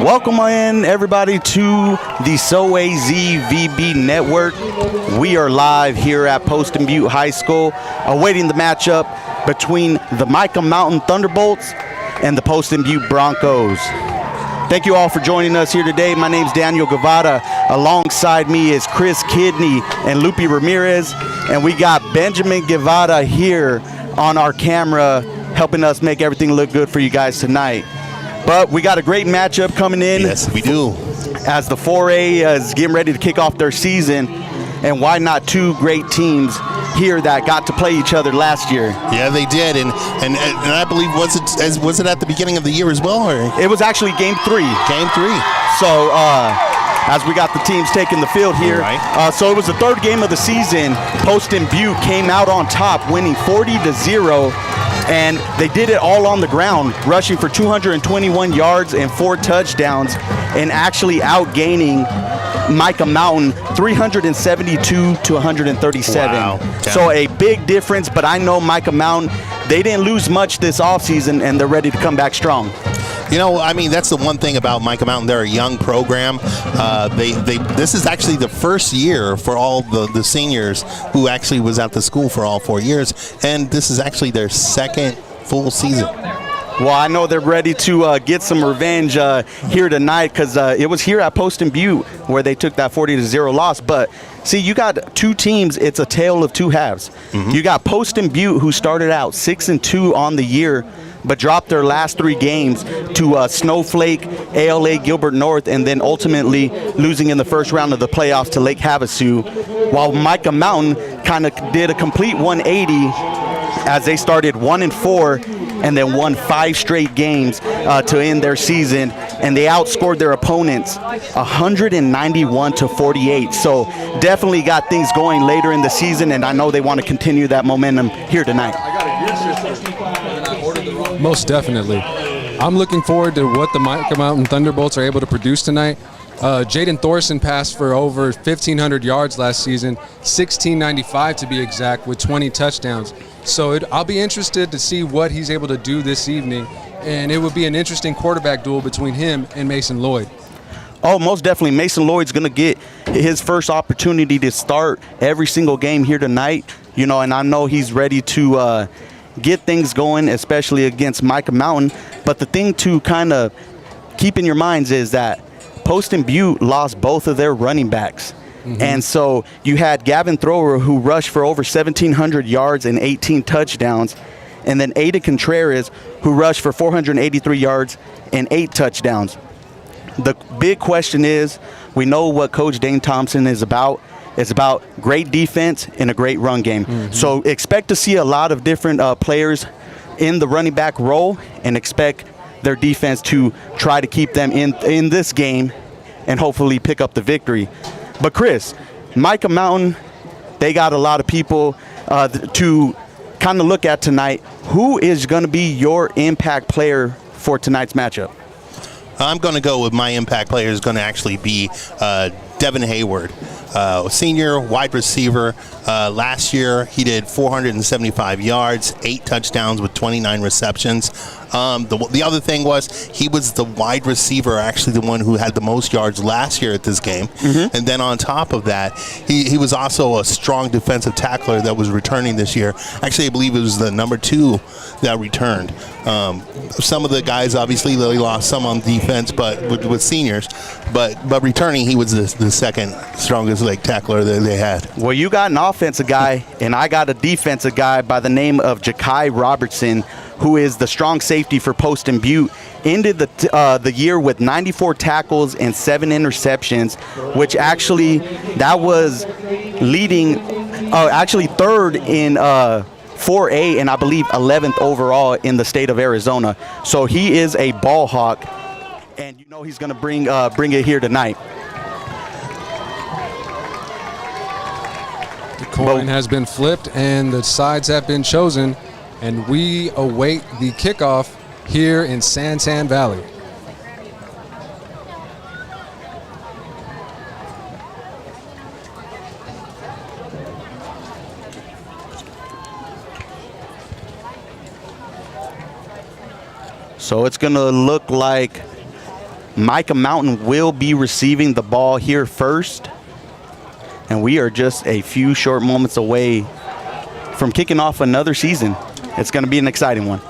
Welcome in, everybody, to the SoAZVB Network. We are live here at Poston Butte High School, awaiting the matchup between the Mica Mountain Thunderbolts and the Poston Butte Broncos. Thank you all for joining us here today. My name's Daniel Guevara. Alongside me is Chris Kidney and Lupe Ramirez, and we got Benjamin Guevara here on our camera, helping us make everything look good for you guys tonight. But we got a great matchup coming in. Yes, we do. As the 4A is getting ready to kick off their season, and why not two great teams here that got to play each other last year? Yeah, they did, and I believe was it at the beginning of the year as well, or it was actually Game 3. Game 3. So as we got the teams taking the field here, right. So it was the third game of the season. Poston Butte came out on top, winning 40-0. And they did it all on the ground, rushing for 221 yards and 4 touchdowns, and actually outgaining Mica Mountain 372 to 137. Wow. Yeah. So a big difference, but I know Mica Mountain, they didn't lose much this offseason, and they're ready to come back strong. You know, I mean, that's the one thing about Mica Mountain. They're a young program. This is actually the first year for all the seniors who actually was at the school for all 4 years, and this is actually their second full season. Well, I know they're ready to get some revenge here tonight, because it was here at Poston Butte where they took that 40-0 loss. But see, you got two teams. It's a tale of two halves. Mm-hmm. You got Poston Butte, who started out 6-2 on the year, but dropped their last 3 games to Snowflake, ALA Gilbert North, and then ultimately losing in the first round of the playoffs to Lake Havasu, while Mica Mountain kind of did a complete 180 as they started 1-4 and then won 5 straight games to end their season, and they outscored their opponents 191-48. So definitely got things going later in the season, and I know they want to continue that momentum here tonight. Most definitely. I'm looking forward to what the Mica Mountain Thunderbolts are able to produce tonight. Jaden Thorson passed for over 1,500 yards last season, 1,695 to be exact, with 20 touchdowns. So I'll be interested to see what he's able to do this evening, and it would be an interesting quarterback duel between him and Mason Lloyd. Oh, most definitely. Mason Lloyd's going to get his first opportunity to start every single game here tonight, you know, and I know he's ready to get things going, especially against Mica Mountain. But the thing to kind of keep in your minds is that Poston Butte lost both of their running backs. Mm-hmm. And so you had Gavin Thrower, who rushed for over 1,700 yards and 18 touchdowns, and then Aiden Contreras, who rushed for 483 yards and 8 touchdowns. The big question is, we know what Coach Dane Thompson is about. It's about great defense and a great run game. Mm-hmm. So expect to see a lot of different players in the running back role, and expect their defense to try to keep them in this game and hopefully pick up the victory. But Chris, Mica Mountain, they got a lot of people to kind of look at tonight. Who is going to be your impact player for tonight's matchup? I'm going to go with my impact player is going to actually be Devin Hayward, senior wide receiver. Last year, he did 475 yards, 8 touchdowns with 29 receptions. The other thing was he was the wide receiver, actually the one who had the most yards last year at this game. Mm-hmm. And then on top of that, he was also a strong defensive tackler that was returning this year. Actually, I believe it was the number 2 that returned. Some of the guys obviously really lost some on defense, but with seniors. But returning, he was the second strongest tackler that they had. Well, you got an offensive guy, and I got a defensive guy by the name of Ja'Kai Robertson, who is the strong safety for Poston Butte. Ended the year with 94 tackles and 7 interceptions, which actually that was leading, actually third in 4A, and I believe 11th overall in the state of Arizona. So he is a ball hawk, and you know he's going to bring it here tonight. The coin has been flipped and the sides have been chosen, and we await the kickoff here in Santan Valley. So it's going to look like Mica Mountain will be receiving the ball here first. And we are just a few short moments away from kicking off another season. It's going to be an exciting one.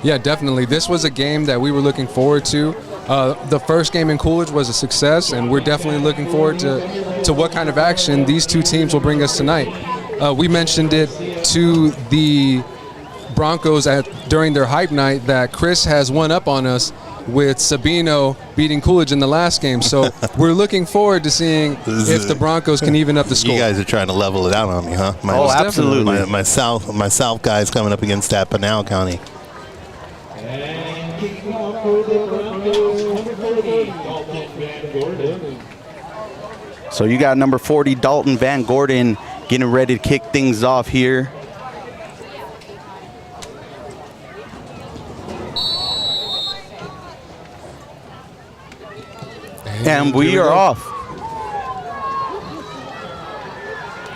Yeah, definitely. This was a game that we were looking forward to. The first game in Coolidge was a success, and we're definitely looking forward to what kind of action these two teams will bring us tonight. We mentioned it to the Broncos during their hype night that Chris has one up on us with Sabino beating Coolidge in the last game. So we're looking forward to seeing if the Broncos can even up the score. You guys are trying to level it out on me, huh? Absolutely. My South guys coming up against that Pinal County. So you got number 40, Dalton Van Gordon, getting ready to kick things off here. And we are off.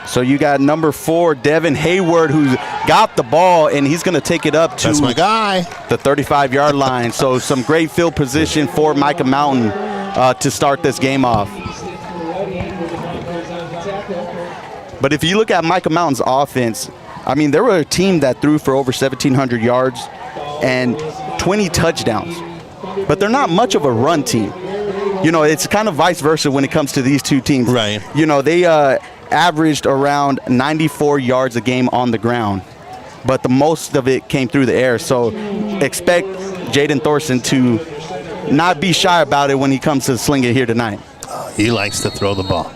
So you got number 4, Devin Hayward, who's got the ball, and he's going to take it up to That's my guy. The 35-yard line. So some great field position for Mica Mountain to start this game off. But if you look at Mica Mountain's offense, I mean, they were a team that threw for over 1,700 yards and 20 touchdowns. But they're not much of a run team. You know, it's kind of vice versa when it comes to these two teams. Right. You know, they averaged around 94 yards a game on the ground, but the most of it came through the air. So expect Jaden Thorson to not be shy about it when he comes to sling it here tonight. He likes to throw the ball.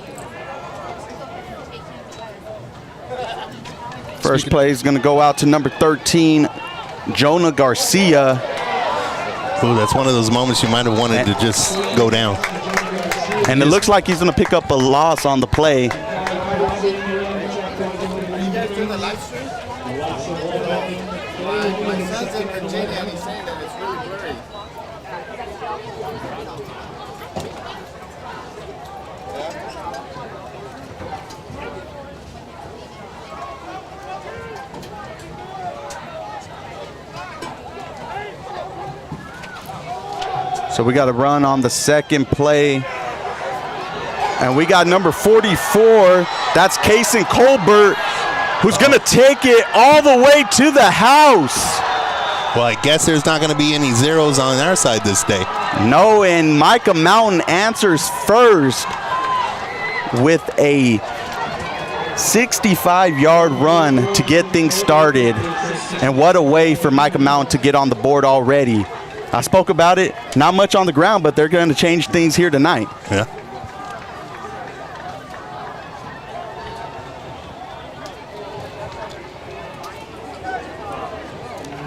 First play is going to go out to number 13, Jonah Garcia. Ooh, that's one of those moments you might have wanted to just go down. And it looks like he's going to pick up a loss on the play. Are you guys doing the live stream? My son's in Virginia and he's saying that it's really blurry. So we got to run on the second play. And we got number 44. That's Kason Colbert, who's going to take it all the way to the house. Well, I guess there's not going to be any zeros on our side this day. No, and Mica Mountain answers first with a 65-yard run to get things started. And what a way for Mica Mountain to get on the board already. I spoke about it, not much on the ground, but they're going to change things here tonight. Yeah.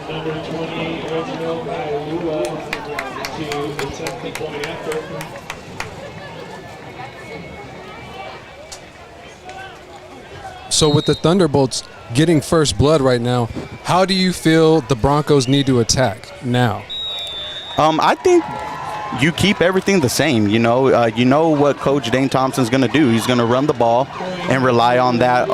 Number 20, Reginald Ialua to attempt the point after. So with the Thunderbolts getting first blood right now, how do you feel the Broncos need to attack now? I think you keep everything the same. You know what Coach Dane Thompson's going to do. He's going to run the ball and rely on that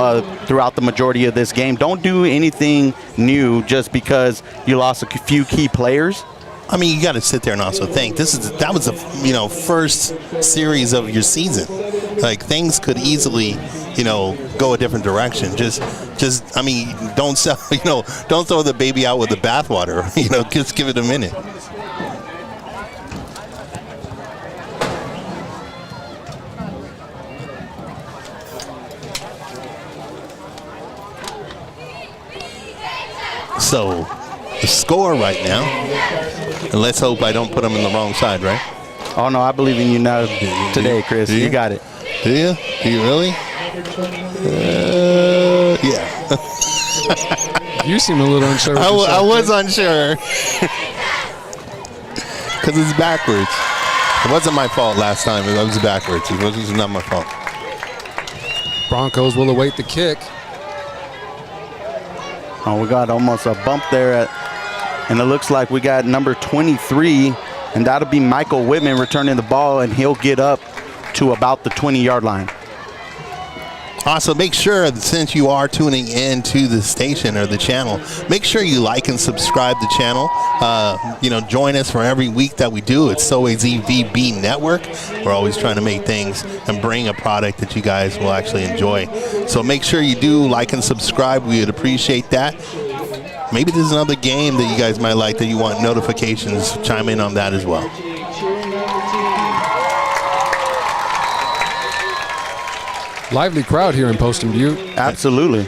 throughout the majority of this game. Don't do anything new just because you lost a few key players. I mean, you got to sit there and also think that was the first series of your season. Like, things could easily go a different direction. Just I mean, don't throw the baby out with the bathwater. Just give it a minute. So, the score right now, and let's hope I don't put them in the wrong side, right? Oh, no, I believe in you now today, Chris. You got it. Do you? Do you really? Yeah. You seem a little unsure. I was unsure. Because it's backwards. It wasn't my fault last time. It was backwards. It was not my fault. Broncos will await the kick. Oh, we got almost a bump there, and it looks like we got number 23, and that'll be Michael Whitman returning the ball, and he'll get up to about the 20-yard line. Also, make sure that since you are tuning in to the station or the channel, make sure you like and subscribe the channel. Join us for every week that we do. It's SoAZVB Network. We're always trying to make things and bring a product that you guys will actually enjoy. So make sure you do like and subscribe. We would appreciate that. Maybe there's another game that you guys might like that you want notifications. Chime in on that as well. Lively crowd here in Poston Butte. Absolutely.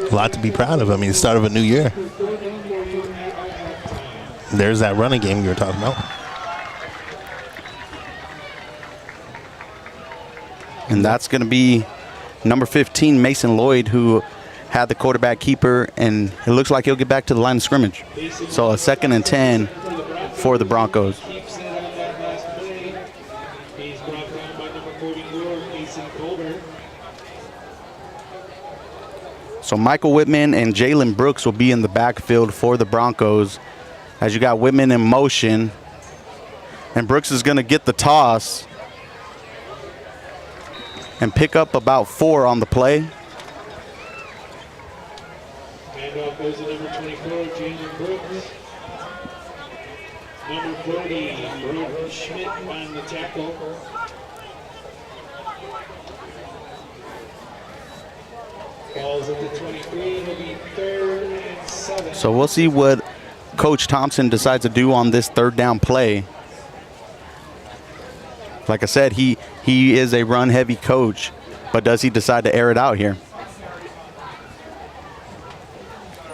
A lot to be proud of. I mean, the start of a new year. There's that running game you were talking about. And that's going to be number 15, Mason Lloyd, who had the quarterback keeper, and it looks like he'll get back to the line of scrimmage. So a 2nd and 10 for the Broncos. So Michael Whitman and Jalen Brooks will be in the backfield for the Broncos, as you got Whitman in motion. And Brooks is going to get the toss and pick up about 4 on the play. Handoff goes to number 24, Jalen Brooks. Number 40, Brooke Schmidt on the tackle. Balls at the 23, it'll be 3rd and 7. So we'll see what Coach Thompson decides to do on this 3rd down play. Like I said, he is a run-heavy coach, but does he decide to air it out here?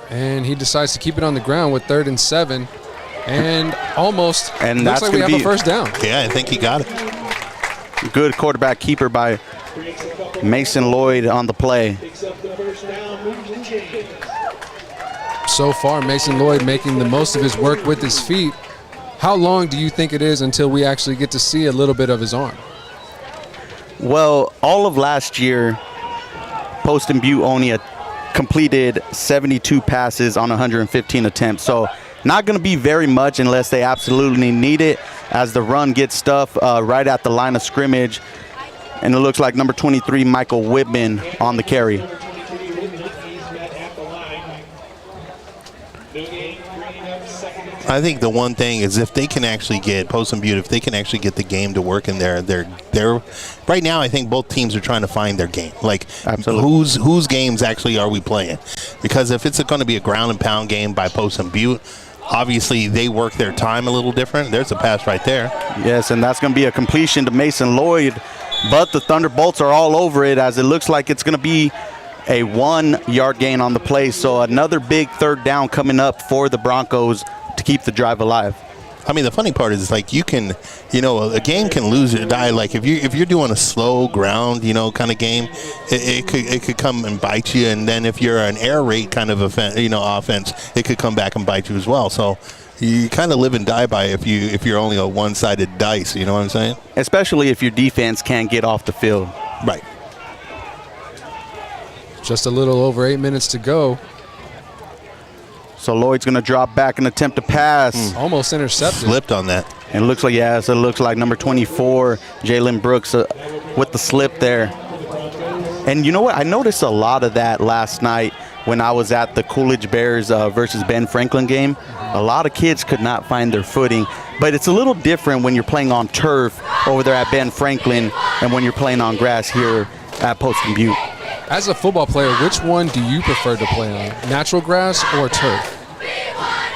And he decides to keep it on the ground with 3rd and 7. And almost And looks that's like we have gonna a first down. Yeah, I think he got it. Good quarterback keeper by Mason Lloyd on the play. Picks up the first down, moves and chains. So far, Mason Lloyd making the most of his work with his feet. How long do you think it is until we actually get to see a little bit of his arm? Well, all of last year, Poston Butte only completed 72 passes on 115 attempts. So not going to be very much unless they absolutely need it, as the run gets stuff right at the line of scrimmage. And it looks like number 23, Michael Whitman, on the carry. I think the one thing is if they can actually get Poston Butte, if they can actually get the game to work in there, they're right now. I think both teams are trying to find their game. Like, absolutely, whose games actually are we playing? Because if it's going to be a ground and pound game by Poston Butte, obviously they work their time a little different. There's a pass right there. Yes, and that's going to be a completion to Mason Lloyd, but the Thunderbolts are all over it, as it looks like it's going to be a 1-yard gain on the play. So another big 3rd down coming up for the Broncos to keep the drive alive. I mean, the funny part is, like, you can, a game can lose or die. Like, if you're doing a slow ground, kind of game, it could come and bite you. And then if you're an air raid kind of offense, it could come back and bite you as well. So you kind of live and die by if you're only a one-sided dice. You know what I'm saying? Especially if your defense can't get off the field. Right. Just a little over 8 minutes to go. So Lloyd's going to drop back and attempt to pass. Almost intercepted. Slipped on that. And it looks like, it looks like number 24, Jalen Brooks, with the slip there. And you know what? I noticed a lot of that last night when I was at the Coolidge Bears versus Ben Franklin game. A lot of kids could not find their footing. But it's a little different when you're playing on turf over there at Ben Franklin and when you're playing on grass here at Poston Butte. As a football player, which one do you prefer to play on? Natural grass or turf?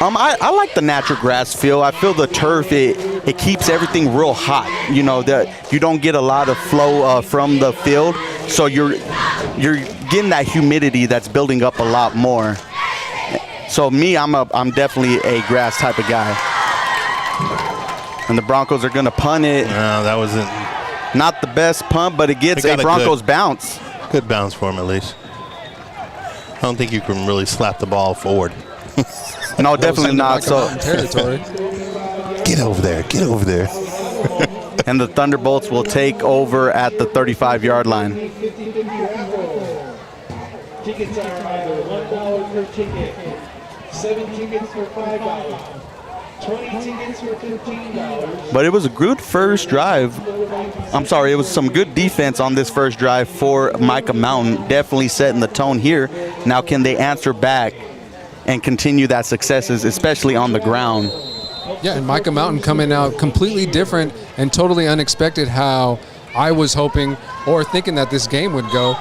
I like the natural grass feel. I feel the turf, it keeps everything real hot. That you don't get a lot of flow from the field, so you're getting that humidity that's building up a lot more. So me, I'm definitely a grass type of guy. And the Broncos are going to punt it. No, that wasn't. Not the best punt, but it gets a Broncos bounce. Good bounce for him, at least. I don't think you can really slap the ball forward. No, definitely not. So territory. Get over there. Get over there. And the Thunderbolts will take over at the 35-yard line. Tickets are either $1 per ticket, 7 tickets for $5, 20 tickets for $15. But it was a good first drive. I'm sorry, it was some good defense on this first drive for Mica Mountain. Definitely setting the tone here. Now can they answer back and continue that successes, especially on the ground? Yeah, and Mica Mountain coming out completely different and totally unexpected how I was hoping or thinking that this game would go.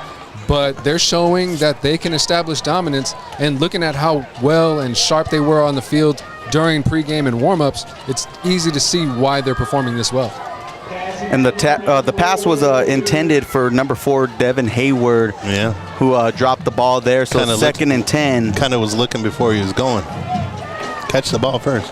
But they're showing that they can establish dominance, and looking at how well and sharp they were on the field during pregame and warm-ups, it's easy to see why they're performing this well. And the pass was intended for number 4, Devin Hayward, who dropped the ball there. So Kinda 2nd and 10. Kind of was looking before he was going. Catch the ball first.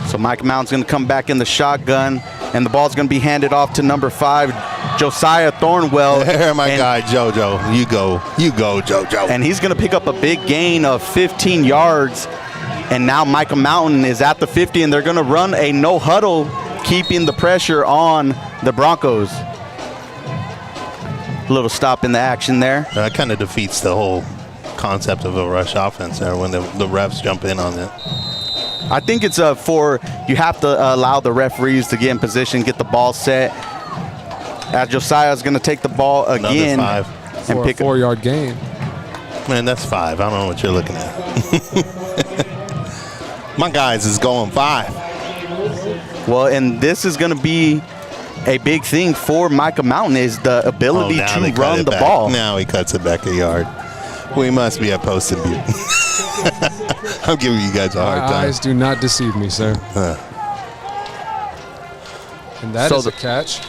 So Mica Mountain's going to come back in the shotgun, and the ball's going to be handed off to number 5, Josiah Thornwell. There, my guy, JoJo. You go, JoJo. And he's going to pick up a big gain of 15 yards. And now Mica Mountain is at the 50, and they're going to run a no huddle, keeping the pressure on the Broncos. A little stop in the action there. That kind of defeats the whole concept of a rush offense there when the refs jump in on it. I think it's you have to allow the referees to get in position, get the ball set. As Josiah's going to take the ball again Another 5. For a 4-yard gain. Man, that's 5. I don't know what you're looking at. My guys is going 5. Well, and this is going to be a big thing for Mica Mountain, is the ability to run the ball. Now he cuts it back a yard. We must be at Poston, Butte. I'm giving you guys a hard My time. eyes do not deceive me, sir. And that is a catch.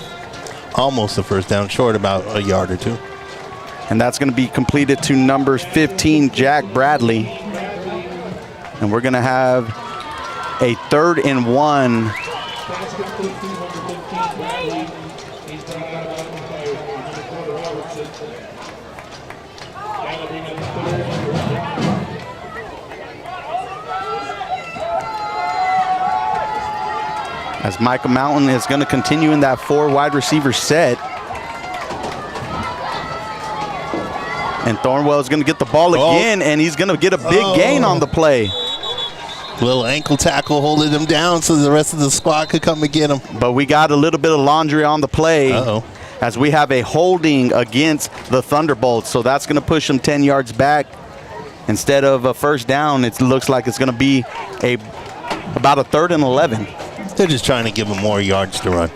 Almost a first down, short about a yard or 2. And that's going to be completed to number 15, Jack Bradley. And we're going to have a 3rd and 1. Basket 15 number 15 Bradley. He's brought out by the player, number 4 Robertson. That'll bring up 3rd and 1. As Mica Mountain is going to continue in that 4 wide receiver set. And Thornwell is going to get the ball again, and he's going to get a big gain on the play. Little ankle tackle holding him down so the rest of the squad could come and get him. But we got a little bit of laundry on the play. As we have a holding against the Thunderbolts. So that's going to push them 10 yards back. Instead of a first down, it looks like it's going to be about a 3rd and 11. They're just trying to give him more yards to run.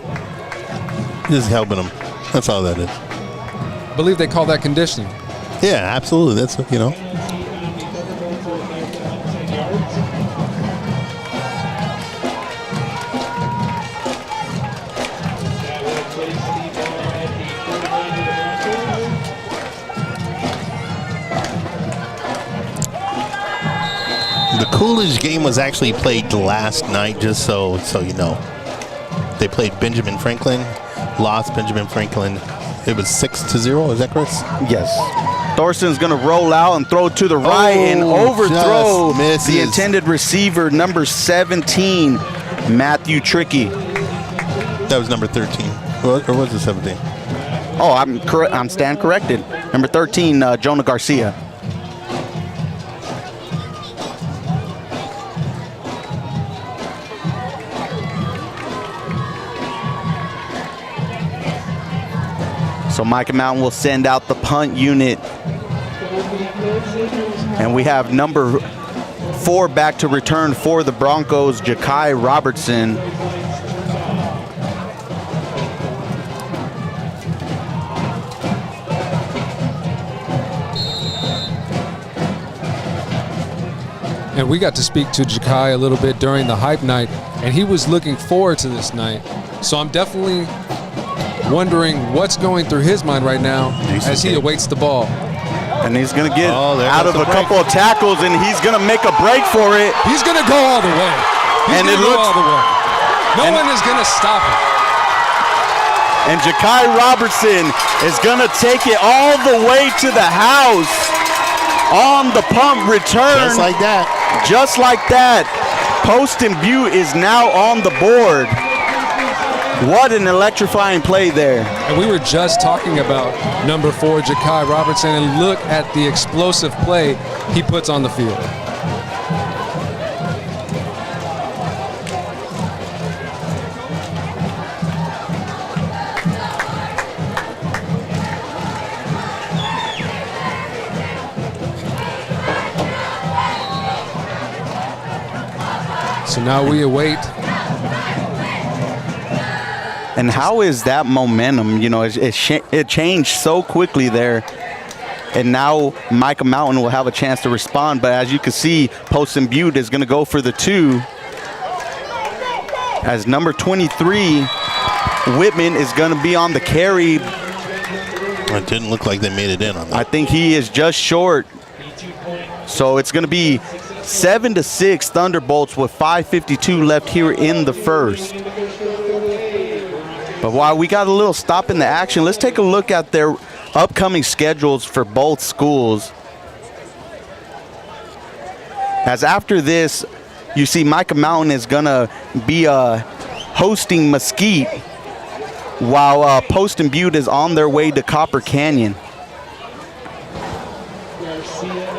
Just helping him. That's all that is. I believe they call that conditioning. Yeah, absolutely. That's, you know. The Coolidge game was actually played last night, just so you know. They played Benjamin Franklin, lost Benjamin Franklin. It was 6-0, is that correct? Yes. Thorson's going to roll out and throw to the right and overthrow the intended receiver, number 17, Matthew Trickey. That was number 13, or was it 17? Oh, I'm stand corrected. Number 13, Jonah Garcia. So Mica Mountain will send out the punt unit. And we have number 4 back to return for the Broncos, Ja'Kai Robertson. And we got to speak to Ja'Kai a little bit during the hype night, and he was looking forward to this night. So I'm definitely wondering what's going through his mind right now as he awaits the ball. And he's going to get out of a couple of tackles, and he's going to make a break for it. He's going to go all the way. He's going to go all the way. No one is going to stop him. And Ja'Kai Robertson is going to take it all the way to the house on the punt return. Just like that. Just like that. Poston Butte is now on the board. What an electrifying play there. And we were just talking about number 4, Ja'Kai Robertson, and look at the explosive play he puts on the field. So now we await. And how is that momentum? You know, it changed so quickly there. And now Mica Mountain will have a chance to respond. But as you can see, Poston Butte is going to go for the 2. As number 23, Whitman, is going to be on the carry. It didn't look like they made it in on that. I think he is just short. So it's going to be 7-6 Thunderbolts with 5:52 left here in the first. But while we got a little stop in the action, let's take a look at their upcoming schedules for both schools. As after this, you see Mica Mountain is going to be hosting Mesquite, while Poston Butte is on their way to Copper Canyon.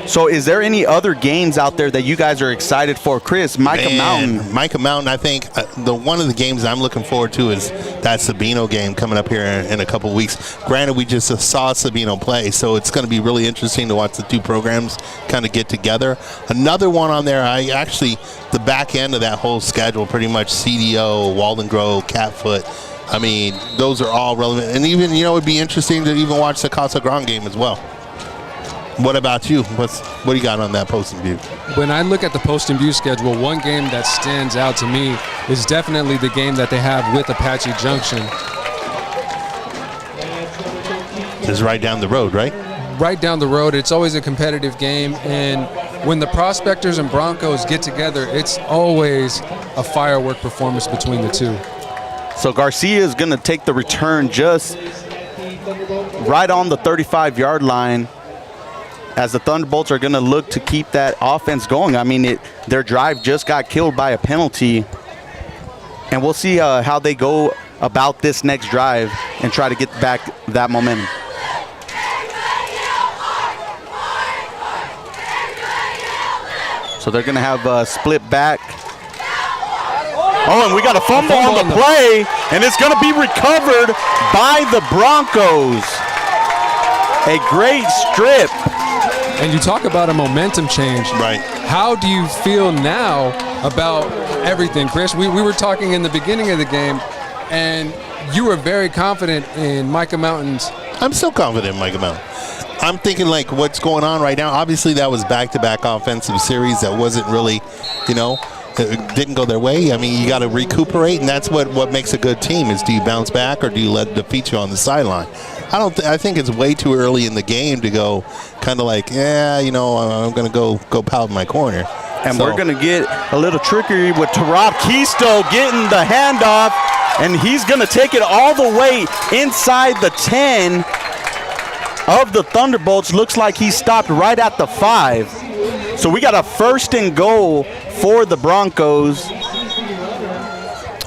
So is there any other games out there that you guys are excited for? Chris, Mica Mountain. Mica Mountain, I think one of the games I'm looking forward to is that Sabino game coming up here in a couple weeks. Granted, we just saw Sabino play, so it's going to be really interesting to watch the two programs kind of get together. Another one on there, the back end of that whole schedule, pretty much CDO, Walden Grove, Catfoot. I mean, those are all relevant. And even, it'd be interesting to even watch the Casa Grande game as well. What about you? What do you got on that Poston Butte? When I look at the Poston Butte schedule, one game that stands out to me is definitely the game that they have with Apache Junction. It's right down the road, right? Right down the road. It's always a competitive game, and when the Prospectors and Broncos get together, it's always a firework performance between the two. So Garcia is going to take the return just right on the 35-yard line, as the Thunderbolts are going to look to keep that offense going. I mean, their drive just got killed by a penalty. And we'll see how they go about this next drive and try to get back that momentum. So they're going to have a split back. Oh, and we got a fumble on the play, and it's going to be recovered by the Broncos. A great strip. And you talk about a momentum change. Right. How do you feel now about everything, Chris? We were talking in the beginning of the game, and you were very confident in Mica Mountain's. I'm still confident in Mica Mountain. I'm thinking, like, what's going on right now. Obviously, that was back-to-back offensive series that wasn't really, it didn't go their way. I mean, you got to recuperate, and that's what makes a good team is, do you bounce back or do you let it defeat you on the sideline? I think it's way too early in the game to go kind of like, I'm going to go pound my corner. And we're going to get a little trickery with Tarab Kisto getting the handoff, and he's going to take it all the way inside the 10 of the Thunderbolts. Looks like he stopped right at the 5. So we got a 1st and goal for the Broncos.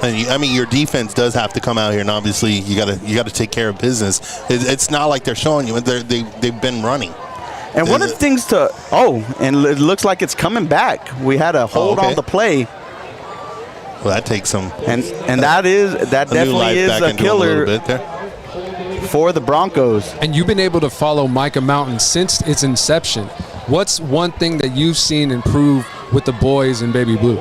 I mean, your defense does have to come out here, and obviously you got to take care of business. It's not like they're showing you; they've been running. And one of the things and it looks like it's coming back. We had a hold on the play. Well, that takes some. And that definitely is a killer for the Broncos. And you've been able to follow Mica Mountain since its inception. What's one thing that you've seen improve with the boys in Baby Blue?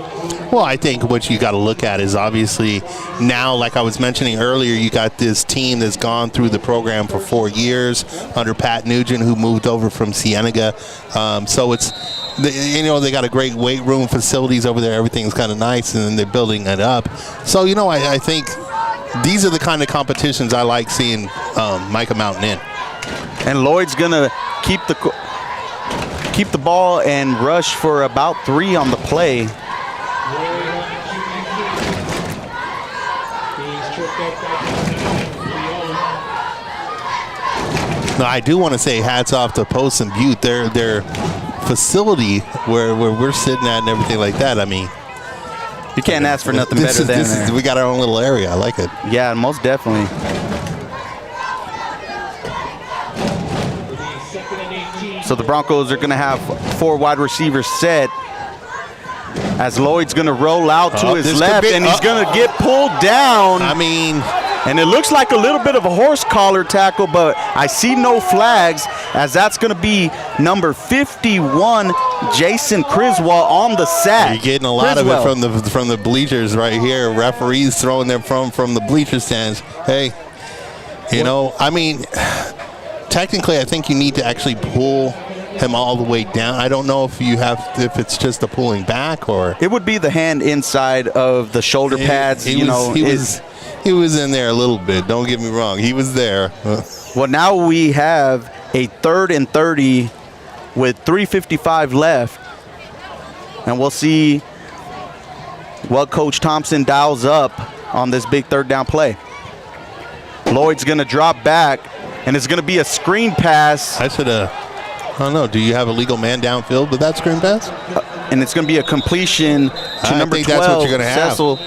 Well, I think what you got to look at is obviously now, like I was mentioning earlier, you got this team that's gone through the program for 4 years under Pat Nugent, who moved over from Cienega. So it's, they got a great weight room facilities over there. Everything's kind of nice, and then they're building it up. So, I think these are the kind of competitions I like seeing Mica Mountain in. And Lloyd's going to keep the ball and rush for about 3 on the play. Now, I do want to say hats off to Poston Butte. Their facility where we're sitting at and everything like that. I mean, you can't ask for nothing better than there. We got our own little area. I like it. Yeah, most definitely. So the Broncos are going to have 4 wide receivers set, as Lloyd's going to roll out to his left, and he's going to get pulled down. I mean, and it looks like a little bit of a horse collar tackle, but I see no flags, as that's going to be number 51, Jason Criswell on the sack. You're getting a lot of it from the bleachers right here. Referees throwing them from the bleacher stands. Hey, you know, I mean, technically, I think you need to actually pull him all the way down. I don't know if if it's just a pulling back or it would be the hand inside of the shoulder pads. He was in there a little bit. Don't get me wrong. He was there. Well, now we have a 3rd and 30 with 3:55 left, and we'll see what Coach Thompson dials up on this big 3rd down play. Lloyd's going to drop back, and it's going to be a screen pass. I don't know. Do you have a legal man downfield with that screen pass? And it's going to be a completion to number 12, that's what you're going to have. Cecil.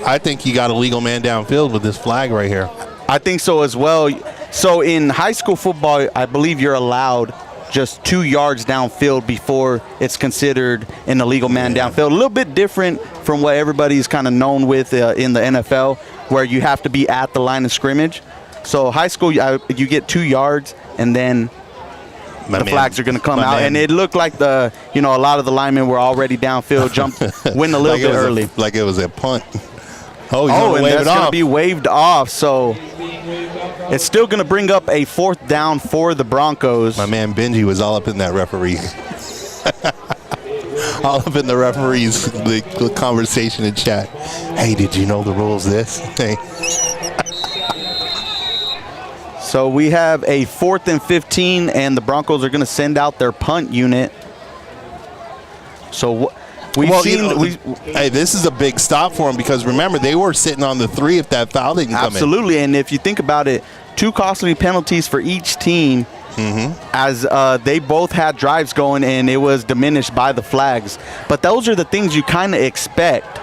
I think you got a legal man downfield with this flag right here. I think so as well. So in high school football, I believe you're allowed just 2 yards downfield before it's considered an illegal man downfield. A little bit different from what everybody's kind of known with in the NFL, where you have to be at the line of scrimmage. So high school, you get 2 yards, and then flags are going to come out. And it looked like a lot of the linemen were already downfield, went a little bit early. Like it was a punt. And that's going to be waved off. So it's still going to bring up a 4th down for the Broncos. My man Benji was all up in that referee. All up in the referees, the conversation in chat. Hey, did you know the rules this? Hey. So we have a 4th and 15, and the Broncos are going to send out their punt unit. So hey, this is a big stop for them because remember they were sitting on the 3 if that foul didn't come in. Absolutely, and if you think about it, 2 costly penalties for each team, as they both had drives going, and it was diminished by the flags. But those are the things you kind of expect.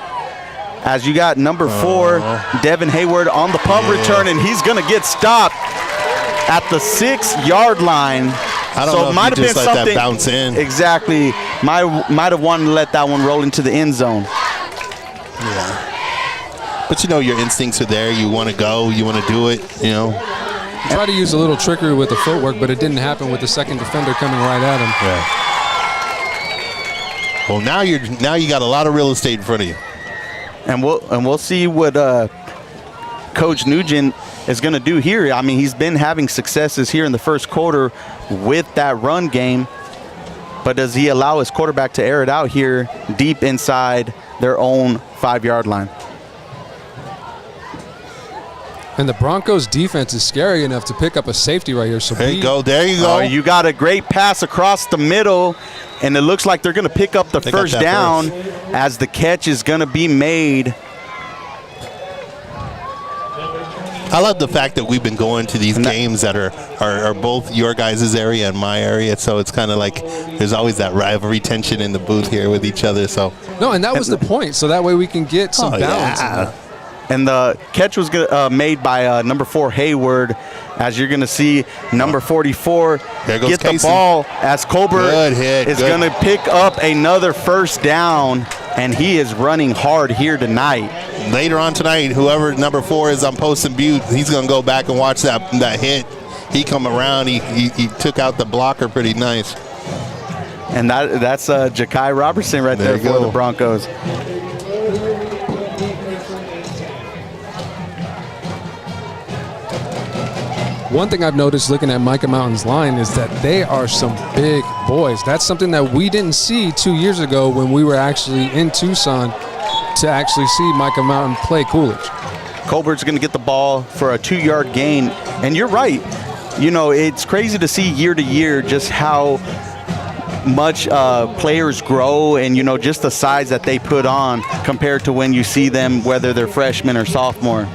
As you got number 4, Devin Hayward on the punt return, and he's going to get stopped at the 6-yard line. I don't know if might have just been let that bounce in. Exactly. Might have wanted to let that one roll into the end zone. Yeah. But your instincts are there. You want to go. You want to do it. Try to use a little trickery with the footwork, but it didn't happen with the second defender coming right at him. Yeah. Well, now you got a lot of real estate in front of you. And we'll see what Coach Nugent is going to do here. I mean, he's been having successes here in the first quarter with that run game, but does he allow his quarterback to air it out here deep inside their own 5-yard line? And the Broncos defense is scary enough to pick up a safety right here. So there you go. You got a great pass across the middle, and it looks like they're going to pick up the first down as the catch is going to be made. I love the fact that we've been going to these games that are both your guys' area and my area, so it's kind of like there's always that rivalry tension in the booth here with each other. So and that was the point, so that way we can get some balance. Yeah. And the catch was made by number 4 Hayward, as you're going to see number 44 get the ball as Colbert is going to pick up another first down, and he is running hard here tonight. Later on tonight, whoever number 4 is on Poston Butte, he's going to go back and watch that hit. He come around, he took out the blocker pretty nice. And that's Ja'Kai Robertson right there for the Broncos. One thing I've noticed looking at Mica Mountain's line is that they are some big boys. That's something that we didn't see 2 years ago when we were actually in Tucson to actually see Mica Mountain play Coolidge. Colbert's going to get the ball for a 2-yard gain. And you're right. It's crazy to see year to year just how much players grow and, just the size that they put on compared to when you see them, whether they're freshmen or sophomore.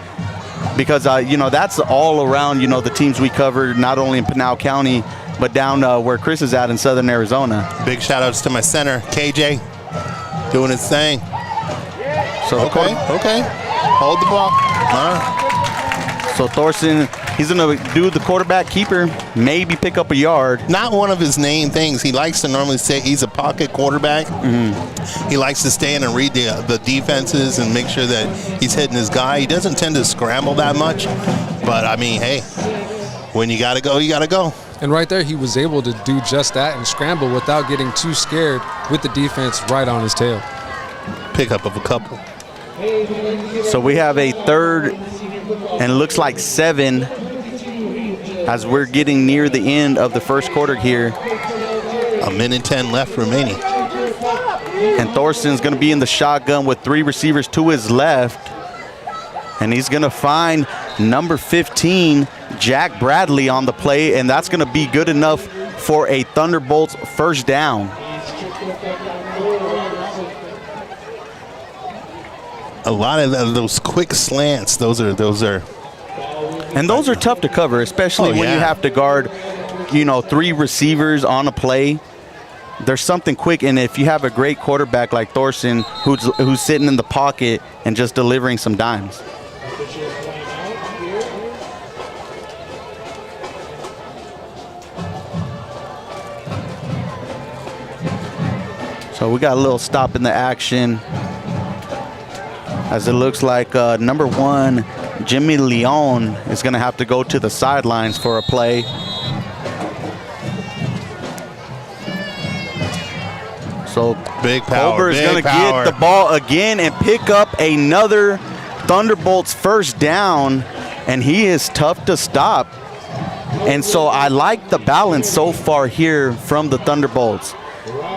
Because, that's all around, the teams we covered, not only in Pinal County, but down where Chris is at in southern Arizona. Big shout-outs to my center, KJ, doing his thing. So okay. Hold the ball. All right. So Thorson, he's going to do the quarterback keeper, maybe pick up a yard. Not one of his main things. He likes to normally say he's a pocket quarterback. Mm-hmm. He likes to stand and read the defenses and make sure that he's hitting his guy. He doesn't tend to scramble that much. But, I mean, hey, when you got to go, you got to go. And right there, he was able to do just that and scramble without getting too scared with the defense right on his tail. Pickup of a couple. So we have a third, and it looks like 7 as we're getting near the end of the first quarter here. 1:10 left remaining. And Thorsten's going to be in the shotgun with 3 receivers to his left. And he's going to find number 15, Jack Bradley, on the play, and that's going to be good enough for a Thunderbolts first down. A lot of those quick slants, those are. And those are tough to cover, especially when you have to guard, 3 receivers on a play. There's something quick, and if you have a great quarterback like Thorsten who's sitting in the pocket and just delivering some dimes. So we got a little stop in the action, as it looks like number 1, Jimmy Leon, is going to have to go to the sidelines for a play. So big power. Culver is going to get the ball again and pick up another Thunderbolts first down, and he is tough to stop. And so I like the balance so far here from the Thunderbolts.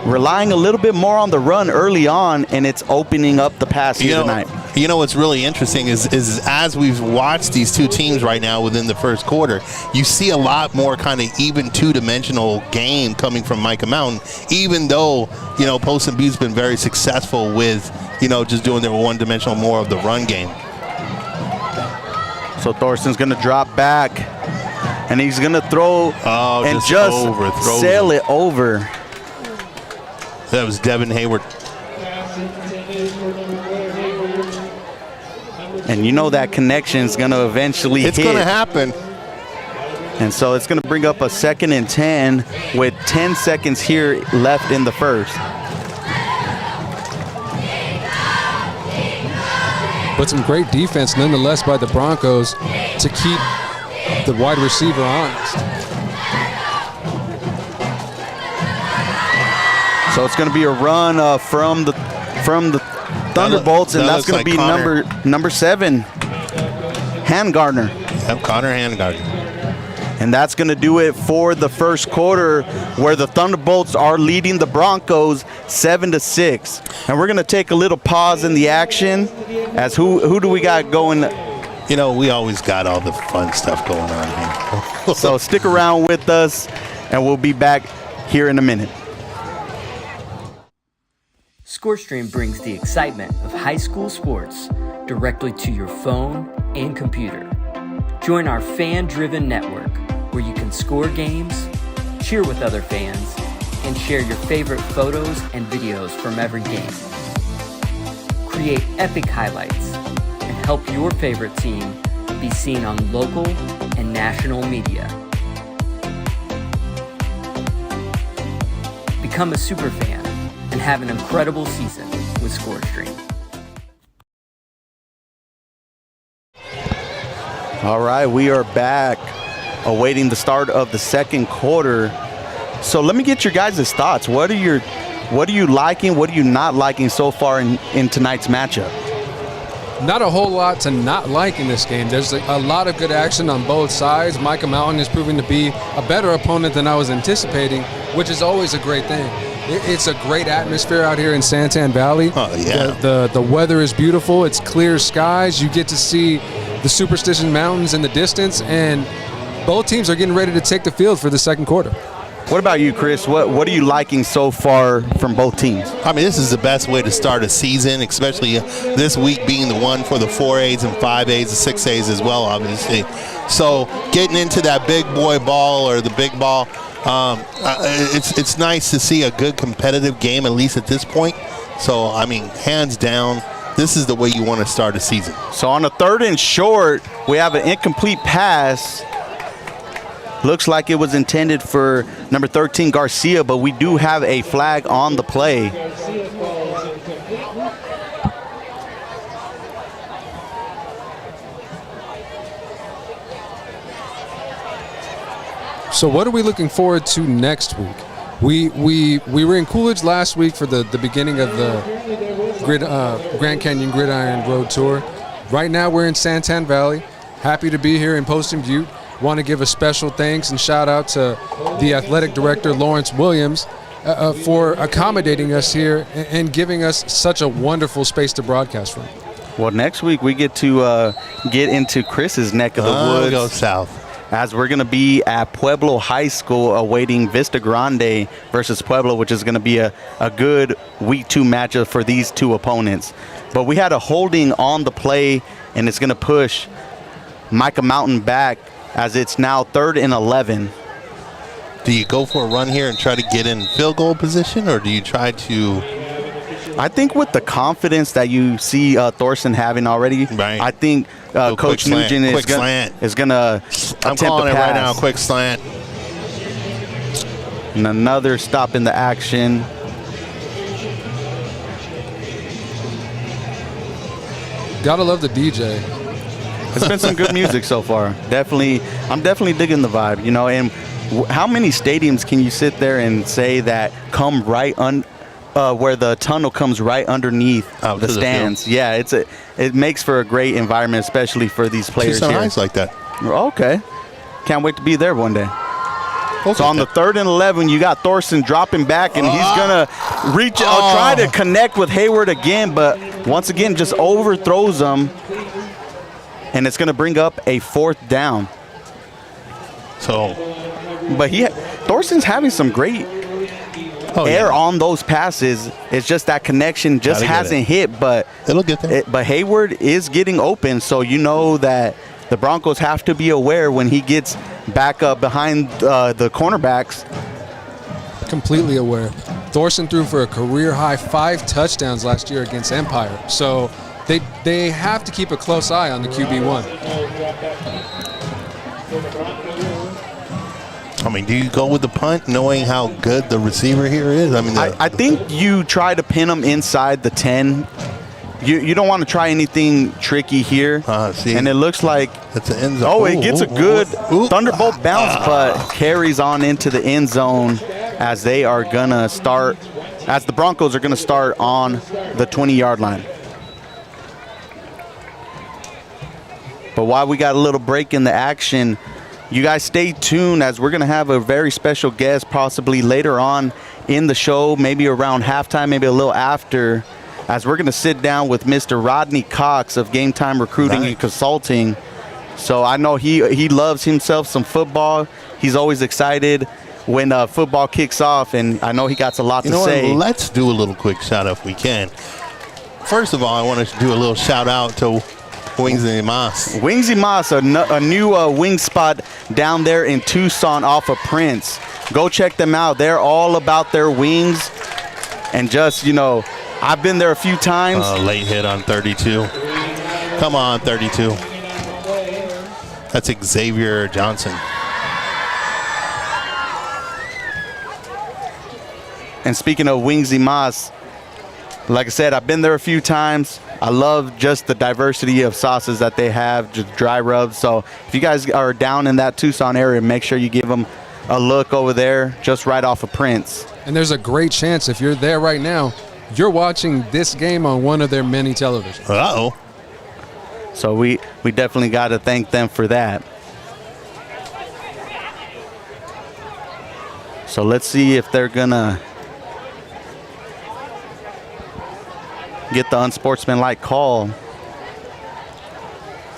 Relying a little bit more on the run early on, and it's opening up the pass here tonight. You know what's really interesting is as we've watched these two teams right now within the first quarter, you see a lot more kind of even two-dimensional game coming from Mica Mountain, even though, Poston Butte's been very successful with, just doing their one-dimensional more of the run game. So Thorsten's going to drop back, and he's going to throw and just sail it over. That was Devin Hayward. And that connection is going to eventually hit. It's going to happen. And so it's going to bring up a 2nd and 10 with 10 seconds here left in the first. But some great defense nonetheless by the Broncos to keep the wide receiver honest. So it's going to be a run from the Thunderbolts, and that's going to be number 7, Handgartner. Yep, Connor Handgartner. And that's going to do it for the first quarter, where the Thunderbolts are leading the Broncos 7-6. And we're going to take a little pause in the action, as who do we got going? We always got all the fun stuff going on here. So stick around with us, and we'll be back here in a minute. ScoreStream brings the excitement of high school sports directly to your phone and computer. Join our fan-driven network where you can score games, cheer with other fans, and share your favorite photos and videos from every game. Create epic highlights and help your favorite team be seen on local and national media. Become a super fan and have an incredible season with ScoreStream. All right, we are back, awaiting the start of the second quarter. So let me get your guys' thoughts. What are you liking? What are you not liking so far in tonight's matchup? Not a whole lot to not like in this game. There's a lot of good action on both sides. Mica Mountain is proving to be a better opponent than I was anticipating, which is always a great thing. It's a great atmosphere out here in Santan Valley. Oh, yeah. The weather is beautiful. It's clear skies. You get to see the Superstition Mountains in the distance, and both teams are getting ready to take the field for the second quarter. What about you, Chris? What are you liking so far from both teams? I mean, this is the best way to start a season, especially this week being the one for the 4As and 5As, the 6As as well, obviously. So getting into that big boy ball or the big ball, it's nice to see a good competitive game, at least at this point. So, I mean, hands down, this is the way you want to start a season. So on a 3rd and short, we have an incomplete pass. Looks like it was intended for number 13, Garcia, but we do have a flag on the play. So what are we looking forward to next week? We were in Coolidge last week for the beginning of the Grand Canyon Gridiron Road Tour. Right now we're in Santan Valley. Happy to be here in Poston, Butte. Want to give a special thanks and shout out to the athletic director, Lawrence Williams, for accommodating us here and giving us such a wonderful space to broadcast from. Well, next week we get to get into Chris's neck of the woods. Go south. As we're going to be at Pueblo High School awaiting Vista Grande versus Pueblo, which is going to be a good Week 2 matchup for these two opponents. But we had a holding on the play, and it's going to push Mica Mountain back as it's now 3rd and 11. Do you go for a run here and try to get in field goal position, or do you try to? I think with the confidence that you see Thorson having already, right. I think Coach Nugent is going to I'm calling it right now, quick slant. And another stop in the action. Gotta love the DJ. It's been some good music so far. I'm definitely digging the vibe, you know. And how many stadiums can you sit there and say that come right where the tunnel comes right underneath the stands? Yeah, it makes for a great environment, especially for these players Tucson here. High's like that. Okay, can't wait to be there one day. So on the 3rd and 11, you got Thorson dropping back, and he's gonna try to connect with Hayward again, but once again just overthrows him, and it's gonna bring up a 4th down. But Thorson's having some great air on those passes. It's just that connection just hasn't hit, but it'll get there. But Hayward is getting open, so you know that the Broncos have to be aware when he gets back up behind the cornerbacks. Completely aware. Thorson threw for a career-high 5 touchdowns last year against Empire, so they have to keep a close eye on the QB1. I mean, do you go with the punt knowing how good the receiver here is? I mean, I think you try to pin him inside the 10. You don't want to try anything tricky here. And it looks like it's an end zone. It gets a good Thunderbolt bounce, but carries on into the end zone as they are going to start, as the Broncos are going to start on the 20-yard line. But while we got a little break in the action, you guys stay tuned as we're going to have a very special guest possibly later on in the show, maybe around halftime, maybe a little after, as we're going to sit down with Mr. Rodney Cox of Game Time Recruiting and Consulting. So I know he loves himself some football. He's always excited when football kicks off, and I know he got a lot to say. Let's do a little quick shout out if we can. First of all, I want to do a little shout out to Wings y Mas. Wings y Mas, a new wing spot down there in Tucson off of Prince. Go check them out. They're all about their wings. And just, you know, I've been there a few times. Late hit on 32. Come on, 32. That's Xavier Johnson. And speaking of Wings y Mas, like I said, I've been there a few times. I love just the diversity of sauces that they have, just dry rubs. So if you guys are down in that Tucson area, make sure you give them a look over there, just right off of Prince. And there's a great chance if you're there right now, you're watching this game on one of their many televisions. Uh-oh. So we definitely got to thank them for that. So let's see if they're going to get the unsportsmanlike call.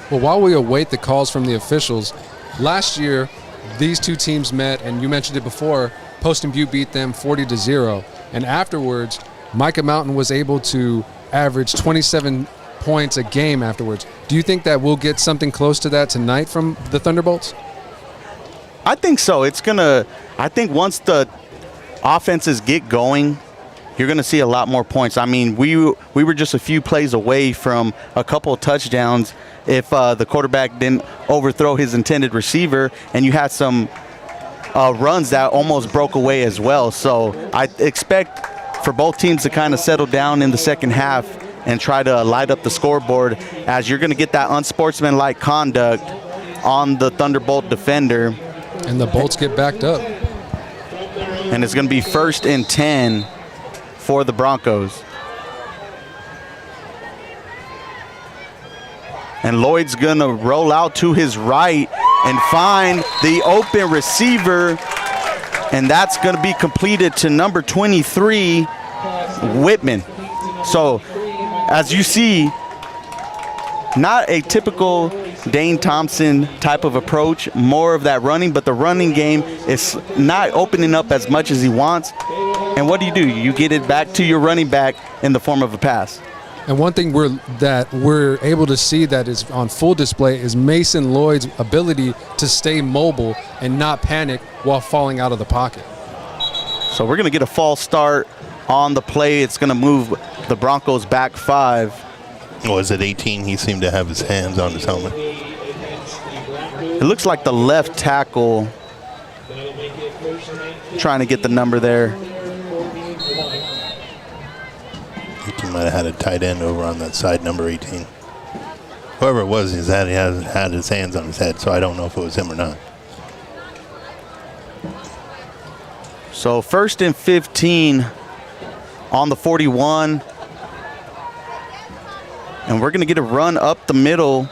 Well, while we await the calls from the officials, last year these two teams met, and you mentioned it before, Poston Butte beat them 40-0. And afterwards, Mica Mountain was able to average 27 points a game afterwards. Do you think that we'll get something close to that tonight from the Thunderbolts? I think so. I think once the offenses get going, you're going to see a lot more points. I mean, we were just a few plays away from a couple of touchdowns if the quarterback didn't overthrow his intended receiver, and you had some runs that almost broke away as well. So I expect for both teams to kind of settle down in the second half and try to light up the scoreboard, as you're going to get that unsportsmanlike conduct on the Thunderbolt defender. And the Bolts get backed up. And it's going to be 1st and 10 for the Broncos. And Lloyd's going to roll out to his right and find the open receiver. And that's going to be completed to number 23, Whitman. So, as you see, not a typical Dane Thompson type of approach, more of that running, but the running game is not opening up as much as he wants. And what do? You get it back to your running back in the form of a pass. And one thing we're able to see that is on full display is Mason Lloyd's ability to stay mobile and not panic while falling out of the pocket. So we're going to get a false start on the play. It's going to move the Broncos back 5. Was it 18? He seemed to have his hands on his helmet. It looks like the left tackle trying to get the number there. I think he might have had a tight end over on that side, number 18. Whoever it was, he hasn't had his hands on his head, so I don't know if it was him or not. So 1st and 15 on the 41. And we're going to get a run up the middle,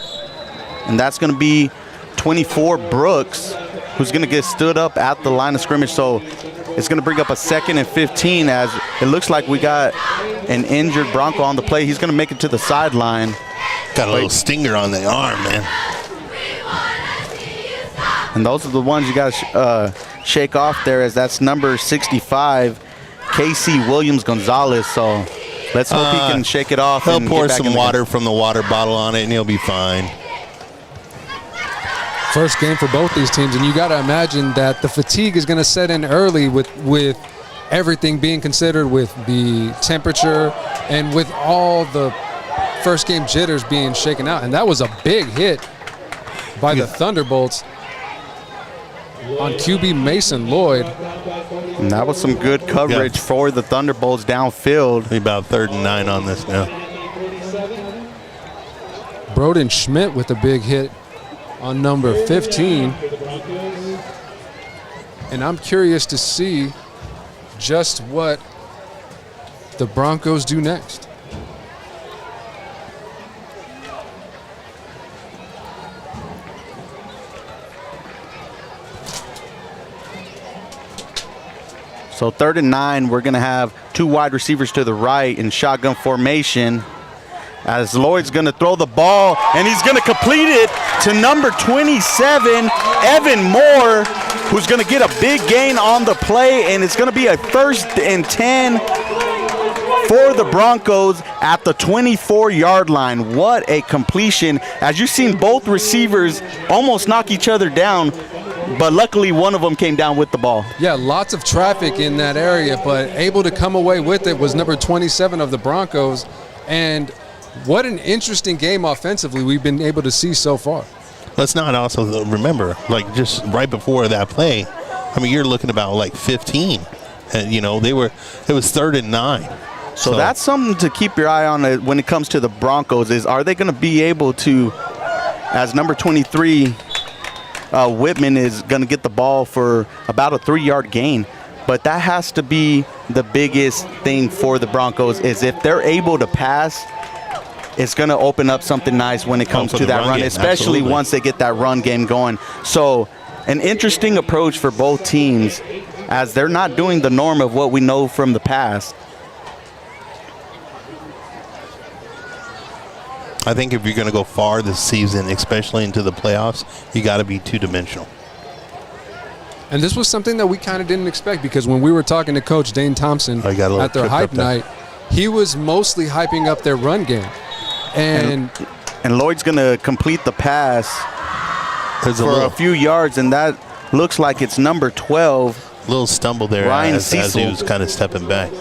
and that's going to be 24 Brooks, who's going to get stood up at the line of scrimmage. So it's going to bring up a 2nd and 15 as it looks like we got an injured Bronco on the play. He's going to make it to the sideline. Got a little stinger on the arm, man. And those are the ones you got to shake off there, as that's number 65, Casey Williams-Gonzalez. So let's hope he can shake it off. He'll and pour get back some in the water game. from the water bottle on it, and he'll be fine. First game for both these teams, and you got to imagine that the fatigue is going to set in early with everything being considered, with the temperature and with all the first game jitters being shaken out. And that was a big hit by the Thunderbolts on QB Mason Lloyd. And that was some good coverage for the Thunderbolts downfield. Be about 3rd and 9 on this now. Broden Schmidt with a big hit on number 15. And I'm curious to see just what the Broncos do next. So 3rd and 9, we're going to have 2 wide receivers to the right in shotgun formation, as Lloyd's going to throw the ball, and he's going to complete it to number 27, Evan Moore, who's going to get a big gain on the play, and it's going to be a 1st and 10 for the Broncos at the 24-yard line. What a completion. As you've seen, both receivers almost knock each other down, but luckily one of them came down with the ball. Yeah, lots of traffic in that area, but able to come away with it was number 27 of the Broncos. And what an interesting game offensively we've been able to see so far. Let's not also remember, like, just right before that play, I mean, you're looking about like 15. And, it was 3rd and 9. So that's something to keep your eye on when it comes to the Broncos, is are they going to be able to, as number 23, Whitman is going to get the ball for about a 3-yard gain. But that has to be the biggest thing for the Broncos, is if they're able to pass, it's going to open up something nice when it comes to that run, game, especially absolutely. once they get that run game going. So an interesting approach for both teams, as they're not doing the norm of what we know from the past. I think if you're going to go far this season, especially into the playoffs, you got to be two-dimensional. And this was something that we kind of didn't expect, because when we were talking to Coach Dane Thompson at their hype night, he was mostly hyping up their run game. And Lloyd's going to complete the pass for a few yards, and that looks like it's number 12. Little stumble there as he was kind of stepping back.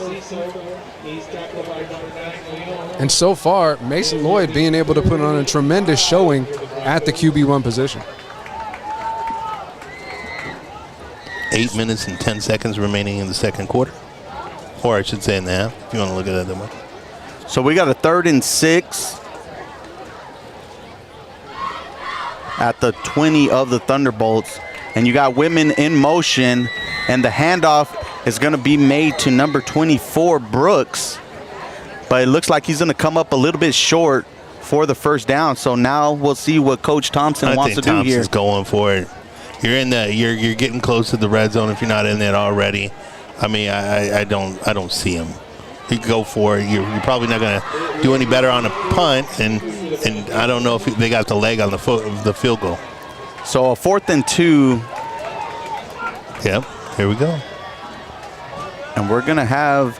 And so far, Mason Lloyd being able to put on a tremendous showing at the QB1 position. 8 minutes and 10 seconds remaining in the second quarter. Or I should say in the half, if you want to look at it that way. So we got a 3rd and 6 at the 20 of the Thunderbolts. And you got Whitman in motion, and the handoff is going to be made to number 24, Brooks. But it looks like he's going to come up a little bit short for the first down. So now we'll see what Coach Thompson wants to do here. Thompson's going for it. You're getting close to the red zone if you're not in it already. I mean, I don't see him. He could go for it. You're probably not going to do any better on a punt, and I don't know if they got the leg on the foot of the field goal. So a 4th and 2. Yep, here we go. And we're going to have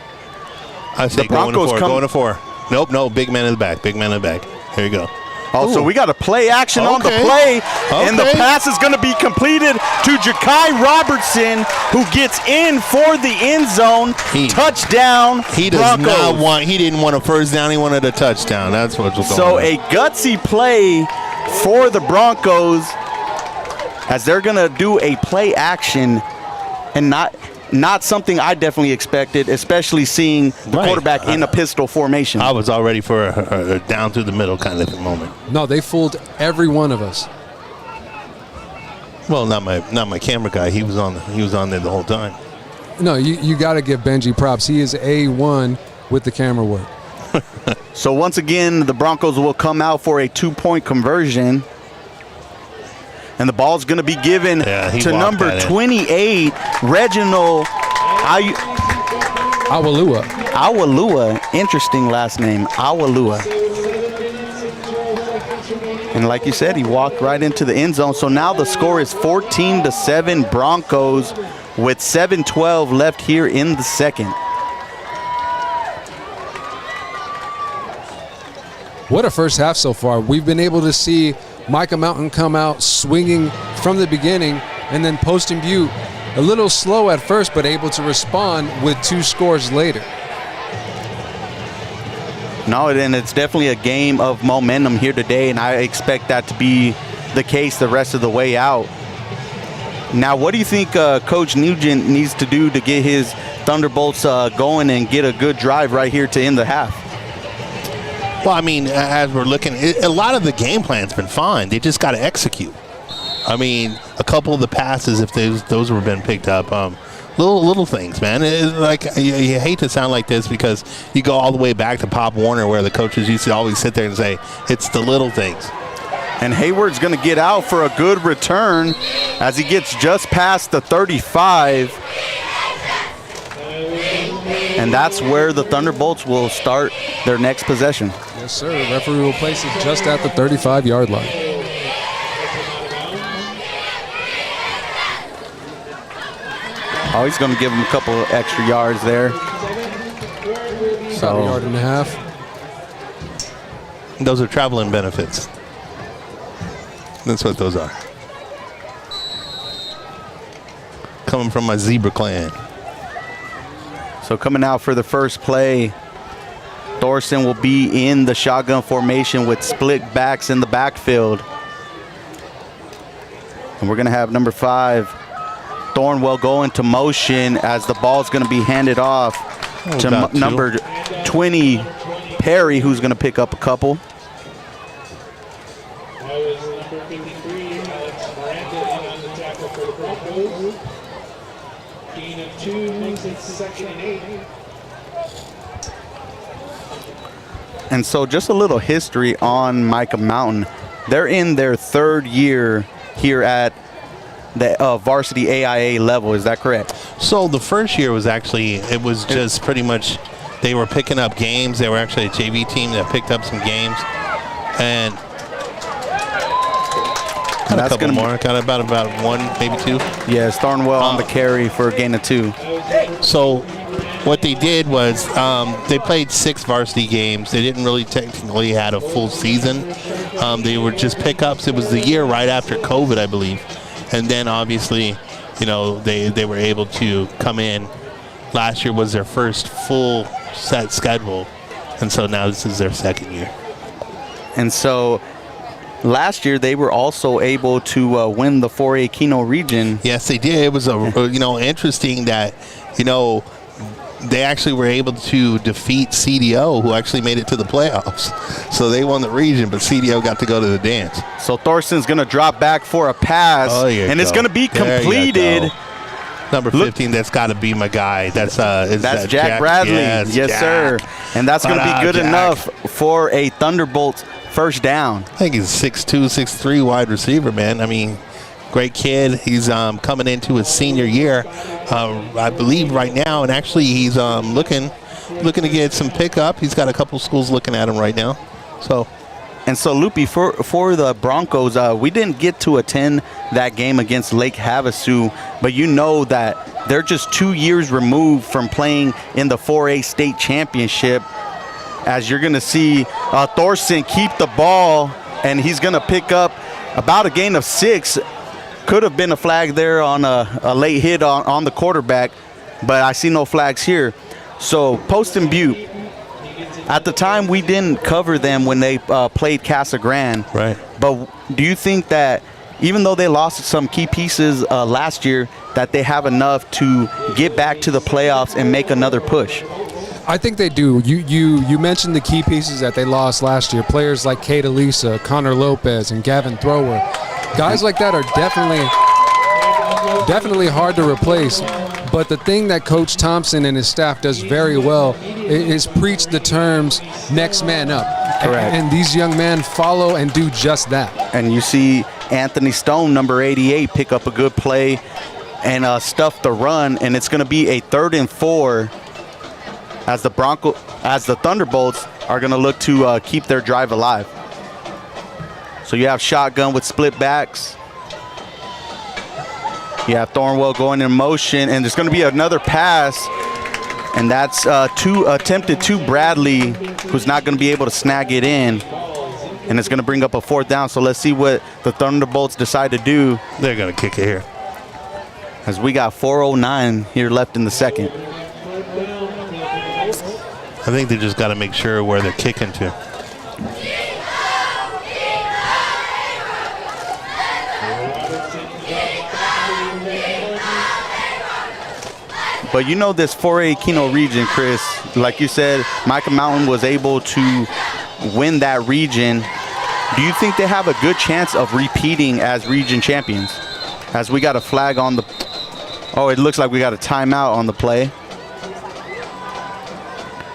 I say going to 4. Nope, no, big man in the back. Big man in the back. Here you go. Oh, so we got a play action on the play, and the pass is going to be completed to Ja'Kai Robertson, who gets in for the end zone. Touchdown, He does not want. He didn't want a first down. He wanted a touchdown. That's what's going on. So a gutsy play for the Broncos, as they're going to do a play action, and not something I definitely expected, especially seeing the quarterback in a pistol formation. I was all ready for a down through the middle kind of moment. No, they fooled every one of us. Well, not my camera guy. He was on there the whole time. No, you got to give Benji props. He is A1 with the camera work. So once again, the Broncos will come out for a 2-point conversion. And the ball's going to be given to number 28, Reginald Awalua. Awalua. Interesting last name, Awalua. And like you said, he walked right into the end zone. So now the score is 14-7 Broncos with 7:12 left here in the second. What a first half so far. We've been able to see Mica Mountain come out swinging from the beginning, and then Poston Butte a little slow at first, but able to respond with 2 scores later. No, and it's definitely a game of momentum here today, and I expect that to be the case the rest of the way out. Now, what do you think Coach Nugent needs to do to get his Thunderbolts going and get a good drive right here to end the half? Well, I mean, as we're looking, a lot of the game plan's been fine. They just got to execute. I mean, a couple of the passes, if those were been picked up, little things, man. It's like you hate to sound like this because you go all the way back to Pop Warner, where the coaches used to always sit there and say, "It's the little things." And Hayward's going to get out for a good return as he gets just past the 35. And that's where the Thunderbolts will start their next possession. Yes, sir. Referee will place it just at the 35-yard line. Oh, he's going to give him a couple of extra yards there. About a yard and a half. Those are traveling benefits. That's what those are. Coming from my Zebra clan. So coming out for the first play, Thorson will be in the shotgun formation with split backs in the backfield. And we're going to have number 5, Thornwell, go into motion as the ball's going to be handed off to number 20, Perry, who's going to pick up a couple. That was number 53, Alex Brandon, on the tackle for the Broncos. Gain of 2 makes it 2nd and 8. And so just a little history on Mica Mountain. They're in their 3rd year here at the varsity AIA level. Is that correct? So the first year was actually, it was just pretty much, they were picking up games. They were actually a JV team that picked up some games. And got a couple more. Got about 1, maybe 2. Yes, Thornwell on the carry for a gain of 2. So what they did was they played 6 varsity games. They didn't really technically had a full season. They were just pickups. It was the year right after COVID, I believe. And then obviously, you know, they were able to come in. Last year was their first full set schedule. And so now this is their 2nd year. And so last year they were also able to win the 4A Keno region. Yes, they did. It was interesting that, they actually were able to defeat CDO, who actually made it to the playoffs. So they won the region, but CDO got to go to the dance. So Thorsten's going to drop back for a pass, and it's going to be completed. Number 15, that's got to be my guy. That's Jack Bradley. Yes, Jack. sir. And that's going to be good enough for a Thunderbolts first down. I think he's 6'2", 6'3", wide receiver, man. I mean, great kid. He's coming into his senior year, I believe, right now. And actually, he's looking to get some pickup. He's got a couple schools looking at him right now. So Loopy, for the Broncos, we didn't get to attend that game against Lake Havasu, but you know that they're just 2 years removed from playing in the 4A state championship. As you're going to see Thorsten keep the ball, and he's going to pick up about a gain of 6. Could have been a flag there on a late hit on the quarterback, but I see no flags here. So Poston Butte, at the time we didn't cover them when they played Casa Grande. Right. But do you think that even though they lost some key pieces last year, that they have enough to get back to the playoffs and make another push? I think they do. You mentioned the key pieces that they lost last year. Players like Kate Elisa, Connor Lopez, and Gavin Thrower. Guys like that are definitely hard to replace. But the thing that Coach Thompson and his staff does very well is preach the terms next man up. Correct. And these young men follow and do just that. And you see Anthony Stone, number 88, pick up a good play and stuff the run, and it's going to be a 3rd and 4 as the Thunderbolts are going to look to keep their drive alive. So you have shotgun with split backs. You have Thornwell going in motion, and there's going to be another pass, and that's attempted to Bradley, who's not going to be able to snag it in, and it's going to bring up a 4th down. So let's see what the Thunderbolts decide to do. They're going to kick it here. As we got 4:09 here left in the second. I think they just got to make sure where they're kicking to. But you know this 4A Keno region, Chris, like you said, Mica Mountain was able to win that region. Do you think they have a good chance of repeating as region champions? As we got a flag on the, it looks like we got a timeout on the play.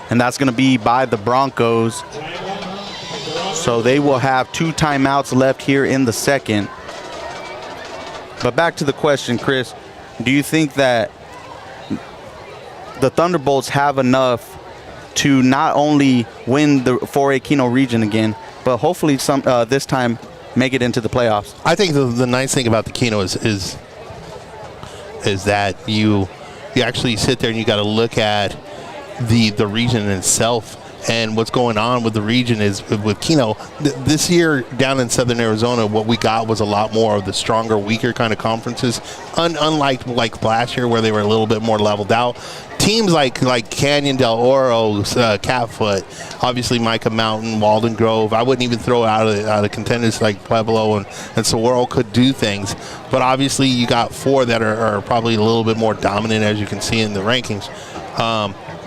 And that's going to be by the Broncos. So they will have 2 timeouts left here in the second. But back to the question, Chris, do you think that the Thunderbolts have enough to not only win the 4A Keno region again, but hopefully this time make it into the playoffs? I think the nice thing about the Keno is that you actually sit there and you got to look at the region itself. And what's going on with the region is with Keno, this year down in Southern Arizona, what we got was a lot more of the stronger, weaker kind of conferences, unlike like last year where they were a little bit more leveled out. Teams like Canyon, Del Oro, Catfoot, obviously Mica Mountain, Walden Grove, I wouldn't even throw out of contenders like Pueblo and Saguaro could do things. But obviously you got 4 that are probably a little bit more dominant, as you can see in the rankings.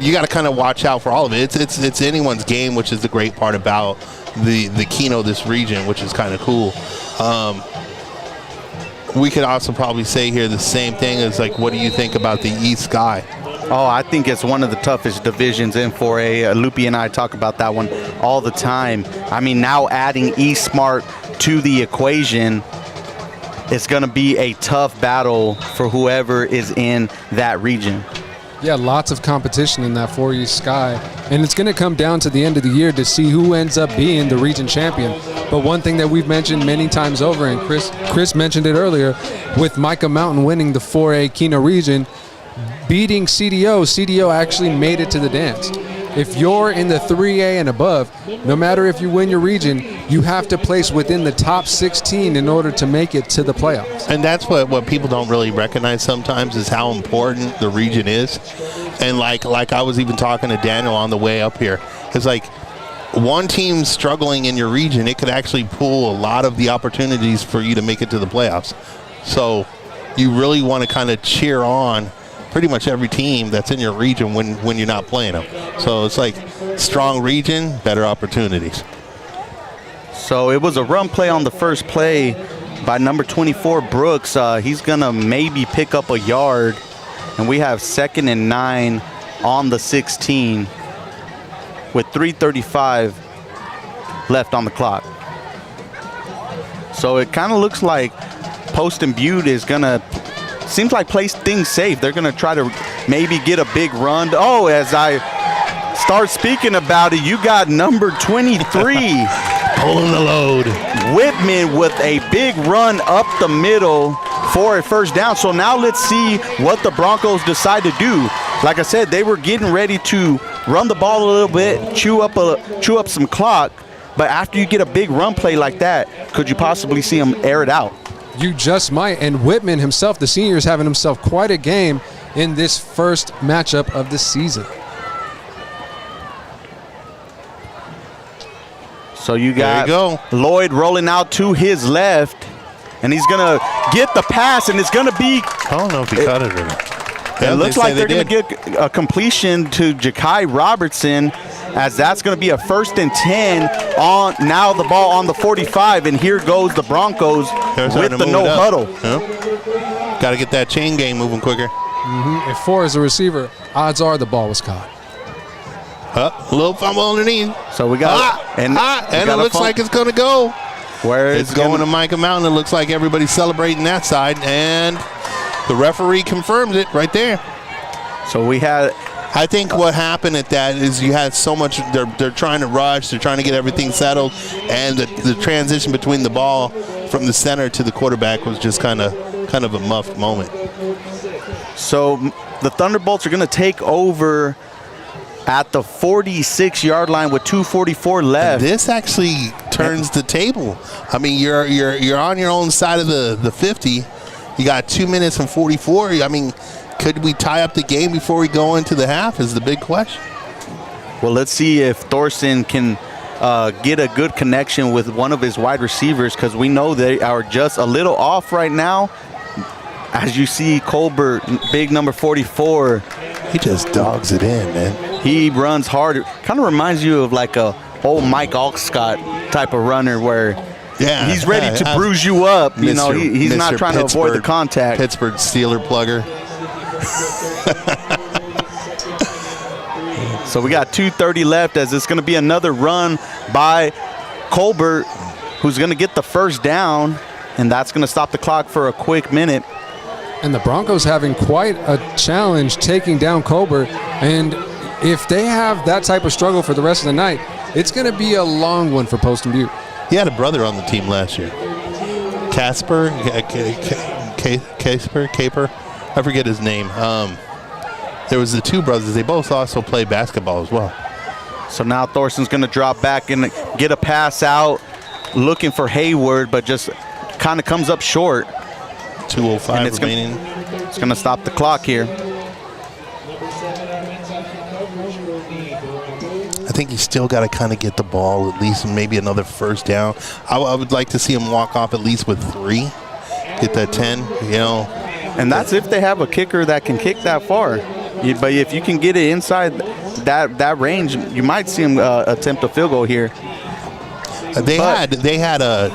You got to kind of watch out for all of it. It's anyone's game, which is the great part about the Keno, this region, which is kind of cool. We could also probably say here the same thing as, like, what do you think about the East Sky? Oh, I think it's one of the toughest divisions in 4A. Loopy and I talk about that one all the time. I mean, now adding East Smart to the equation, it's going to be a tough battle for whoever is in that region. Yeah, lots of competition in that 4 East Sky. And it's going to come down to the end of the year to see who ends up being the region champion. But one thing that we've mentioned many times over, and Chris mentioned it earlier, with Mica Mountain winning the 4A Keno region, beating CDO actually made it to the dance. If you're in the 3A and above, no matter if you win your region, you have to place within the top 16 in order to make it to the playoffs. And that's what people don't really recognize sometimes, is how important the region is. And like I was even talking to Daniel on the way up here, it's like one team struggling in your region, it could actually pull a lot of the opportunities for you to make it to the playoffs. So you really want to kind of cheer on pretty much every team that's in your region when you're not playing them. So it's like strong region, better opportunities. So it was a run play on the first play by number 24, Brooks. He's going to maybe pick up a yard, and we have 2nd and 9 on the 16 with 3:35 left on the clock. So it kind of looks like Poston Butte is going to, seems like play things safe. They're going to try to maybe get a big run. Oh, as I start speaking about it, you got number 23. Pulling the load. Whitman with a big run up the middle for a first down. So now let's see what the Broncos decide to do. Like I said, they were getting ready to run the ball a little bit, chew up some clock. But after you get a big run play like that, could you possibly see him air it out? You just might. And Whitman himself, the senior, is having himself quite a game in this first matchup of the season. So you got Lloyd rolling out to his left, and he's going to get the pass, and it's going to be... I don't know if he caught it or not. It looks like they're going to get a completion to Ja'Kai Robertson, as that's going to be a 1st and 10 on now the ball on the 45, and here goes the Broncos with the no huddle. Got to get that chain game moving quicker. If 4 is a receiver, odds are the ball was caught. A little fumble underneath. So we got and it looks like it's going to go. Where it's going to Mica Mountain. It looks like everybody's celebrating that side, and the referee confirms it right there. So we had... I think what happened at that is you had so much, they're trying to rush, they're trying to get everything settled, and the transition between the ball from the center to the quarterback was just kind of a muffed moment. So the Thunderbolts are going to take over at the 46-yard line with 2:44 left. And this actually turns the table. I mean, you're on your own side of the 50. You got 2 minutes and 44. I mean, could we tie up the game before we go into the half is the big question. Well, let's see if Thorson can get a good connection with one of his wide receivers, because we know they are just a little off right now. As you see, Colbert, big number 44. He just dogs it in, man. He runs hard. Kind of reminds you of like a old Mike Alscott type of runner where he's ready to bruise you up. You know, he's not trying to avoid the contact. Pittsburgh Steeler plugger. So we got 2:30 left, as it's going to be another run by Colbert, who's going to get the first down, and that's going to stop the clock for a quick minute. And the Broncos having quite a challenge taking down Colbert, and if they have that type of struggle for the rest of the night, it's going to be a long one for Poston Butte. He had a brother on the team last year. Caper, I forget his name. There was the two brothers. They both also play basketball as well. So now Thorson's going to drop back and get a pass out, looking for Hayward, but just kind of comes up short. 2:05 remaining. It's going to stop the clock here. I think he's still got to kind of get the ball, at least maybe another first down. I would like to see him walk off at least with 3, get that 10, you know. And that's if they have a kicker that can kick that far. But if you can get it inside that range, you might see him attempt a field goal here. They had a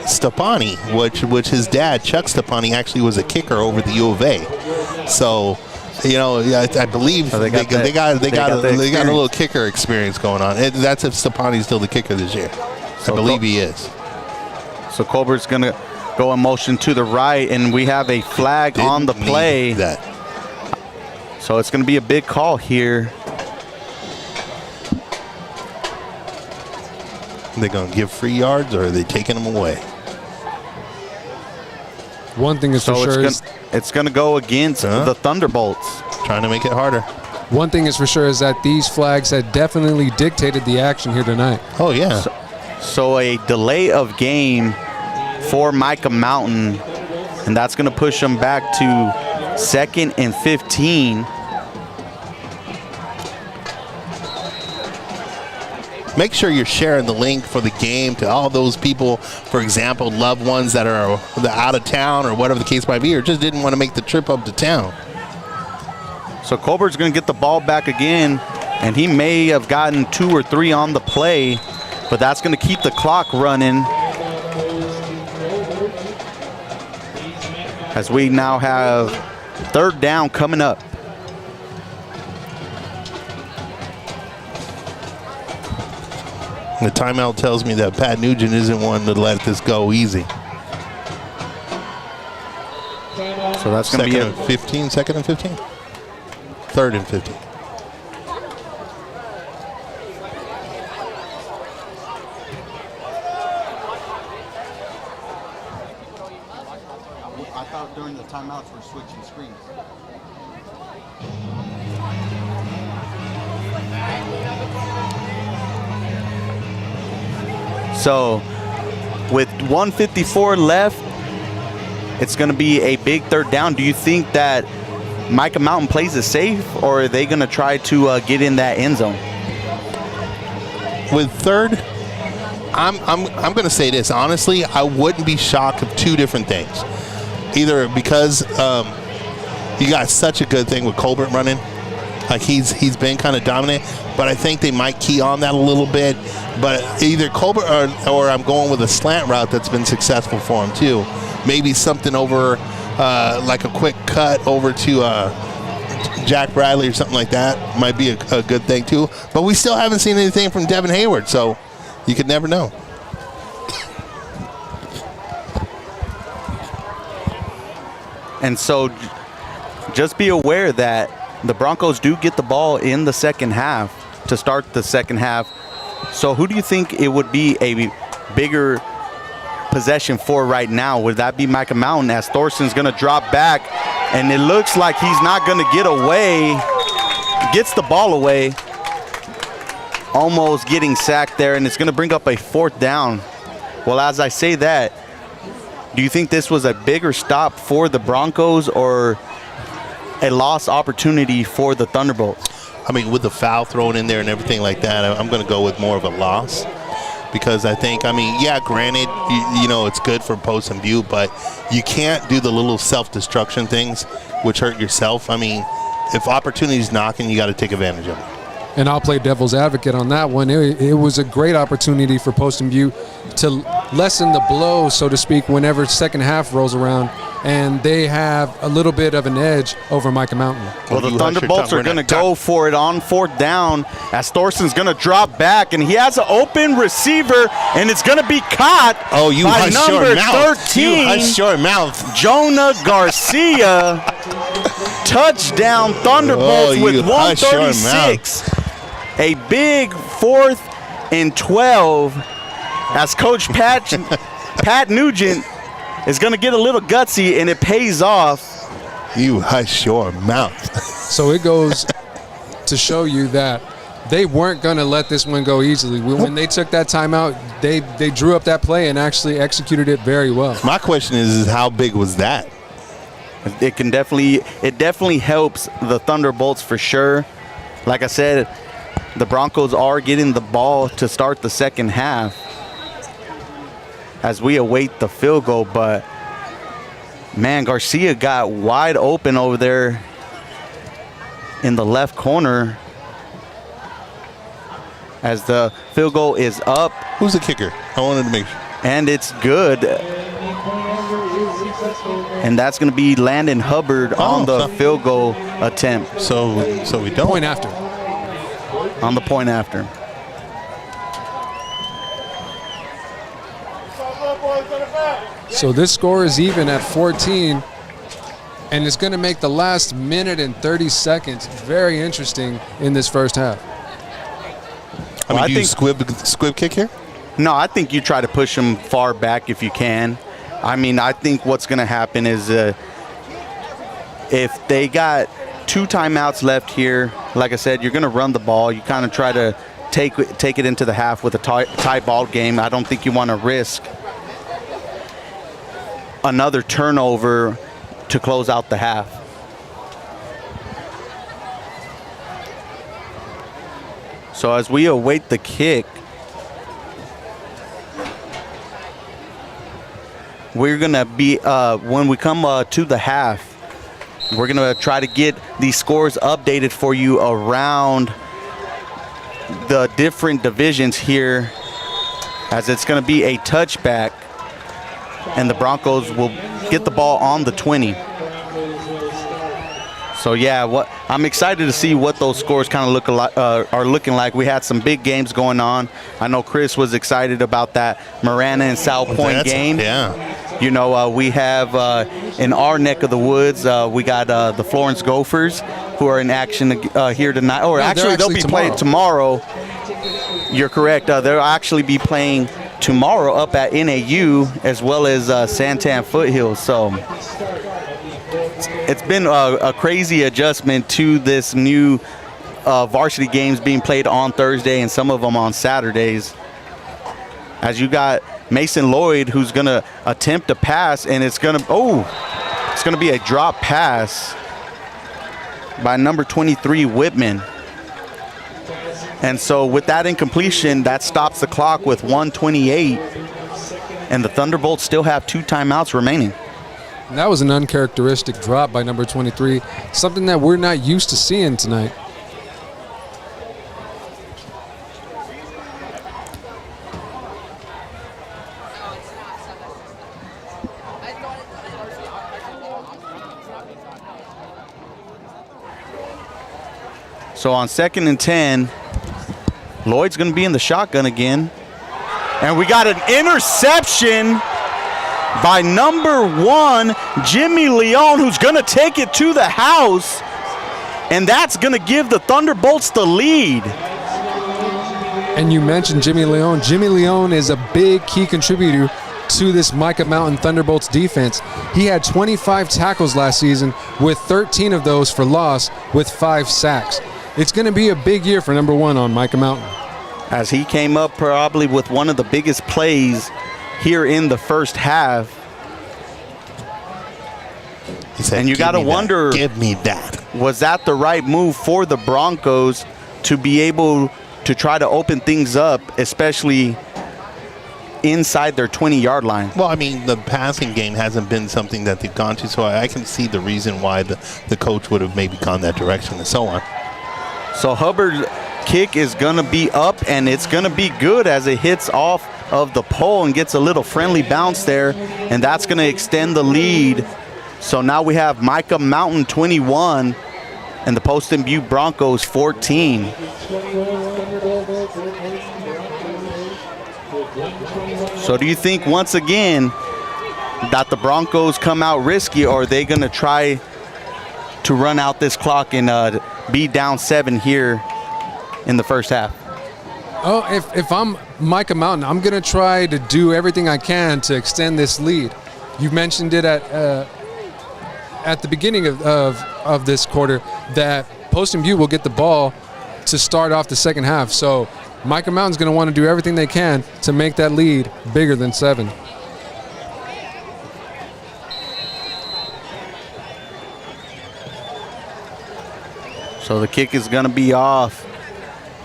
Stepani, which his dad, Chuck Stepani, actually was a kicker over the U of A. So, you know, I believe they got a little kicker experience going on. That's if Stepani's still the kicker this year. I believe he is. So Colbert's going to go in motion to the right, and we have a flag on the play. So it's going to be a big call here. Are they going to give free yards, or are they taking them away? One thing is for sure it's going to go against the Thunderbolts. Trying to make it harder. One thing is for sure is that these flags have definitely dictated the action here tonight. Oh, yeah. So a delay of game for Mica Mountain, and that's going to push them back to 2nd and 15. Make sure you're sharing the link for the game to all those people, for example, loved ones that are out of town or whatever the case might be, or just didn't want to make the trip up to town. So Colbert's going to get the ball back again, and he may have gotten 2 or 3 on the play, but that's going to keep the clock running as we now have 3rd down coming up. The timeout tells me that Pat Nugent isn't one to let this go easy. So that's going to be a 15, 2nd and 15? 3rd and 15. I thought during the timeouts we're switching screens. So with 1:54 left, it's going to be a big 3rd down. Do you think that Mica Mountain plays it safe, or are they going to try to get in that end zone? With 3rd, I'm going to say this. Honestly, I wouldn't be shocked of 2 different things. Either because you got such a good thing with Colbert running. Like he's been kind of dominant, but I think they might key on that a little bit. But either Colbert or I'm going with a slant route that's been successful for him too. Maybe something over like a quick cut over to Jack Bradley or something like that might be a good thing too. But we still haven't seen anything from Devin Hayward, so you could never know. And so just be aware that the Broncos do get the ball in the second half to start the second half. So who do you think it would be a bigger possession for right now? Would that be Mica Mountain, as Thorson's going to drop back, and it looks like he's not going to get away. Gets the ball away, almost getting sacked there, and it's going to bring up a 4th down. Well, as I say that, do you think this was a bigger stop for the Broncos or a lost opportunity for the Thunderbolts? I mean, with the foul thrown in there and everything like that, I'm going to go with more of a loss. Because I think, yeah, granted, you know, it's good for Poston Butte, but you can't do the little self-destruction things which hurt yourself. I mean, if opportunity's knocking, you got to take advantage of it. And I'll play devil's advocate on that one. It was a great opportunity for Poston Butte to lessen the blow, so to speak, whenever second half rolls around, and they have a little bit of an edge over Mica Mountain. Well, the Thunderbolts are going to go for it on 4th down, as Thorson's going to drop back, and he has an open receiver, and it's going to be caught by number 13. You hush your mouth. Jonah Garcia. Touchdown Thunderbolts with 1:36. A big 4th and 12, as Coach Pat Nugent is going to get a little gutsy, and it pays off. You hush your mouth. So it goes to show you that they weren't going to let this one go easily. When they took that timeout, they drew up that play and actually executed it very well. My question is how big was that? It definitely helps the Thunderbolts for sure. Like I said, the Broncos are getting the ball to start the second half as we await the field goal, but man, Garcia got wide open over there in the left corner as the field goal is up. Who's the kicker? I wanted to make sure. And it's good. And that's going to be Landon Hubbard on the field goal attempt. So we don't. Point after. On the point after. So this score is even at 14, and it's going to make the last minute and 30 seconds very interesting in this first half. I think squib kick here? No, I think you try to push them far back if you can. I mean, I think what's going to happen is if they got 2 timeouts left here, like I said, you're going to run the ball. You kind of try to take it into the half with a tie ball game. I don't think you want to risk another turnover to close out the half. So as we await the kick, we're going to be, when we come to the half, We're going to try to get these scores updated for you around the different divisions here, as it's going to be a touchback, and the Broncos will get the ball on the 20. So yeah, I'm excited to see what those scores kind of are looking like. We had some big games going on. I know Chris was excited about that Marana and South Point game. Yeah. You know, we have in our neck of the woods, we got the Florence Gophers, who are in action here tonight. Or actually, they'll be playing tomorrow. You're correct. They'll actually be playing tomorrow up at NAU, as well as Santan Foothills. So it's been a crazy adjustment to this new varsity games being played on Thursday and some of them on Saturdays. As you got Mason Lloyd, who's going to attempt a pass, and it's going to be a drop pass by number 23, Whitman. And so with that incompletion, that stops the clock with 1:28, and the Thunderbolts still have 2 timeouts remaining. And that was an uncharacteristic drop by number 23, something that we're not used to seeing tonight. So on 2nd and 10, Lloyd's going to be in the shotgun again. And we got an interception by number 1, Jimmy Leone, who's going to take it to the house. And that's going to give the Thunderbolts the lead. And you mentioned Jimmy Leone. Jimmy Leone is a big key contributor to this Mica Mountain Thunderbolts defense. He had 25 tackles last season, with 13 of those for loss, with 5 sacks. It's going to be a big year for number 1 on Mica Mountain, as he came up probably with one of the biggest plays here in the first half. He said, and you got to wonder, give me that. Was that the right move for the Broncos to be able to try to open things up, especially inside their 20-yard line? Well, I mean, the passing game hasn't been something that they've gone to, so I can see the reason why the coach would have maybe gone that direction and so on. So Hubbard's kick is going to be up, and it's going to be good as it hits off of the pole and gets a little friendly bounce there, and that's going to extend the lead. So now we have Mica Mountain 21 and the Poston Butte Broncos 14. So do you think once again that the Broncos come out risky, or are they going to try to run out this clock and be down 7 here in the first half? Oh, if I'm Mica Mountain, I'm going to try to do everything I can to extend this lead. You mentioned it at the beginning of this quarter that Poston Butte will get the ball to start off the second half. So Mica Mountain's going to want to do everything they can to make that lead bigger than 7. So the kick is going to be off,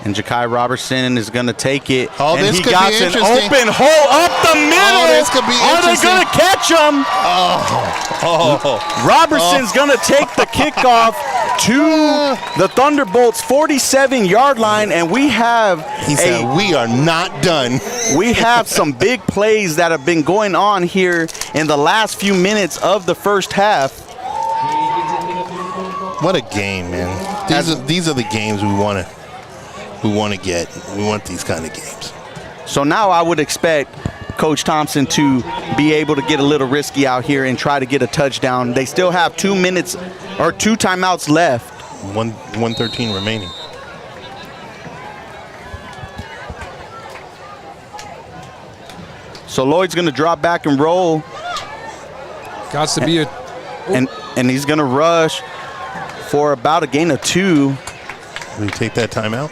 and Ja'Kai Robertson is going to take it. Oh, and this he could got be an interesting. open hole up the middle. Oh, this could be Are they interesting. going to catch him? Robertson's going to take the kickoff to the Thunderbolts' 47-yard line, and we have He said, we are not done. we have some big plays that have been going on here in the last few minutes of the first half. What a game, man. These are the games we want to get. We want these kind of games. So now I would expect Coach Thompson to be able to get a little risky out here and try to get a touchdown. They still have 2 minutes or 2 timeouts left. 1:13 remaining. So Lloyd's going to drop back and roll. Got to be a And he's going to rush for about a gain of 2. Will you take that timeout?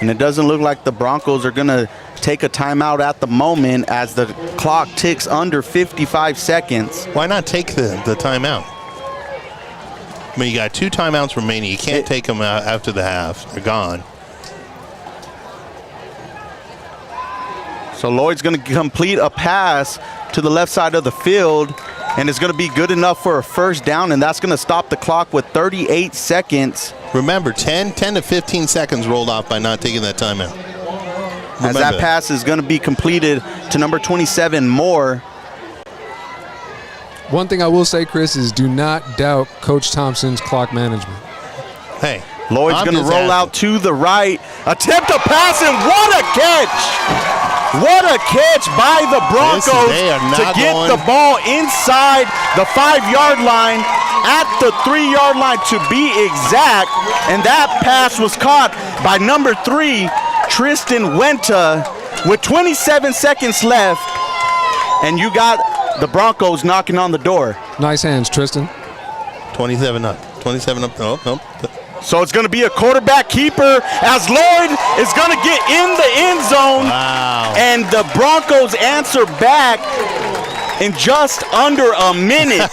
And it doesn't look like the Broncos are going to take a timeout at the moment as the clock ticks under 55 seconds. Why not take the timeout? I mean, you got 2 timeouts remaining. You can't take them out after the half. They're gone. So Lloyd's going to complete a pass to the left side of the field, and it's going to be good enough for a first down, and that's going to stop the clock with 38 seconds. Remember, 10 to 15 seconds rolled off by not taking that timeout. As that pass is going to be completed to number 27, Moore. One thing I will say, Chris, is do not doubt Coach Thompson's clock management. Hey, Lloyd's going to roll out to the right, attempt a pass, and what a catch! What a catch by the Broncos to get the ball inside the 5-yard line, at the 3-yard line to be exact. And that pass was caught by number 3, Tristan Wenta, with 27 seconds left. And you got the Broncos knocking on the door. Nice hands, Tristan. 27 up. 27 up. Oh. So it's going to be a quarterback keeper as Lloyd is going to get in the end zone. Wow. And the Broncos answer back in just under a minute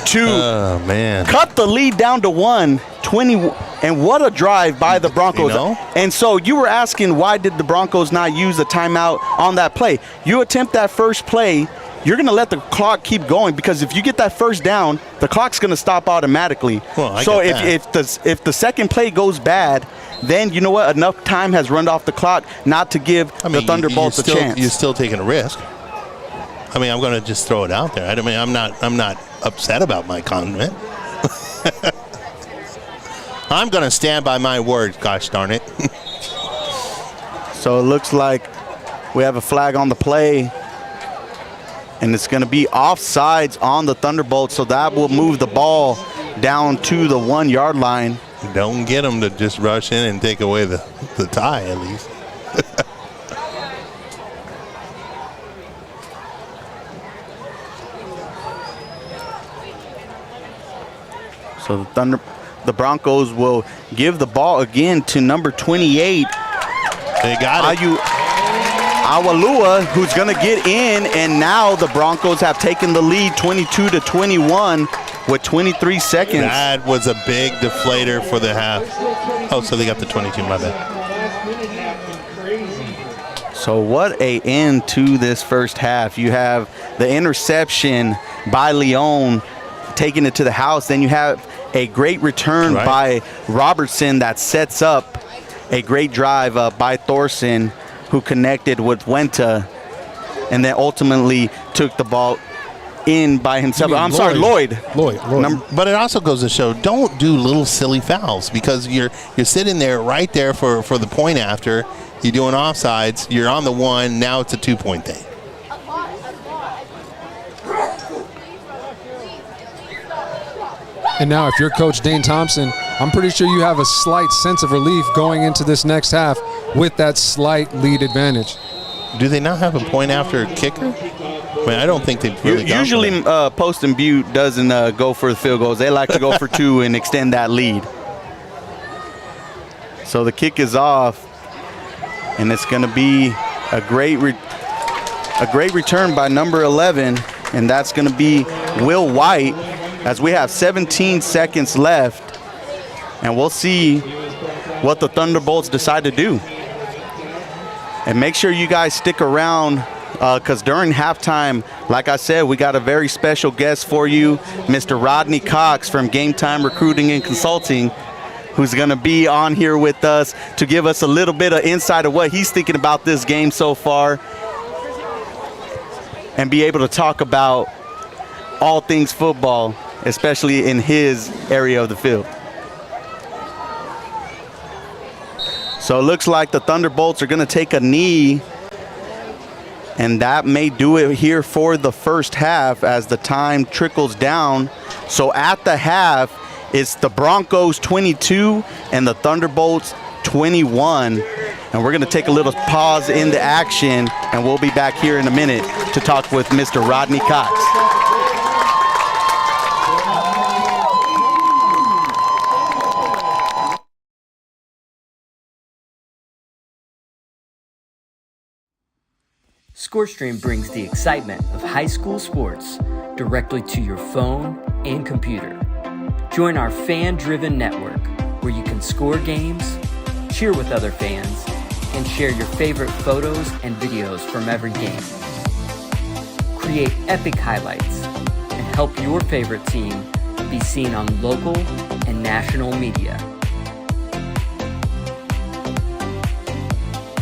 to cut the lead down to 20. And what a drive by the Broncos. You know? And so you were asking, why did the Broncos not use a timeout on that play? You attempt that first play, you're going to let the clock keep going, because if you get that first down, the clock's going to stop automatically. Well, so if the second play goes bad, then you know what? Enough time has run off the clock not to give the Thunderbolts a chance. You're still taking a risk. I mean, I'm going to just throw it out there. I mean, I'm not upset about my comment. I'm going to stand by my word. Gosh darn it. So it looks like we have a flag on the play. And it's going to be offsides on the Thunderbolts, so that will move the ball down to the 1-yard line. Don't get them to just rush in and take away the tie, at least. So the Broncos will give the ball again to number 28. They got it. Awalua, who's going to get in, and now the Broncos have taken the lead 22-21 with 23 seconds. That was a big deflator for the half. Oh, so they got the 22, my bad. So what a end to this first half. You have the interception by Leon taking it to the house. Then you have a great return by Robertson that sets up a great drive by Thorson, who connected with Wenta and then ultimately took the ball in by himself. Lloyd. But it also goes to show, don't do little silly fouls, because you're sitting there right there for the point after. You're doing offsides. You're on the 1. Now it's a 2-point thing. And now if you're Coach Dane Thompson, I'm pretty sure you have a slight sense of relief going into this next half with that slight lead advantage. Do they not have a point after kicker? I mean, I don't think they've really gone usually for that. Poston Butte doesn't go for the field goals. They like to go for 2 and extend that lead. So the kick is off, and it's going to be a great return by number 11, and that's going to be Will White, as we have 17 seconds left, and we'll see what the Thunderbolts decide to do. And make sure you guys stick around, because during halftime, like I said, we got a very special guest for you, Mr. Rodney Cox from Game Time Recruiting and Consulting, who's going to be on here with us to give us a little bit of insight of what he's thinking about this game so far and be able to talk about all things football, especially in his area of the field. So it looks like the Thunderbolts are going to take a knee, and that may do it here for the first half as the time trickles down. So at the half, it's the Broncos 22 and the Thunderbolts 21. And we're going to take a little pause in the action, and we'll be back here in a minute to talk with Mr. Rodney Cox. ScoreStream brings the excitement of high school sports directly to your phone and computer. Join our fan-driven network where you can score games, cheer with other fans, and share your favorite photos and videos from every game. create epic highlights, and help your favorite team be seen on local and national media.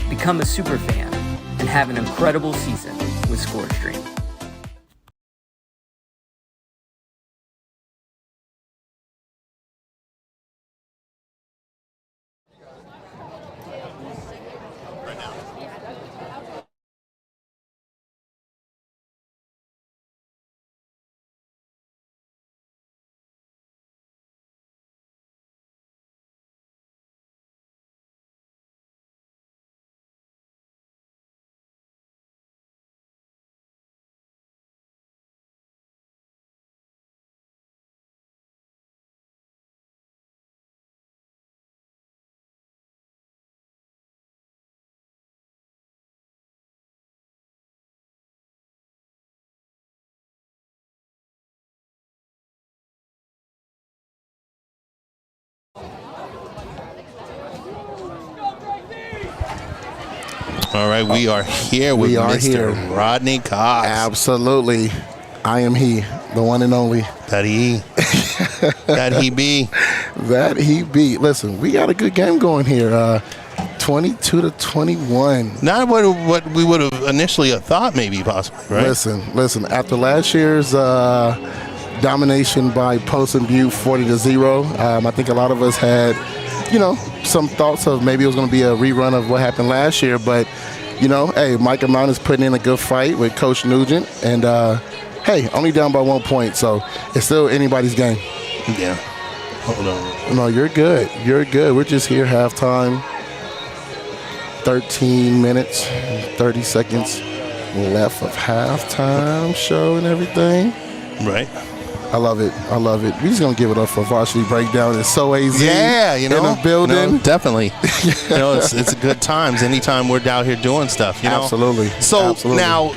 Become a super fan and have an incredible season with ScoreStream. All right, we are here with Mr. Rodney Cox. Absolutely. I am he, the one and only. That he. That he be. That he be. Listen, we got a good game going here. 22-21. Not what we would have initially thought, maybe, possibly, right? Listen. After last year's domination by Poston Butte, 40-0, I think a lot of us had, some thoughts of maybe it was going to be a rerun of what happened last year. But, hey, Mica is putting in a good fight with Coach Nugent. And, hey, only down by 1 point. So it's still anybody's game. Yeah. Hold on. No, you're good. You're good. We're just here halftime. 13 minutes, 30 seconds left of halftime show and everything. Right. I love it. We're just going to give it up for Varsity Breakdown. It's so AZ in the building. Definitely. It's good times anytime we're down here doing stuff, Absolutely. So now,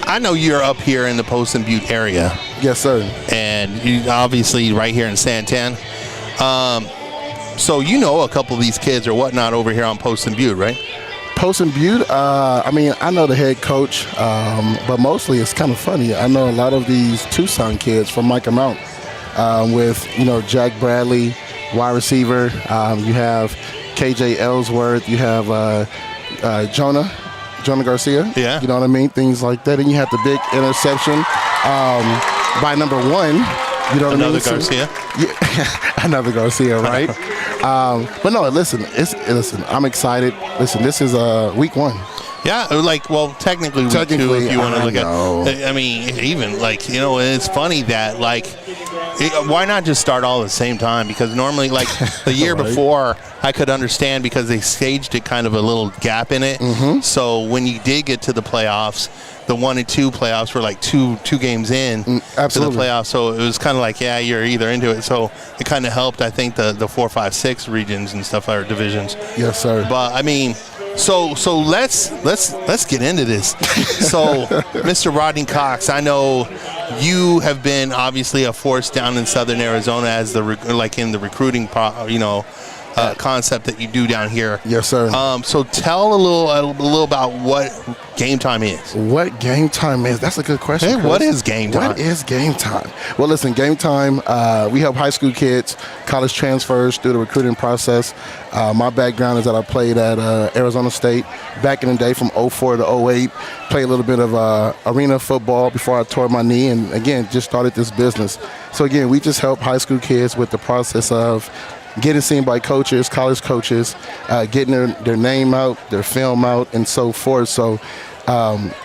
I know you're up here in the Poston Butte area. Yes, sir. And you obviously right here in Santan. So a couple of these kids or whatnot over here on Poston Butte, right? Poston Butte, I know the head coach, but mostly it's kind of funny. I know a lot of these Tucson kids from Mica Mount with, Jack Bradley, wide receiver. You have KJ Ellsworth. You have Jonah Garcia. Yeah. You know what I mean? Things like that. And you have the big interception by number 1. You know what I mean? Another Garcia. Yeah, another Garcia, right? But no, listen, I'm excited. Listen, this is week 1. Yeah, technically week 2 if you want to look at it. I mean, even it's funny that why not just start all at the same time? Because normally, the year right. before, I could understand because they staged it kind of a little gap in it. Mm-hmm. So when you did get to the playoffs, the 1 and 2 playoffs were two games in to the playoffs. So it was kind of you're either into it. So it kind of helped, I think, the 4, 5, 6 regions and stuff, or divisions. Yes, sir. But I mean, so let's get into this. So, Mr. Rodney Cox, I know you have been obviously a force down in Southern Arizona as in the recruiting, concept that you do down here. Yes, sir. So tell a little about what game time is. What game time is? That's a good question. Hey, what is game time? What is game time? Well, listen, game time, we help high school kids, college transfers through the recruiting process. My background is that I played at Arizona State back in the day from 04 to 08. Played a little bit of arena football before I tore my knee, and again, just started this business. So again, we just help high school kids with the process of getting seen by coaches, college coaches, getting their name out, their film out, and so forth. So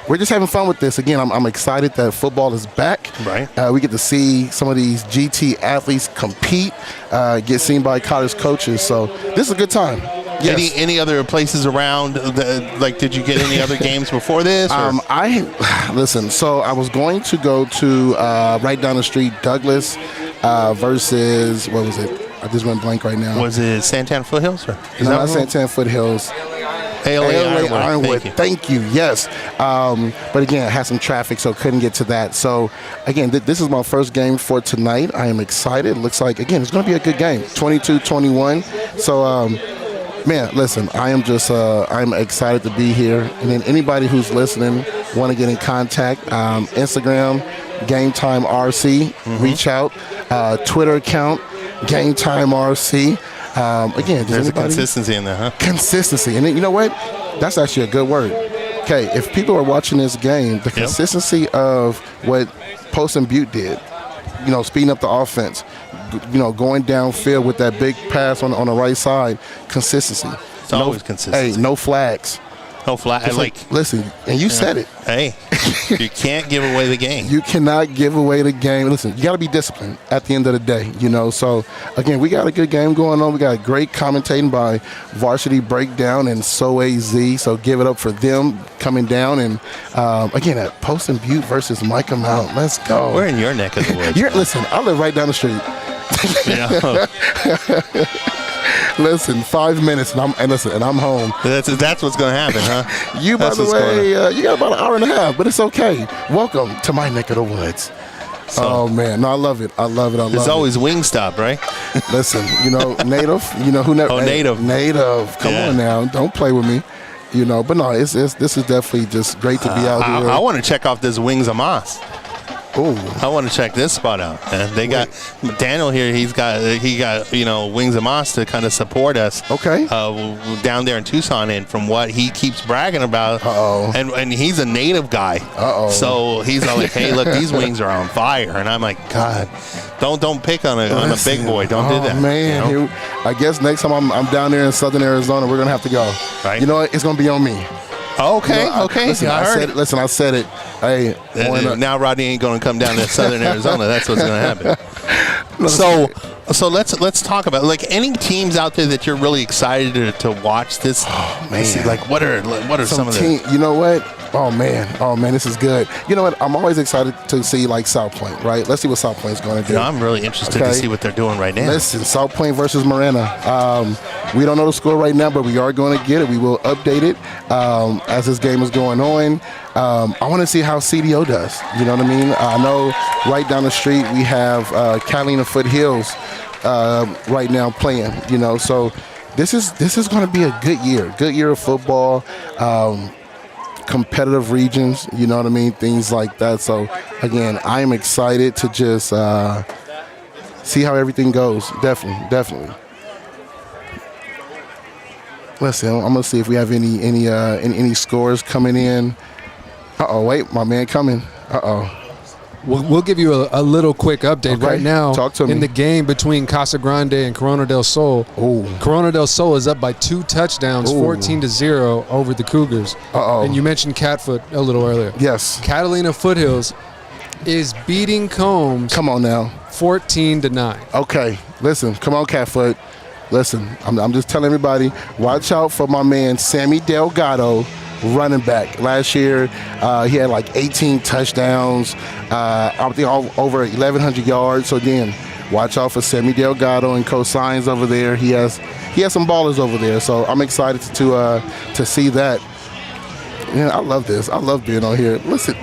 we're just having fun with this. Again, I'm excited that football is back. Right. We get to see some of these GT athletes compete, get seen by college coaches. So this is a good time. Yes. Any other places around? Did you get any other games before this? Listen. So I was going to go to right down the street, Douglas versus what was it? I just went blank right now. Was it Santana Foothills? Or not Santana Foothills. ALA Ironwood. Thank you. Yes. But again, I had some traffic, so couldn't get to that. So again, this is my first game for tonight. I am excited. It looks like, again, it's going to be a good game. 22-21. So, man, listen, I'm excited to be here. And then anybody who's listening, want to get in contact, Instagram, Game Time RC, reach out. Twitter account, Game Time RC. Again, There's a consistency in there, huh? Consistency. And then, you know what? That's actually a good word. Okay, if people are watching this game, the consistency of what Poston Butte did, speeding up the offense, going downfield with that big pass on the right side, consistency. It's always consistency. Hey, no flags. No flag. Listen, and you said it. Hey, you can't give away the game. You cannot give away the game. Listen, you got to be disciplined at the end of the day, So, again, we got a good game going on. We got great commentating by Varsity Breakdown and So AZ. So give it up for them coming down. And, again, at Poston Butte versus Mica Mount. Let's go. We're in your neck of the woods. Listen, I live right down the street. Listen, 5 minutes, and I'm home. That's what's going to happen, huh? You, by the way, you got about an hour and a half, but it's okay. Welcome to my neck of the woods. Oh, man. No, I love it. There's always Wingstop, right? Listen, Native, who never. Native. Native. Come on now. Don't play with me. But no, this is definitely just great to be out here. I want to check off this Wings of Moss. Ooh. I want to check this spot out. And they got Daniel here. He got Wings of Moss to kind of support us. Okay. Down there in Tucson, and from what he keeps bragging about, and he's a native guy. So he's all like, hey, look, these wings are on fire, and I'm like, God, don't pick on a big boy. Don't do that. Man, I guess next time I'm down there in Southern Arizona, we're gonna have to go. Right. You know what? It's gonna be on me. Okay. Listen, I said it. Hey, now Rodney ain't going to come down to Southern Arizona. That's what's going to happen. So let's talk about any teams out there that you're really excited to watch this. Oh man, see, what are some of the? You know what? Oh man, this is good. You know what? I'm always excited to see South Point, right? Let's see what South Point's going to do. I'm really interested to see what they're doing right now. Listen, South Point versus Marana. We don't know the score right now, but we are going to get it. We will update it as this game is going on. I want to see how CDO does. You know what I mean? I know right down the street we have Catalina Foothills right now playing. So this is going to be a good year of football. Competitive regions, you know what I mean? Things like that. So, again, I am excited to just see how everything goes. Definitely. Let's see. I'm going to see if we have any scores coming in. Wait, my man coming. We'll give you a little quick update right now. Talk to me. In the game between Casa Grande and Corona del Sol. Ooh. Corona del Sol is up by 2 touchdowns, 14-0 over the Cougars. And you mentioned Catfoot a little earlier. Yes. Catalina Foothills is beating Combs. Come on now. 14-9. Okay. Listen, come on, Catfoot. Listen, I'm just telling everybody, watch out for my man Sammy Delgado, running back. Last year, he had 18 touchdowns, I think over 1,100 yards. So again, watch out for Sammy Delgado and Coach Sines over there. He has some ballers over there. So I'm excited to see that. Man, I love this. I love being on here. Listen.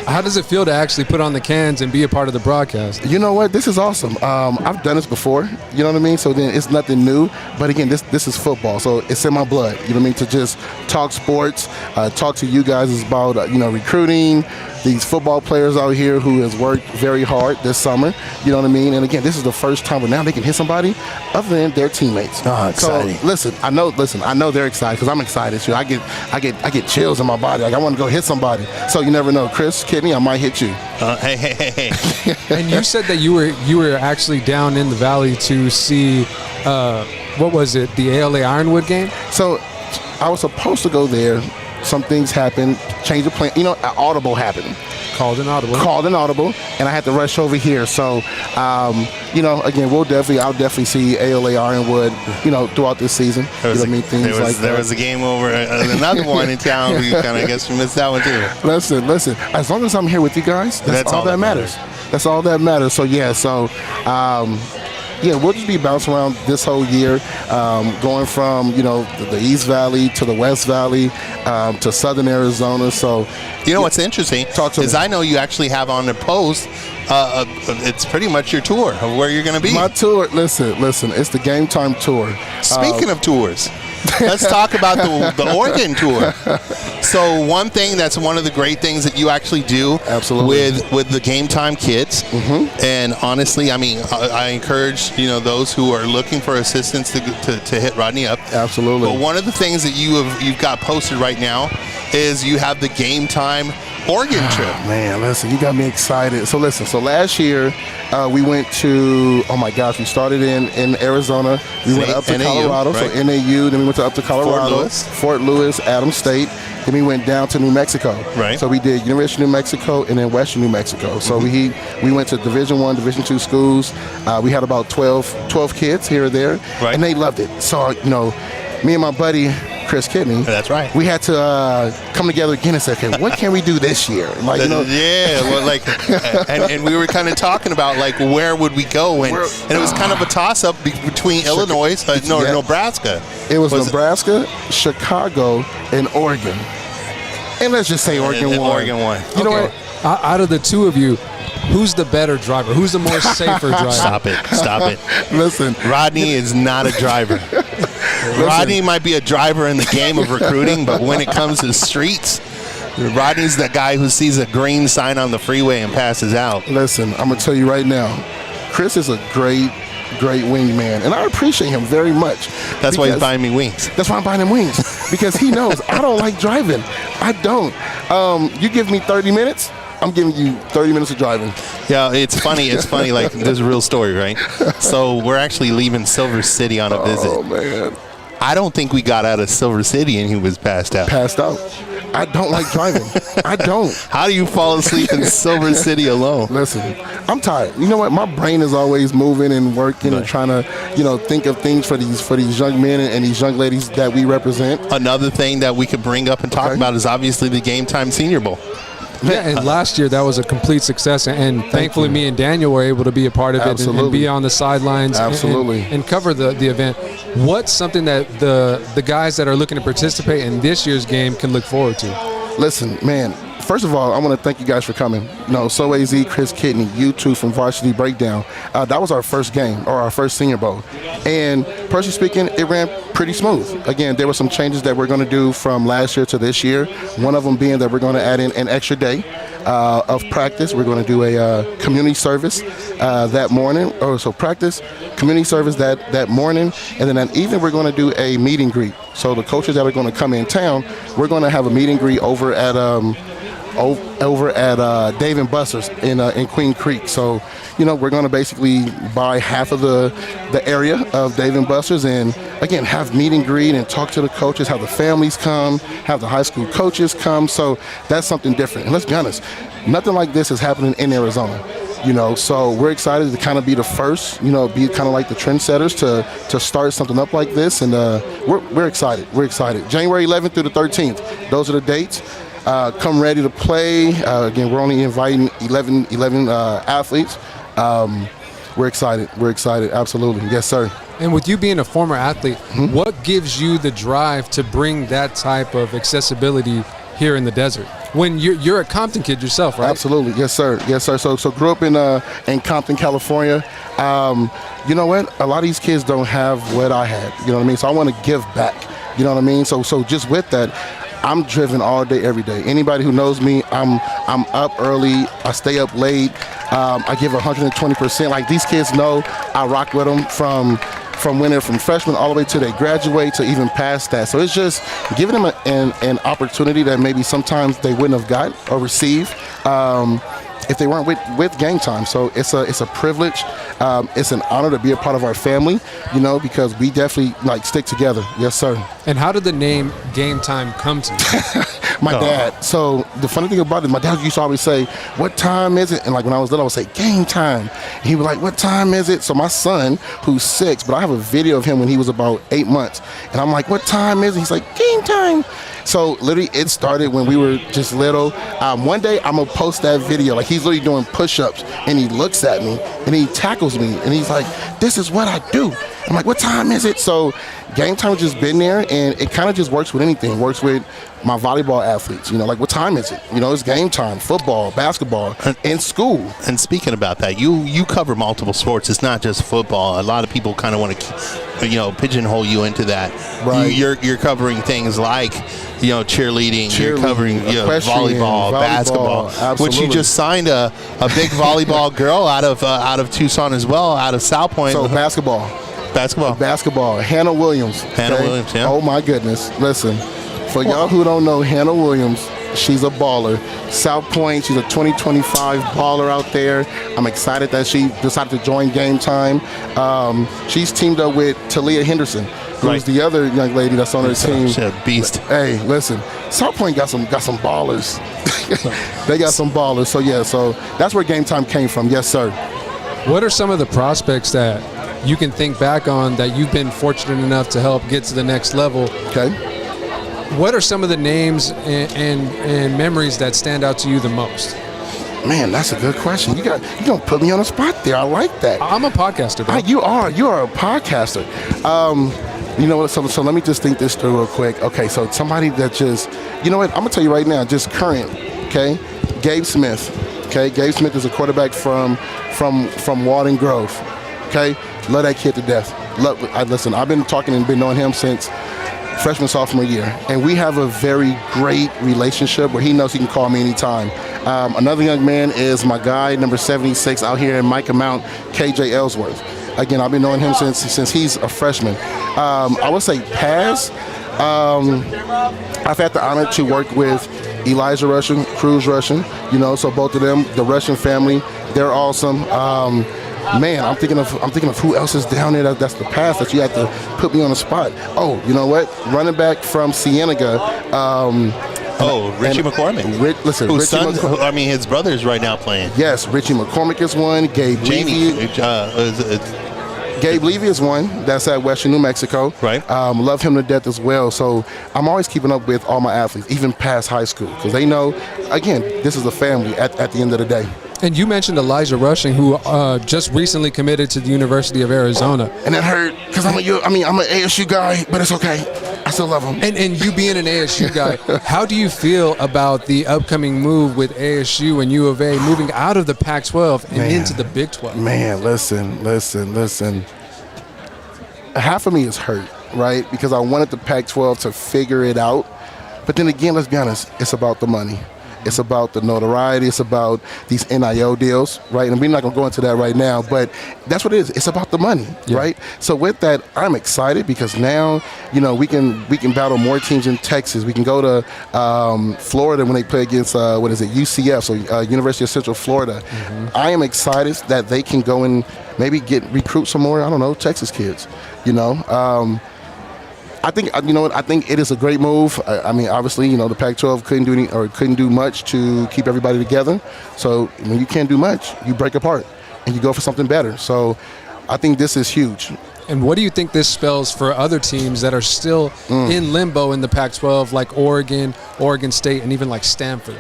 How does it feel to actually put on the cans and be a part of the broadcast? You know what? This is awesome. I've done this before. You know what I mean? So then it's nothing new. But again, this is football. So it's in my blood. You know what I mean? To just talk sports, talk to you guys about, recruiting these football players out here who has worked very hard this summer. You know what I mean? And again, this is the first time where now they can hit somebody other than their teammates. Oh, exciting. So listen, I know they're excited because I'm excited too. I get chills in my body. I want to go hit somebody. So you never know. Chris, Kidney, I might hit you. Hey. And you said that you were actually down in the valley to see what was it, the ALA Ironwood game? So I was supposed to go there. Some things happened, change of plan. An audible happened. Called an audible, and I had to rush over here. So, again, I'll definitely see ALA Ironwood, throughout this season. There was a game over another one in town. We kind of guess we missed that one too. Listen. As long as I'm here with you guys, that's all that matters. That's all that matters. So we'll just be bouncing around this whole year, going from, the East Valley to the West Valley to Southern Arizona. So, what's interesting is I know you actually have on the post, it's pretty much your tour of where you're going to be. My tour, listen, it's the Game Time Tour. Speaking of tours, Let's talk about the Oregon tour. So one thing that's one of the great things that you actually do with the Game Time kids, and honestly, I mean, I encourage those who are looking for assistance to hit Rodney up. Absolutely. But one of the things that you've got posted right now is you have the Game Time Oregon trip. Man, listen, you got me excited. So listen, so last year we went to, oh my gosh, we started in Arizona. We went up to NAU, Colorado, right. So NAU, then we went up to Colorado, Fort Lewis, Adams State. Then we went down to New Mexico. Right. So we did University of New Mexico and then Western New Mexico. So we went to Division I, Division II schools. We had about 12 kids here or there, right. And they loved it. So, me and my buddy, Chris Kidney. That's right. We had to come together again and say, okay, what can we do this year? Like, and we were kind of talking about where would we go, and it was kind of a toss up between Illinois, Nebraska. It was Nebraska, Chicago, and Oregon. And let's just say Oregon won. Oregon won. You know what? Out of the two of you, who's the better driver? Who's the more safer driver? Stop it. Listen, Rodney is not a driver. Rodney might be a driver in the game of recruiting, but when it comes to streets, Rodney's the guy who sees a green sign on the freeway and passes out. Listen, I'm going to tell you right now, Chris is a great wingman, and I appreciate him very much. That's why he's buying me wings. That's why I'm buying him wings, because he knows I don't like driving. I don't. You give me 30 minutes, I'm giving you 30 minutes of driving. Yeah, it's funny. Like, this is a real story, right? So we're actually leaving Silver City on a visit. Oh, man. I don't think we got out of Silver City and he was passed out. I don't like driving. I don't. How do you fall asleep in Silver City alone? Listen, I'm tired. You know what? My brain is always moving and working and trying to, think of things for these young men and these young ladies that we represent. Another thing that we could bring up and talk about is obviously the Game Time Senior Bowl. Yeah, and last year that was a complete success, and thankfully me and Daniel were able to be a part of it and be on the sidelines and cover the event. What's something that the guys that are looking to participate in this year's game can look forward to? Listen, man, first of all, I want to thank you guys for coming. So AZ, Chris Kidney, you two from Varsity Breakdown. That was our first game, or our first Senior Bowl. And personally speaking, it ran pretty smooth. Again, there were some changes that we're going to do from last year to this year. One of them being that we're going to add in an extra day of practice. We're going to do a community service that morning. So practice, community service that morning, and then that evening we're going to do a meet and greet. So the coaches that are going to come in town, we're going to have a meet and greet over at Dave and Buster's in Queen Creek. So, we're going to basically buy half of the area of Dave and Buster's, and again, have meet and greet and talk to the coaches, have the families come, have the high school coaches come. So that's something different. And let's be honest, nothing like this is happening in Arizona. So we're excited to kind of be the first, be kind of like the trendsetters to start something up like this. And we're excited. We're excited. January 11th through the 13th, those are the dates. Come ready to play. Again, we're only inviting 11 athletes. We're excited. We're excited. Absolutely. Yes, sir. And with you being a former athlete, what gives you the drive to bring that type of accessibility here in the desert? When you're a Compton kid yourself, right? Absolutely. Yes, sir. Yes, sir. So grew up in Compton, California. You know what? A lot of these kids don't have what I had. You know what I mean? So I want to give back. You know what I mean? So just with that, I'm driven all day, every day. Anybody who knows me, I'm up early. I stay up late. I give 120%. Like, these kids know I rock with them from when they're from freshmen all the way to they graduate to even past that. So it's just giving them an opportunity that maybe sometimes they wouldn't have got or received if they weren't with Game Time. So it's a privilege. It's an honor to be a part of our family, because we definitely stick together. Yes, sir. And how did the name Game Time come to you? My dad. So the funny thing about it, my dad used to always say, "What time is it?" And when I was little, I would say, "Game time." And he was like, "What time is it?" So my son, who's 6, but I have a video of him when he was about 8 months, and I'm like, "What time is it?" He's like, "Game time." So literally, it started when we were just little. One day, I'm gonna post that video. He's literally doing push-ups, and he looks at me, and he tackles me, and he's like, "This is what I do." I'm like, what time is it? So game time has just been there, and it kind of just works with anything. It works with my volleyball athletes. Like, what time is it? It's game time, football, basketball, in school. And speaking about that, you cover multiple sports. It's not just football. A lot of people kind of want to, pigeonhole you into that. Right. You're covering things like, cheerleading. You're covering volleyball, basketball. Absolutely. Which you just signed a big volleyball girl out of Tucson as well, out of South Point. So basketball. Hannah Williams. Williams, yeah. Oh my goodness. Listen, for y'all who don't know Hannah Williams, she's a baller. South Point, she's a 2025 baller out there. I'm excited that she decided to join Game Time. She's teamed up with Talia Henderson, who's the other young lady that's on her team. She's a beast. Hey, listen, South Point got some ballers. They got some ballers. So that's where Game Time came from. Yes, sir. What are some of the prospects that you can think back on that you've been fortunate enough to help get to the next level? Okay. What are some of the names and memories that stand out to you the most? Man, that's a good question. You don't put me on the spot there. I like that. I'm a podcaster, bro. You are a podcaster. You know what? So let me just think this through real quick. Okay, so somebody that just, I'm gonna tell you right now, just current. Okay, Gabe Smith. Okay, Gabe Smith is a quarterback from Walden Grove. Okay, love that kid to death. Listen, I've been talking and been knowing him since freshman, sophomore year, and we have a very great relationship where he knows he can call me anytime. Another young man is my guy, number 76, out here in Mica Mount, KJ Ellsworth. Again, I've been knowing him since he's a freshman. I would say pass. I've had the honor to work with Elijah Russian, Cruz Russian. So both of them, the Russian family, they're awesome. Man, I'm thinking of who else is down there. That's the pass that you had to put me on the spot. Oh, you know what? Running back from Cienega. Richie McCormick. His brother's right now playing. Yes, Richie McCormick is one. Gabe Levy is one that's at Western New Mexico. Right. Love him to death as well. So I'm always keeping up with all my athletes, even past high school, because they know, again, this is a family at the end of the day. And you mentioned Elijah Rushing, who just recently committed to the University of Arizona. And that hurt, because I'm an ASU guy, but it's okay. I still love him. And you being an ASU guy, how do you feel about the upcoming move with ASU and U of A moving out of the Pac-12 and into the Big 12? Man, listen. Half of me is hurt, right? Because I wanted the Pac-12 to figure it out. But then again, let's be honest, it's about the money. It's about the notoriety. It's about these NIL deals, right? And we're not going to go into that right now, but that's what it is. It's about the money, right? So with that, I'm excited because now, we can battle more teams in Texas. We can go to Florida when they play against, UCF, so University of Central Florida. Mm-hmm. I am excited that they can go and maybe recruit some more, Texas kids, I think it is a great move. Obviously, the Pac-12 couldn't do much to keep everybody together. So when you can't do much, you break apart and you go for something better. So I think this is huge. And what do you think this spells for other teams that are still in limbo in the Pac-12, like Oregon, Oregon State, and even like Stanford?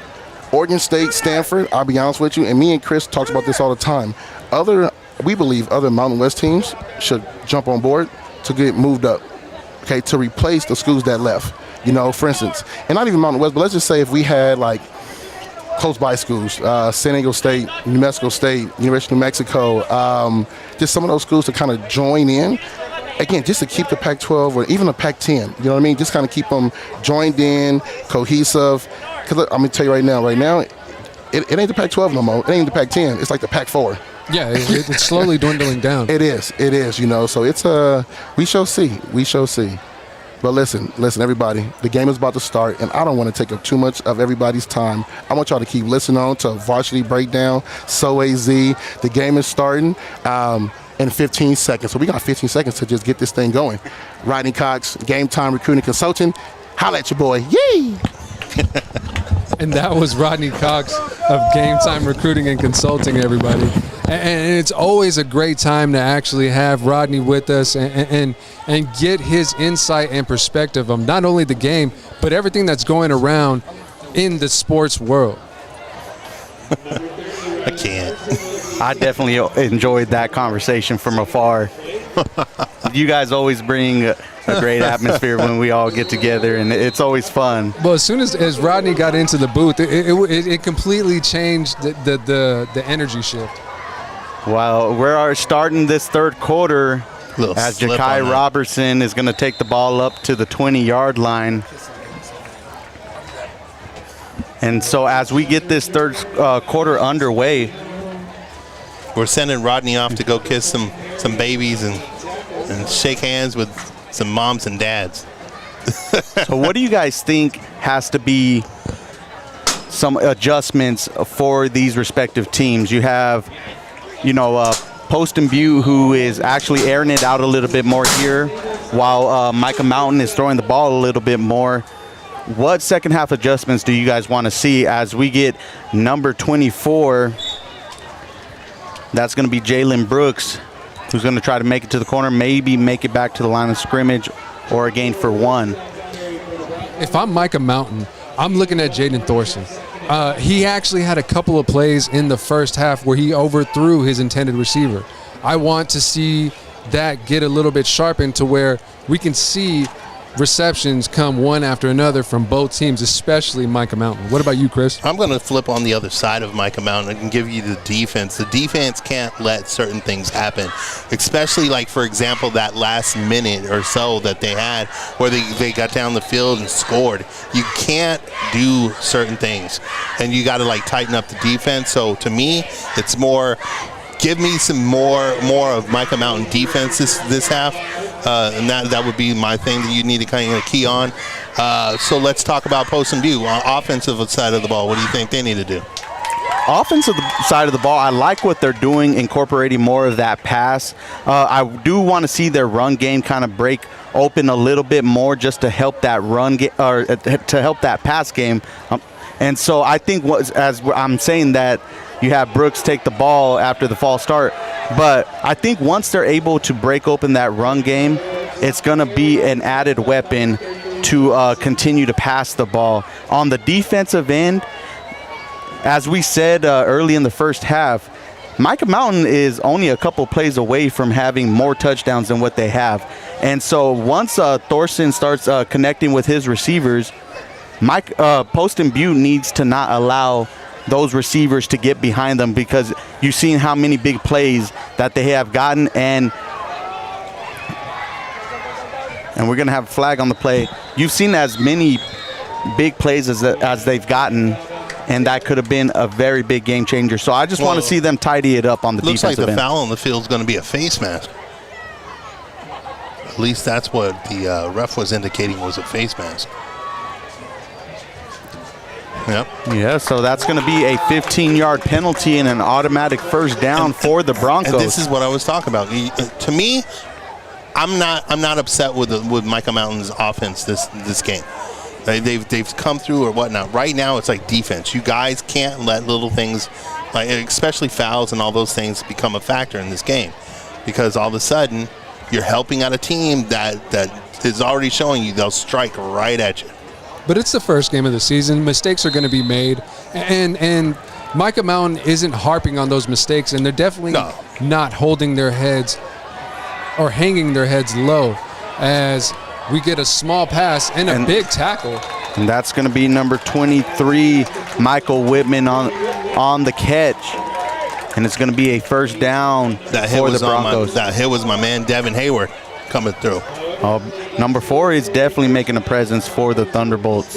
Oregon State, Stanford, I'll be honest with you, and me and Chris talks about this all the time. We believe other Mountain West teams should jump on board to get moved up. Okay, to replace the schools that left, for instance, and not even Mountain West, but let's just say if we had like close by schools, San Diego State, New Mexico State, University of New Mexico, just some of those schools to kind of join in, again, just to keep the Pac-12 or even the Pac-10, you know what I mean? Just kind of keep them joined in, cohesive. Because I'm going to tell you right now, it ain't the Pac-12 no more. It ain't the Pac-10. It's like the Pac-4. Yeah, it's slowly dwindling down. It is, so it's we shall see. But listen, everybody, the game is about to start, and I don't want to take up too much of everybody's time. I want y'all to keep listening on to Varsity Breakdown, So AZ. The game is starting in 15 seconds, so we got 15 seconds to just get this thing going. Rodney Cox, Game Time Recruiting Consultant, holla at your boy, yay! And that was Rodney Cox of Game Time Recruiting and Consulting, everybody. And it's always a great time to actually have Rodney with us and get his insight and perspective of not only the game, but everything that's going around in the sports world. I can't. I definitely enjoyed that conversation from afar. You guys always bring a great atmosphere when we all get together, and it's always fun. Well, as soon as Rodney got into the booth, it completely changed the energy shift. Well, we're starting this third quarter as slip Ja'Kai on that. Robertson is going to take the ball up to the 20-yard line. And so as we get this third quarter underway, We're sending Rodney off to go kiss some babies and shake hands with some moms and dads. so what do you guys think has to be some adjustments for these respective teams? You have, Poston Butte, who is actually airing it out a little bit more here, while Mica Mountain is throwing the ball a little bit more. What second half adjustments do you guys want to see as we get number 24? That's going to be Jalen Brooks, who's going to try to make it to the corner, maybe make it back to the line of scrimmage or a gain for 1. If I'm Mica Mountain, I'm looking at Jaden Thorson. He actually had a couple of plays in the first half where he overthrew his intended receiver. I want to see that get a little bit sharpened to where we can see receptions come one after another from both teams, especially Mica Mountain. What about you, Chris? I'm going to flip on the other side of Mica Mountain and give you the defense. The defense can't let certain things happen, especially like, for example, that last minute or so that they had where they got down the field and scored. You can't do certain things, and you got to tighten up the defense. So to me, it's more, give me some more of Mica Mountain defense this half, and that would be my thing that you need to kind of key on. So let's talk about Poston Butte, offensive side of the ball. What do you think they need to do? Offensive side of the ball, I like what they're doing, incorporating more of that pass. I do want to see their run game kind of break open a little bit more just to help that to help that pass game. And so I think as I'm saying that, you have Brooks take the ball after the false start. But I think once they're able to break open that run game, it's going to be an added weapon to continue to pass the ball. On the defensive end, as we said early in the first half, Mica Mountain is only a couple plays away from having more touchdowns than what they have. And so once Thorson starts connecting with his receivers, Poston Butte needs to not allow those receivers to get behind them, because you've seen how many big plays that they have gotten, and we're going to have a flag on the play. You've seen as many big plays as they've gotten, and that could have been a very big game changer. So I just want to see them tidy it up on the defensive end. Looks like the foul on the field is going to be a face mask. At least that's what the ref was indicating, was a face mask. Yep. Yeah, so that's going to be a 15-yard penalty and an automatic first down for the Broncos. And this is what I was talking about. To me, I'm not upset with Mica Mountain's offense this game. They've come through or whatnot. Right now, it's like defense. You guys can't let little things, especially fouls and all those things, become a factor in this game, because all of a sudden you're helping out a team that is already showing you they'll strike right at you. But it's the first game of the season. Mistakes are going to be made. And Mica Mountain isn't harping on those mistakes, and they're definitely not holding their heads or hanging their heads low as we get a small pass and a big tackle. And that's going to be number 23, Michael Whitman on the catch. And it's going to be a first down for the Broncos. That hit was my man Devin Hayward coming through. Number 4 is definitely making a presence for the Thunderbolts.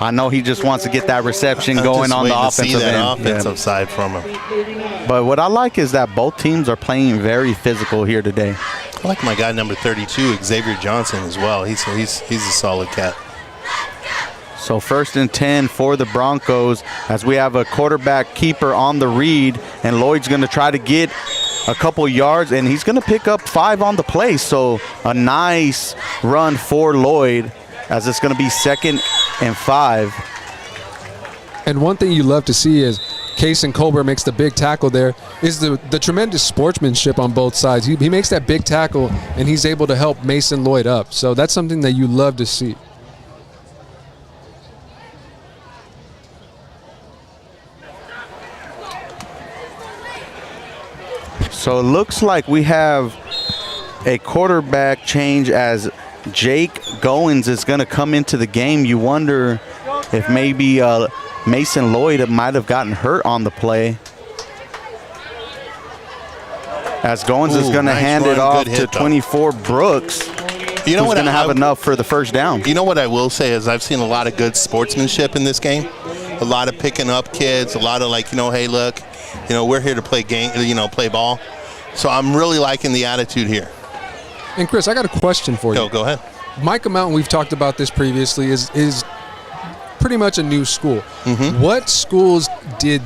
I know he just wants to get that reception going on the offensive end. Offensive side from him. But what I like is that both teams are playing very physical here today. I like my guy number 32, Xavier Johnson, as well. He's a solid cat. So 1st and 10 for the Broncos as we have a quarterback keeper on the read, and Lloyd's going to try to get a couple yards, and he's going to pick up 5 on the play. So a nice run for Lloyd as it's going to be 2nd and 5. And one thing you love to see is Kaysen Colbert makes the big tackle there, is the tremendous sportsmanship on both sides. He makes that big tackle, and he's able to help Mason Lloyd up. So that's something that you love to see. So it looks like we have a quarterback change as Jake Goins is going to come into the game. You wonder if maybe Mason Lloyd might have gotten hurt on the play. As Goins is going to hand it off to 24 Brooks. You know who's what? Going to have enough for the first down. You know what I will say is I've seen a lot of good sportsmanship in this game. A lot of picking up kids. A lot of hey, look, we're here to play game. Play ball. So I'm really liking the attitude here. And Chris, I got a question for you. Go ahead. Mica Mountain, we've talked about this previously, is pretty much a new school. Mm-hmm. What schools did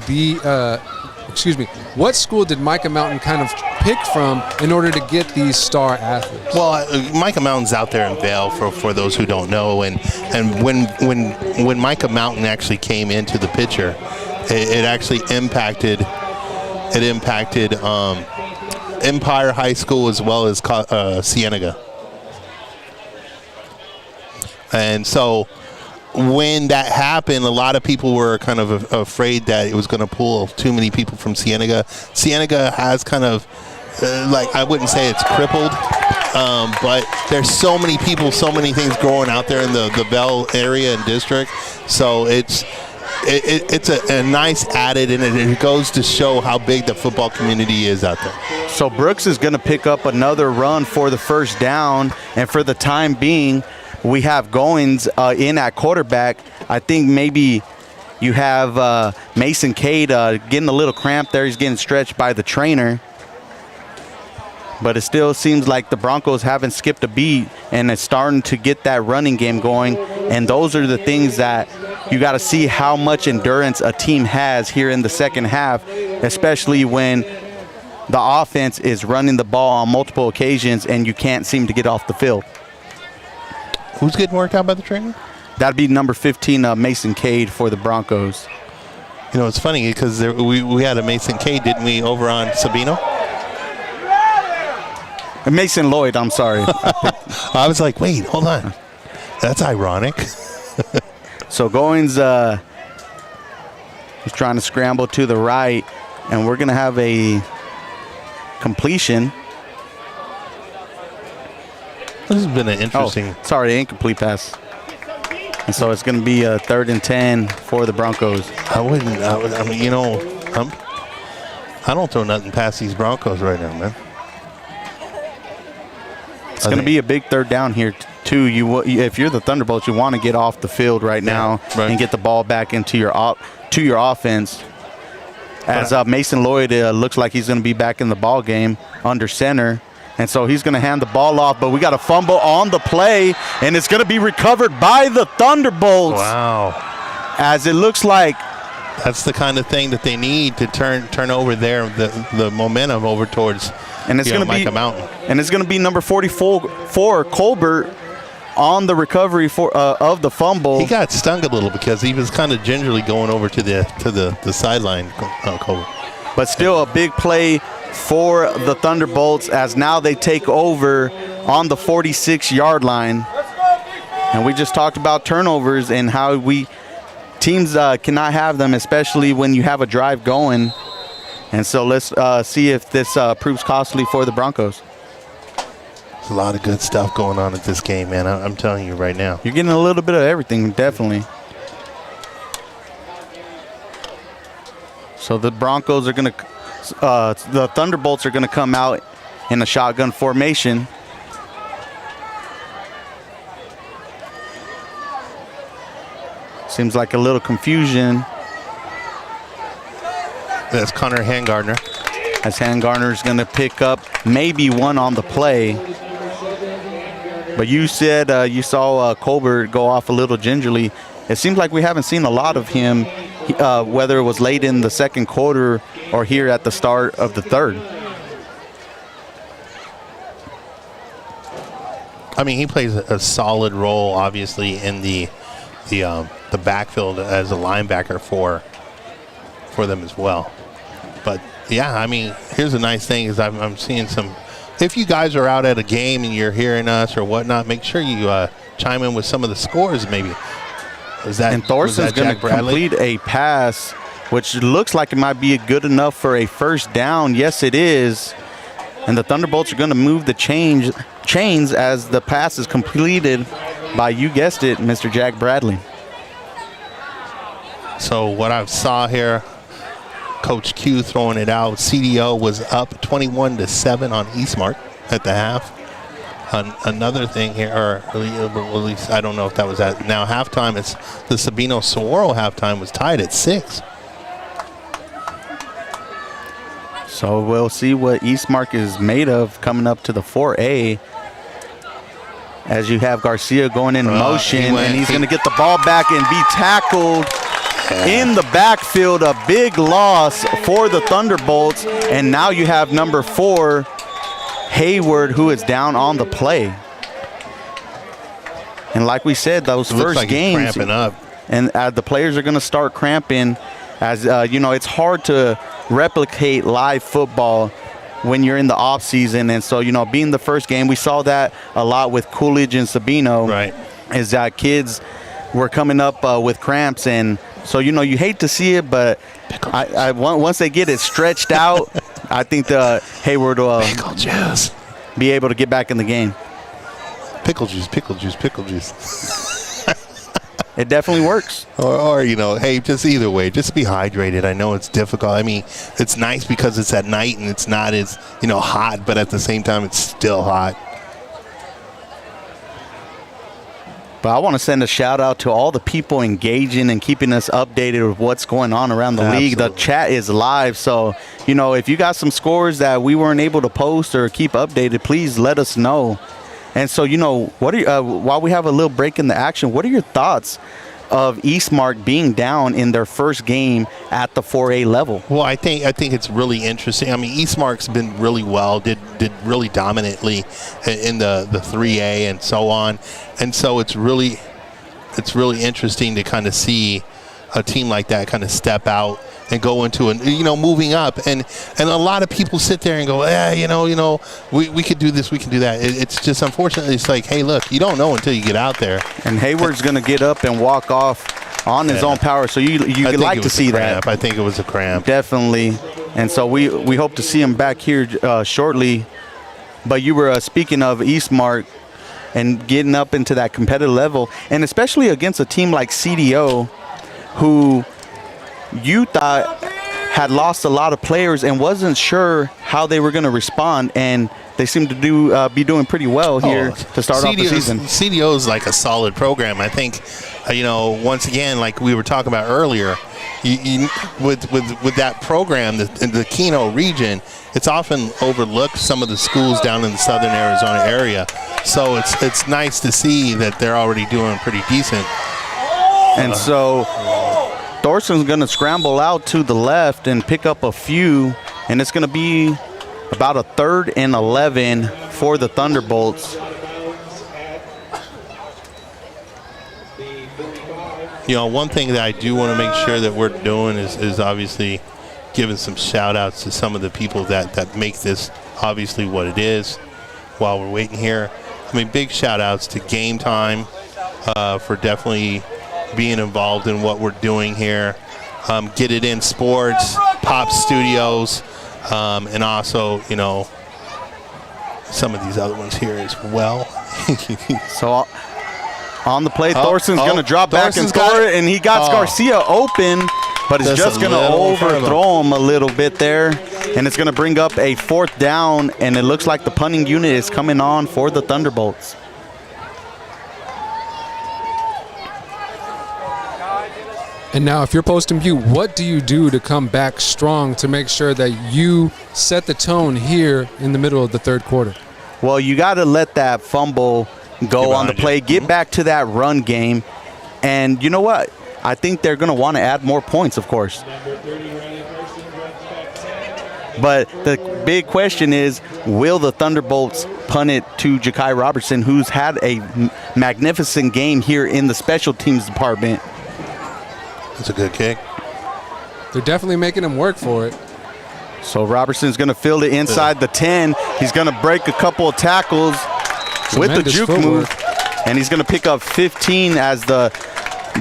what school did Mica Mountain kind of pick from in order to get these star athletes? Well, Mica Mountain's out there in Vail for those who don't know, and when Mica Mountain actually came into the picture, it actually impacted Empire High School as well as Cienega. And so when that happened, a lot of people were kind of afraid that it was going to pull too many people from Cienega. Cienega has kind of, I wouldn't say it's crippled, but there's so many people, so many things growing out there in the Bell area and district. So it's a nice added, and it goes to show how big the football community is out there. So Brooks is going to pick up another run for the first down, and for the time being, we have Goins in at quarterback. I think maybe you have Mason Cade getting a little cramped there. He's getting stretched by the trainer. But it still seems like the Broncos haven't skipped a beat, and it's starting to get that running game going. And those are the things that you got to see how much endurance a team has here in the second half, especially when the offense is running the ball on multiple occasions and you can't seem to get off the field. Who's getting worked out by the trainer? That'd be number 15, Mason Cade for the Broncos. It's funny because we had a Mason Cade, didn't we, over on Sabino? Mason Lloyd, I'm sorry. I was like, wait, hold on. That's ironic. So Goins is trying to scramble to the right, and we're going to have a completion. This has been an interesting. Incomplete pass. And so it's going to be a 3rd and 10 for the Broncos. I don't throw nothing past these Broncos right now, man. It's going to be a big 3rd down here, too. If you're the Thunderbolts, you want to get off the field right now and get the ball back into your offense. As Mason Lloyd looks like he's going to be back in the ball game under center. And so he's going to hand the ball off, but we got a fumble on the play, and it's going to be recovered by the Thunderbolts. Wow. As it looks like that's the kind of thing that they need to turn over the momentum over towards Mica Mountain. And it's going to be number 44 Colbert on the recovery of the fumble. He got stung a little because he was kind of gingerly going over to the sideline, Colbert. But still a big play for the Thunderbolts, as now they take over on the 46-yard line. And we just talked about turnovers and how teams cannot have them, especially when you have a drive going. And so let's see if this proves costly for the Broncos. There's a lot of good stuff going on at this game, man. I'm telling you right now. You're getting a little bit of everything, definitely. So the Broncos are going to the Thunderbolts are going to come out in a shotgun formation. Seems like a little confusion. That's Connor Handgardner. As Handgardner's going to pick up maybe one on the play. But you said you saw Colbert go off a little gingerly. It seems like we haven't seen a lot of him, whether it was late in the second quarter or here at the start of the third. I mean, he plays a solid role, obviously, in the backfield as a linebacker for them as well. But yeah, I mean, here's a nice thing is I'm seeing some. If you guys are out at a game and you're hearing us or whatnot, make sure you chime in with some of the scores, maybe. And Thorson's going to complete a pass, which looks like it might be good enough for a first down. Yes, it is. And the Thunderbolts are going to move the chains as the pass is completed by, you guessed it, Mr. Jack Bradley. So what I saw here, Coach Q throwing it out. CDO was up 21-7 on Eastmark at the half. Another thing here, or at least I don't know if that was at now halftime. It's the Sabino Saguaro halftime was tied at 6. So we'll see what Eastmark is made of coming up to the 4A. As you have Garcia going in motion, and he's going to get the ball back and be tackled in the backfield. A big loss for the Thunderbolts, and now you have number 4, Hayward, who is down on the play. And like we said, those first games, cramping up. And the players are going to start cramping. As you know, it's hard to replicate live football when you're in the off season, and so, you know, being the first game, we saw that a lot with Coolidge and Sabino. Right. Is that kids were coming up with cramps, and so, you know, you hate to see it, but once they get it stretched out, I think the Hayward will be able to get back in the game. Pickle juice, pickle juice, pickle juice. It definitely works. Or, you know, hey, just either way, just be hydrated. I know it's difficult. I mean, it's nice because it's at night and it's not as, you know, hot, but at the same time, it's still hot. But I want to send a shout out to all the people engaging and keeping us updated with what's going on around the league. The chat is live, so, you know, if you got some scores that we weren't able to post or keep updated, please let us know. And so, you know, what are while we have a little break in the action, what are your thoughts of Eastmark being down in their first game at the 4A level? Well, I think it's really interesting. I mean, Eastmark's been really well, did really dominantly in the 3A and so on, and so it's really interesting to kind of see a team like that kind of step out and go into moving up, and a lot of people sit there and go, we could do this, we can do that. It's just, unfortunately, it's like, hey, look, you don't know until you get out there. And Hayward's going to get up and walk off on his own power, so you like to see that. I think it was a cramp. Definitely. And so we hope to see him back here shortly. But you were speaking of Eastmark and getting up into that competitive level, and especially against a team like CDO, who you thought had lost a lot of players and wasn't sure how they were going to respond, and they seem to be doing pretty well here to start off the season. CDO is like a solid program. I think, once again, like we were talking about earlier, with that program in the Keno region, it's often overlooked, some of the schools down in the southern Arizona area. So it's nice to see that they're already doing pretty decent. And so Thorson's going to scramble out to the left and pick up a few, and it's going to be about a 3rd and 11 for the Thunderbolts. One thing that I do want to make sure that we're doing is obviously giving some shout-outs to some of the people that make this obviously what it is while we're waiting here. I mean, big shout-outs to Game Time for definitely being involved in what we're doing here. Get It In Sports, Pop Studios, and also, some of these other ones here as well. So on the play, Thorson's going to drop back and score it, and he got Garcia open, but he's just going to overthrow him a little bit there, and it's going to bring up a 4th down, and it looks like the punting unit is coming on for the Thunderbolts. And now, if you're Poston Butte, what do you do to come back strong to make sure that you set the tone here in the middle of the 3rd quarter? Well, you got to let that fumble go on the play, get back to that run game. And you know what? I think they're going to want to add more points, of course. But the big question is, will the Thunderbolts punt it to Ja'Kai Robertson, who's had a magnificent game here in the special teams department? That's a good kick. They're definitely making him work for it. So Robertson's going to field it inside the 10. He's going to break a couple of tackles with the juke move, and he's going to pick up 15 as the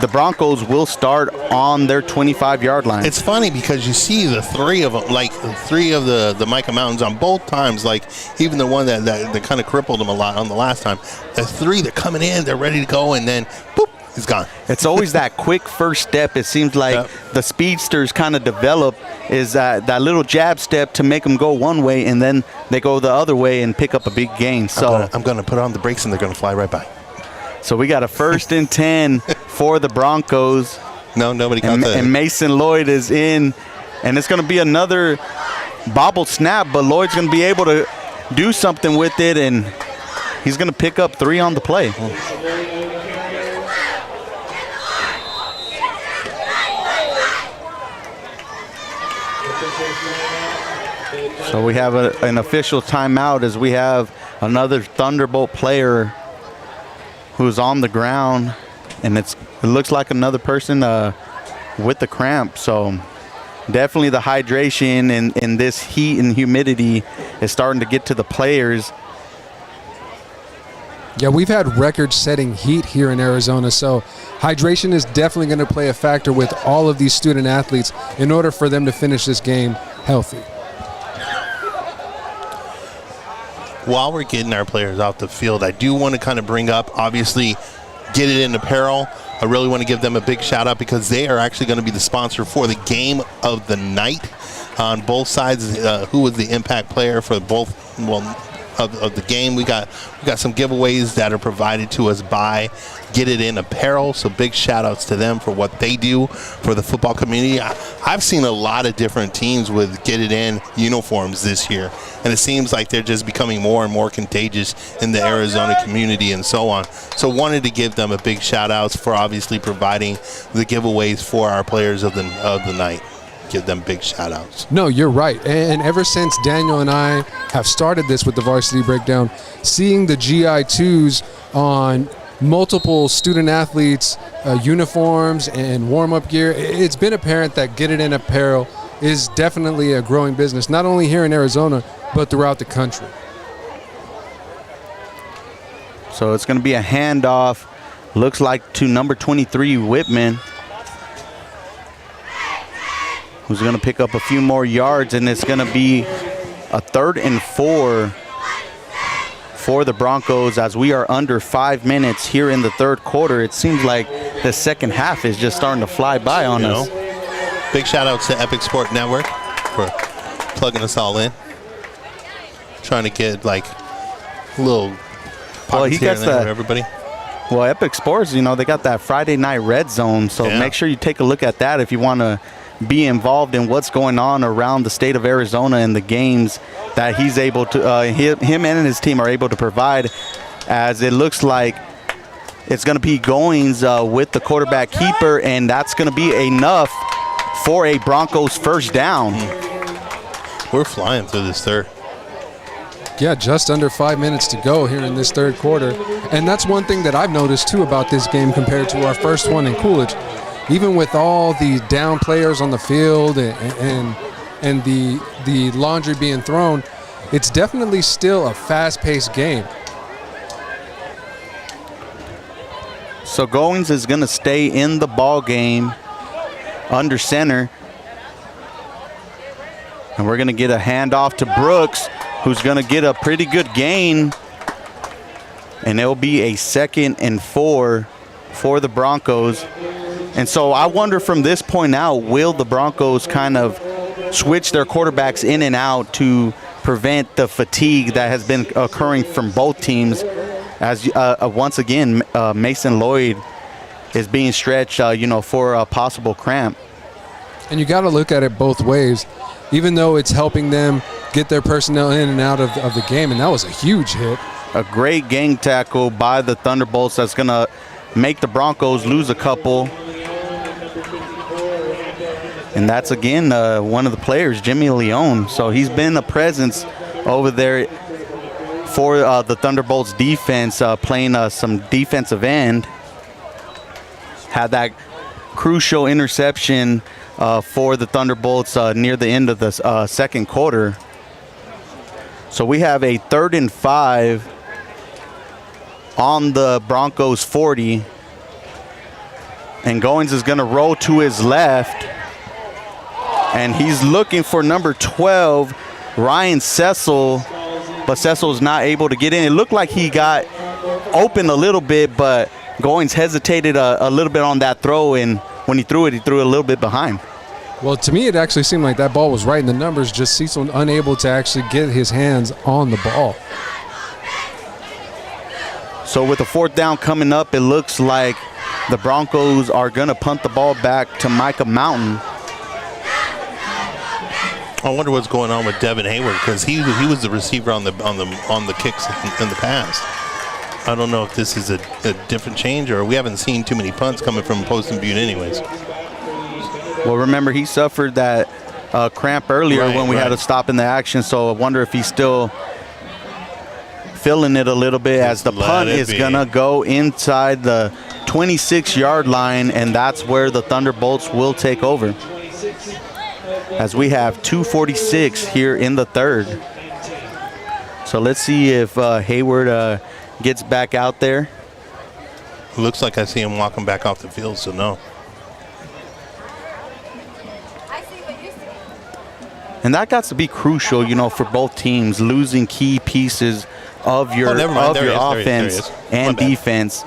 the Broncos will start on their 25-yard line. It's funny because you see the three of them, like three of the Mica Mountains on both times, like even the one that kind of crippled them a lot on the last time. The three, they're coming in, they're ready to go, and then, boop, he's gone. It's always that quick first step. It seems like the speedsters kind of develop is that little jab step to make them go one way, and then they go the other way and pick up a big gain. So I'm going to put on the brakes, and they're going to fly right by. So we got a 1st and 10 for the Broncos. No, nobody got that. And Mason Lloyd is in, and it's going to be another bobble snap, but Lloyd's going to be able to do something with it, and he's going to pick up 3 on the play. So we have an official timeout as we have another Thunderbolt player who's on the ground, and it looks like another person with the cramp. So definitely the hydration in this heat and humidity is starting to get to the players. Yeah, we've had record-setting heat here in Arizona, so hydration is definitely going to play a factor with all of these student athletes in order for them to finish this game healthy. While we're getting our players off the field, I do want to kind of bring up, obviously, Get It In Apparel. I really want to give them a big shout out because they are actually going to be the sponsor for the game of the night on both sides. Who was the impact player for both of the game? We got some giveaways that are provided to us by Get It In Apparel, so big shout outs to them for what they do for the football community. I've seen a lot of different teams with Get It In uniforms this year, and it seems like they're just becoming more and more contagious in the Arizona community and so on. So wanted to give them a big shout outs for obviously providing the giveaways for our players of the night. Give them big shout outs. No, you're right. And ever since Daniel and I have started this with the Varsity Breakdown, seeing the GI2s on multiple student athletes, uniforms and warm-up gear, it's been apparent that Get It In Apparel is definitely a growing business, not only here in Arizona, but throughout the country. So it's going to be a handoff, looks like to number 23, Whitman, who's going to pick up a few more yards, and it's going to be a 3rd and 4 for the Broncos as we are under 5 minutes here in the third quarter. It seems like the second half is just starting to fly by on us. Big shout outs to Epic Sport Network for plugging us all in. Trying to get like little pockets here and there for everybody. Well, Epic Sports, they got that Friday night red zone, so make sure you take a look at that if you want to be involved in what's going on around the state of Arizona and the games that he's able to, him and his team are able to provide, as it looks like it's going to be goings with the quarterback keeper, and that's going to be enough for a Broncos first down. We're flying through this third. Yeah, just under 5 minutes to go here in this third quarter. And that's one thing that I've noticed, too, about this game compared to our first one in Coolidge. Even with all the down players on the field and the laundry being thrown, it's definitely still a fast-paced game. So Goings is going to stay in the ball game under center. And we're going to get a handoff to Brooks, who's going to get a pretty good gain. And it'll be a 2nd and 4 for the Broncos. And so I wonder from this point out, will the Broncos kind of switch their quarterbacks in and out to prevent the fatigue that has been occurring from both teams, as once again, Mason Lloyd is being stretched, for a possible cramp. And you got to look at it both ways, even though it's helping them get their personnel in and out of the game, and that was a huge hit. A great gang tackle by the Thunderbolts that's going to make the Broncos lose a couple. And that's, again, one of the players, Jimmy Leone. So he's been a presence over there for the Thunderbolts defense, playing some defensive end. Had that crucial interception for the Thunderbolts near the end of the second quarter. So we have a 3rd and 5 on the Broncos 40. And Goins is going to roll to his left. And he's looking for number 12, Ryan Cecil. But Cecil's not able to get in. It looked like he got open a little bit, but Goins hesitated a little bit on that throw. And when he threw it a little bit behind. Well, to me, it actually seemed like that ball was right in the numbers, just Cecil unable to actually get his hands on the ball. So with the 4th down coming up, it looks like the Broncos are going to punt the ball back to Mica Mountain. I wonder what's going on with Devin Hayward, because he was the receiver on the kicks in the past. I don't know if this is a different change, or we haven't seen too many punts coming from Poston Butte anyways. Well, remember, he suffered that cramp earlier when we had to stop in the action, so I wonder if he's still feeling it a little bit, as the punt is going to go inside the 26-yard line, and that's where the Thunderbolts will take over, as we have 2:46 here in the 3rd. So let's see if Hayward gets back out there. Looks like I see him walking back off the field, so no. And that got to be crucial, for both teams, losing key pieces of your offense and defense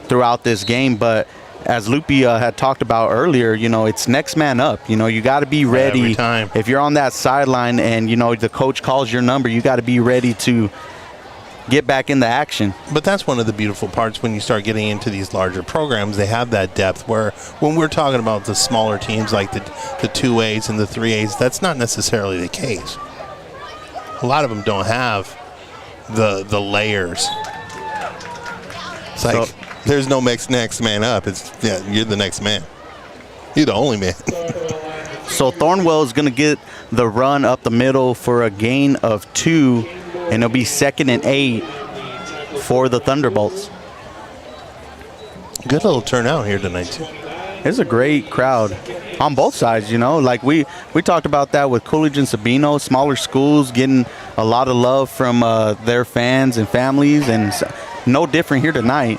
throughout this game. But as Loopy had talked about earlier, it's next man up. You got to be ready. Every time. If you're on that sideline and, the coach calls your number, you got to be ready to get back in the action. But that's one of the beautiful parts when you start getting into these larger programs. They have that depth where when we're talking about the smaller teams like the 2As and the 3As, that's not necessarily the case. A lot of them don't have the layers. It's like there's no next man up. You're the next man. You're the only man. So Thornwell is going to get the run up the middle for a gain of 2. And it'll be 2nd and 8 for the Thunderbolts. Good little turnout here tonight, too. It's a great crowd on both sides, Like we talked about that with Coolidge and Sabino, smaller schools getting a lot of love from their fans and families, and no different here tonight.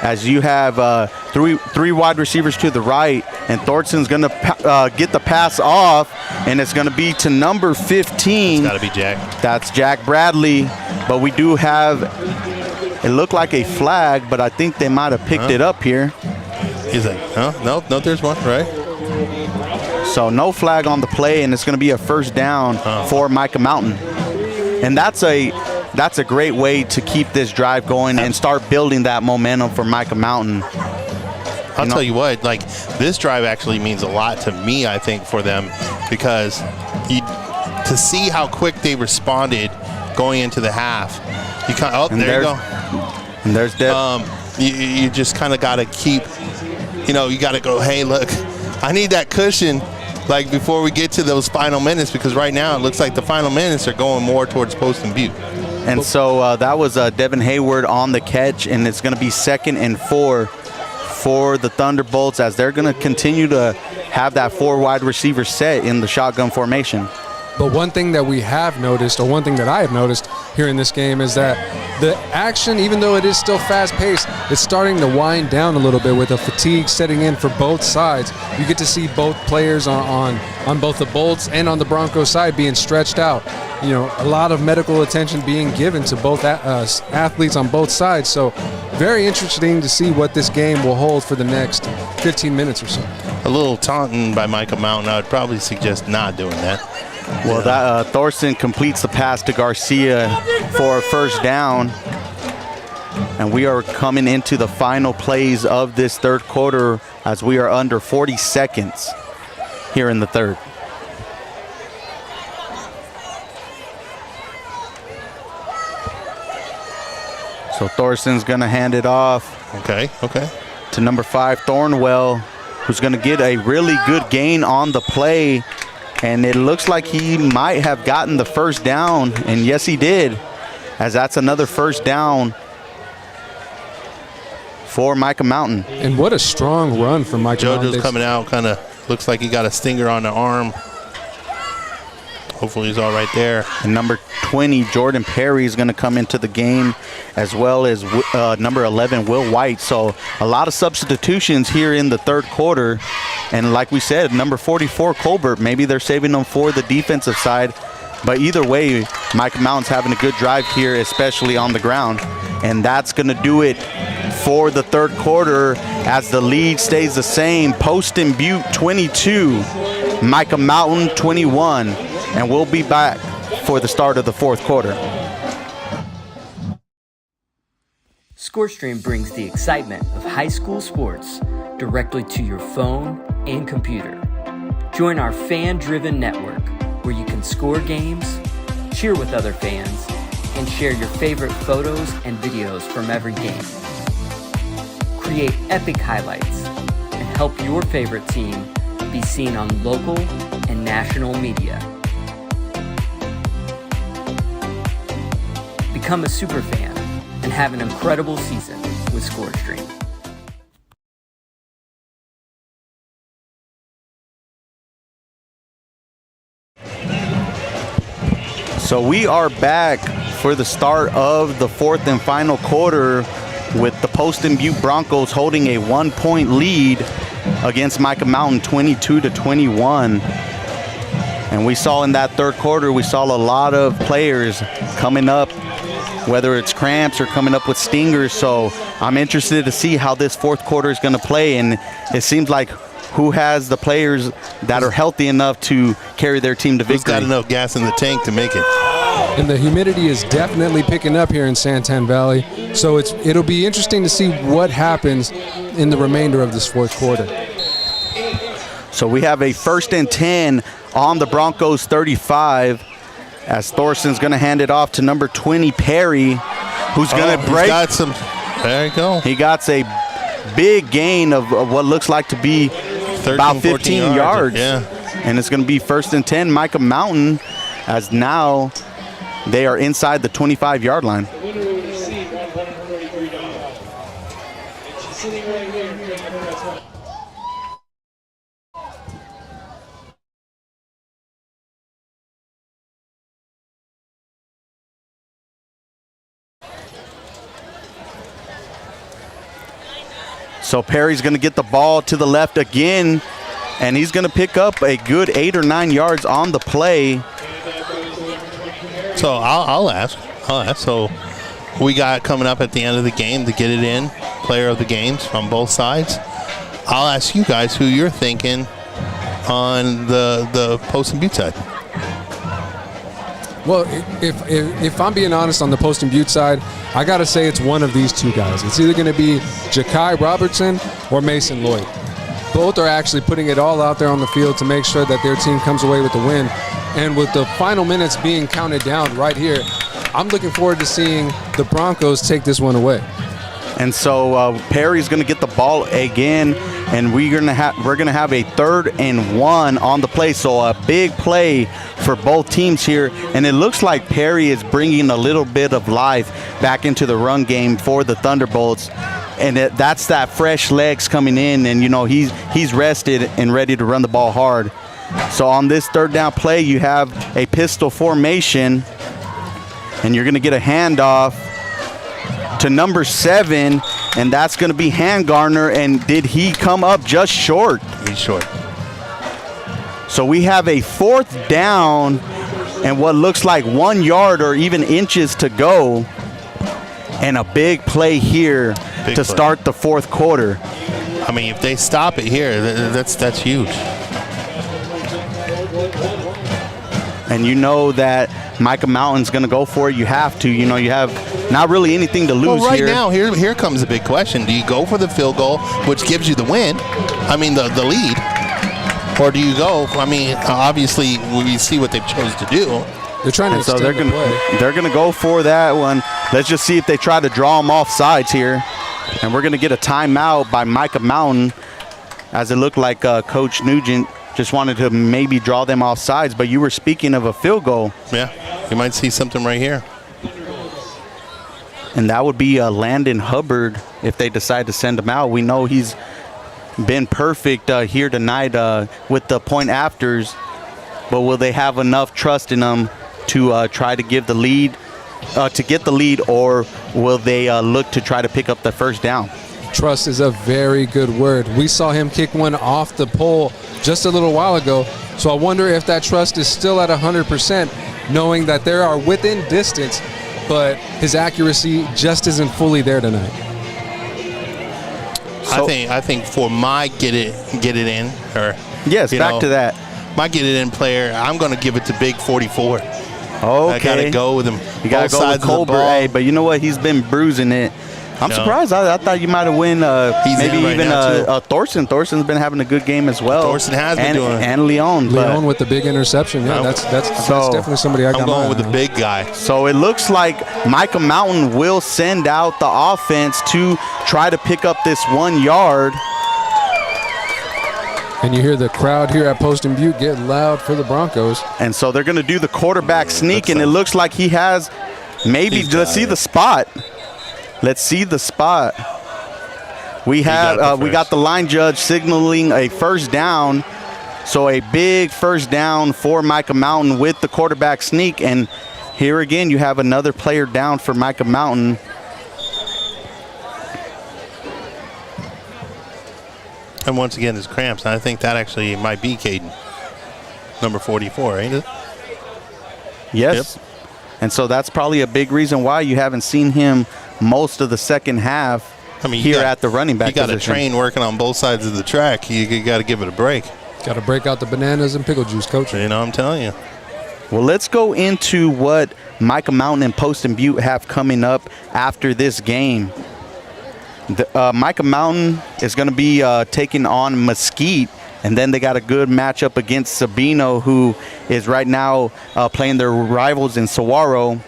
As you have three wide receivers to the right, and Thornton's going to get the pass off, and it's going to be to number 15. It's got to be Jack. That's Jack Bradley, but we do have, it looked like a flag, but I think they might have picked it up here. He's like, no, there's one, right? So no flag on the play, and it's going to be a 1st down for Mica Mountain. And that's a great way to keep this drive going and start building that momentum for Mica Mountain. I'll tell you what, this drive actually means a lot to me, I think, for them, because to see how quick they responded going into the half. There you go. And there's Deb. You just kind of got to keep, you got to go, hey, look, I need that cushion before we get to those final minutes, because right now it looks like the final minutes are going more towards Poston Butte. And so that was Devin Hayward on the catch, and it's going to be 2nd and 4 for the Thunderbolts, as they're going to continue to have that 4 wide receiver set in the shotgun formation. But one thing that we have noticed, or one thing that I have noticed here in this game, is that the action, even though it is still fast-paced, it's starting to wind down a little bit with a fatigue setting in for both sides. You get to see both players on both the Bolts and on the Broncos side being stretched out. A lot of medical attention being given to both athletes on both sides. So very interesting to see what this game will hold for the next 15 minutes or so. A little taunting by Mica Mountain. I would probably suggest not doing that. Well, that Thorson completes the pass to Garcia for a 1st down. And we are coming into the final plays of this 3rd quarter, as we are under 40 seconds here in the 3rd. So Thorson's going to hand it off. Okay. To number 5, Thornwell, who's going to get a really good gain on the play. And it looks like he might have gotten the 1st down. And yes, he did, as that's another 1st down for Mica Mountain. And what a strong run from Mica Mountain. JoJo's coming out, kind of looks like he got a stinger on the arm. Hopefully he's all right there. And number 20, Jordan Perry, is going to come into the game, as well as number 11, Will White. So a lot of substitutions here in the third quarter. And like we said, number 44, Colbert, maybe they're saving them for the defensive side. But either way, Mica Mountain's having a good drive here, especially on the ground. And that's going to do it for the third quarter as the lead stays the same. Poston Butte 22, Mica Mountain 21. And we'll be back for the start of the fourth quarter. ScoreStream brings the excitement of high school sports directly to your phone and computer. Join our fan-driven network where you can score games, cheer with other fans, and share your favorite photos and videos from every game. Create epic highlights and help your favorite team be seen on local and national media. Become a super fan and have an incredible season with ScoreStream. So we are back for the start of the fourth and final quarter, with the Poston Butte Broncos holding a 1-point lead against Mica Mountain 22-21. And we saw in that third quarter, we saw a lot of players coming up, whether it's cramps or coming up with stingers. So I'm interested to see how this fourth quarter is going to play. And it seems like who has the players that are healthy enough to carry their team to victory. Who's got enough gas in the tank to make it? And the humidity is definitely picking up here in Santan Valley. So it'll be interesting to see what happens in the remainder of this fourth quarter. So we have a 1st and 10 on the Broncos 35, as Thorson's going to hand it off to number 20, Perry, who's going to break. He's got some. There you go. He got a big gain of what looks like to be 13, about 15 yards. Yeah. And it's going to be 1st and 10, Mica Mountain, as now they are inside the 25-yard line. The winner will receive $133. And she's sitting right here. That's one. So Perry's going to get the ball to the left again, and he's going to pick up a good 8 or 9 yards on the play. So I'll ask. So we got coming up at the end of the game to get it in, player of the games from both sides. I'll ask you guys who you're thinking on the Poston Butte side. Well, if I'm being honest on the Poston Butte side, I got to say it's one of these two guys. It's either going to be Ja'Kai Robertson or Mason Lloyd. Both are actually putting it all out there on the field to make sure that their team comes away with the win. And with the final minutes being counted down right here, I'm looking forward to seeing the Broncos take this one away. And so Perry's going to get the ball again, and we're going to have a 3rd and 1 on the play. So a big play for both teams here, and it looks like Perry is bringing a little bit of life back into the run game for the Thunderbolts. And that's that fresh legs coming in, and he's rested and ready to run the ball hard. So on this 3rd down play, you have a pistol formation, and you're going to get a handoff to number 7, and that's going to be Handgarner. And did he come up just short? He's short. So we have a 4th down and what looks like 1 yard or even inches to go, and a big play here to start the fourth quarter. I mean, if they stop it here, that's huge. And you know that Mica Mountain's going to go for it. You have to. You have not really anything to lose here. Well, right now, here comes the big question. Do you go for the field goal, which gives you the win, the lead, or do you go, obviously we see what they've chose to do. They're trying to extend the play. They're going to go for that one. Let's just see if they try to draw them off sides here. And we're going to get a timeout by Mica Mountain, as it looked like Coach Nugent just wanted to maybe draw them off sides. But you were speaking of a field goal. Yeah, you might see something right here. And that would be Landon Hubbard if they decide to send him out. We know he's been perfect here tonight with the point afters. but will they have enough trust in him to try to give the lead, to get the lead, or will they look to try to pick up the first down? Trust is a very good word. We saw him kick one off the pole just a little while ago, so I wonder if that trust is still at 100%, knowing that they are within distance, but his accuracy just isn't fully there tonight. So, I think for my get it in, or yes, back to that. My get it in player, I'm going to give it to Big 44. Okay. I got to go with him. You got to go with Colbert. Hey, but you know what? He's been bruising it. I'm surprised. I thought you might have win maybe even Thorson. Thorson's been having a good game as well. Thorson has been doing it. And Leon. Leon with the big interception. Yeah, that's definitely somebody I got. I'm going with the big guy. So it looks like Mica Mountain will send out the offense to try to pick up this 1 yard. And you hear the crowd here at Poston Butte get loud for the Broncos. And so they're going to do the quarterback sneak, and it looks like he has maybe, let's see the spot. Let's see the spot. We have we got the line judge signaling a first down. So a big first down for Mica Mountain with the quarterback sneak. And here again, you have another player down for Mica Mountain. And once again, it's cramps. And I think that actually might be Caden, number 44, ain't it? Yes. Yep. And so that's probably a big reason why you haven't seen him most of the second half at the running back position. You got a train working on both sides of the track. You got to give it a break. Got to break out the bananas and pickle juice, Coach. You know, I'm telling you. Well, let's go into what Mica Mountain and Poston Butte have coming up after this game. Mica Mountain is going to be taking on Mesquite, and then they got a good matchup against Sabino, who is right now playing their rivals in Saguaro.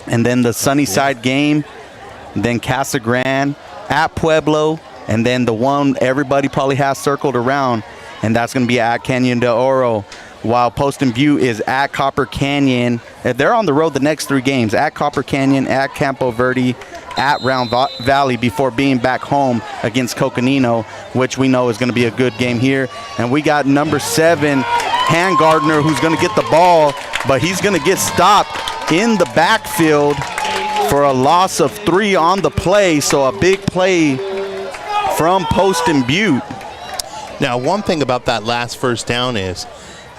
And then the Sunnyside game, then Casa Grande at Pueblo, and then the one everybody probably has circled around, and that's going to be at Canyon de Oro, while Poston Butte is at Copper Canyon. They're on the road the next 3 games, at Copper Canyon, at Campo Verde, at Round Valley, before being back home against Coconino, which we know is going to be a good game here. And we got number 7, Han Gardner, who's going to get the ball, but he's going to get stopped in the backfield for a loss of 3 on the play. So a big play from Poston Butte. Now, one thing about that last first down is,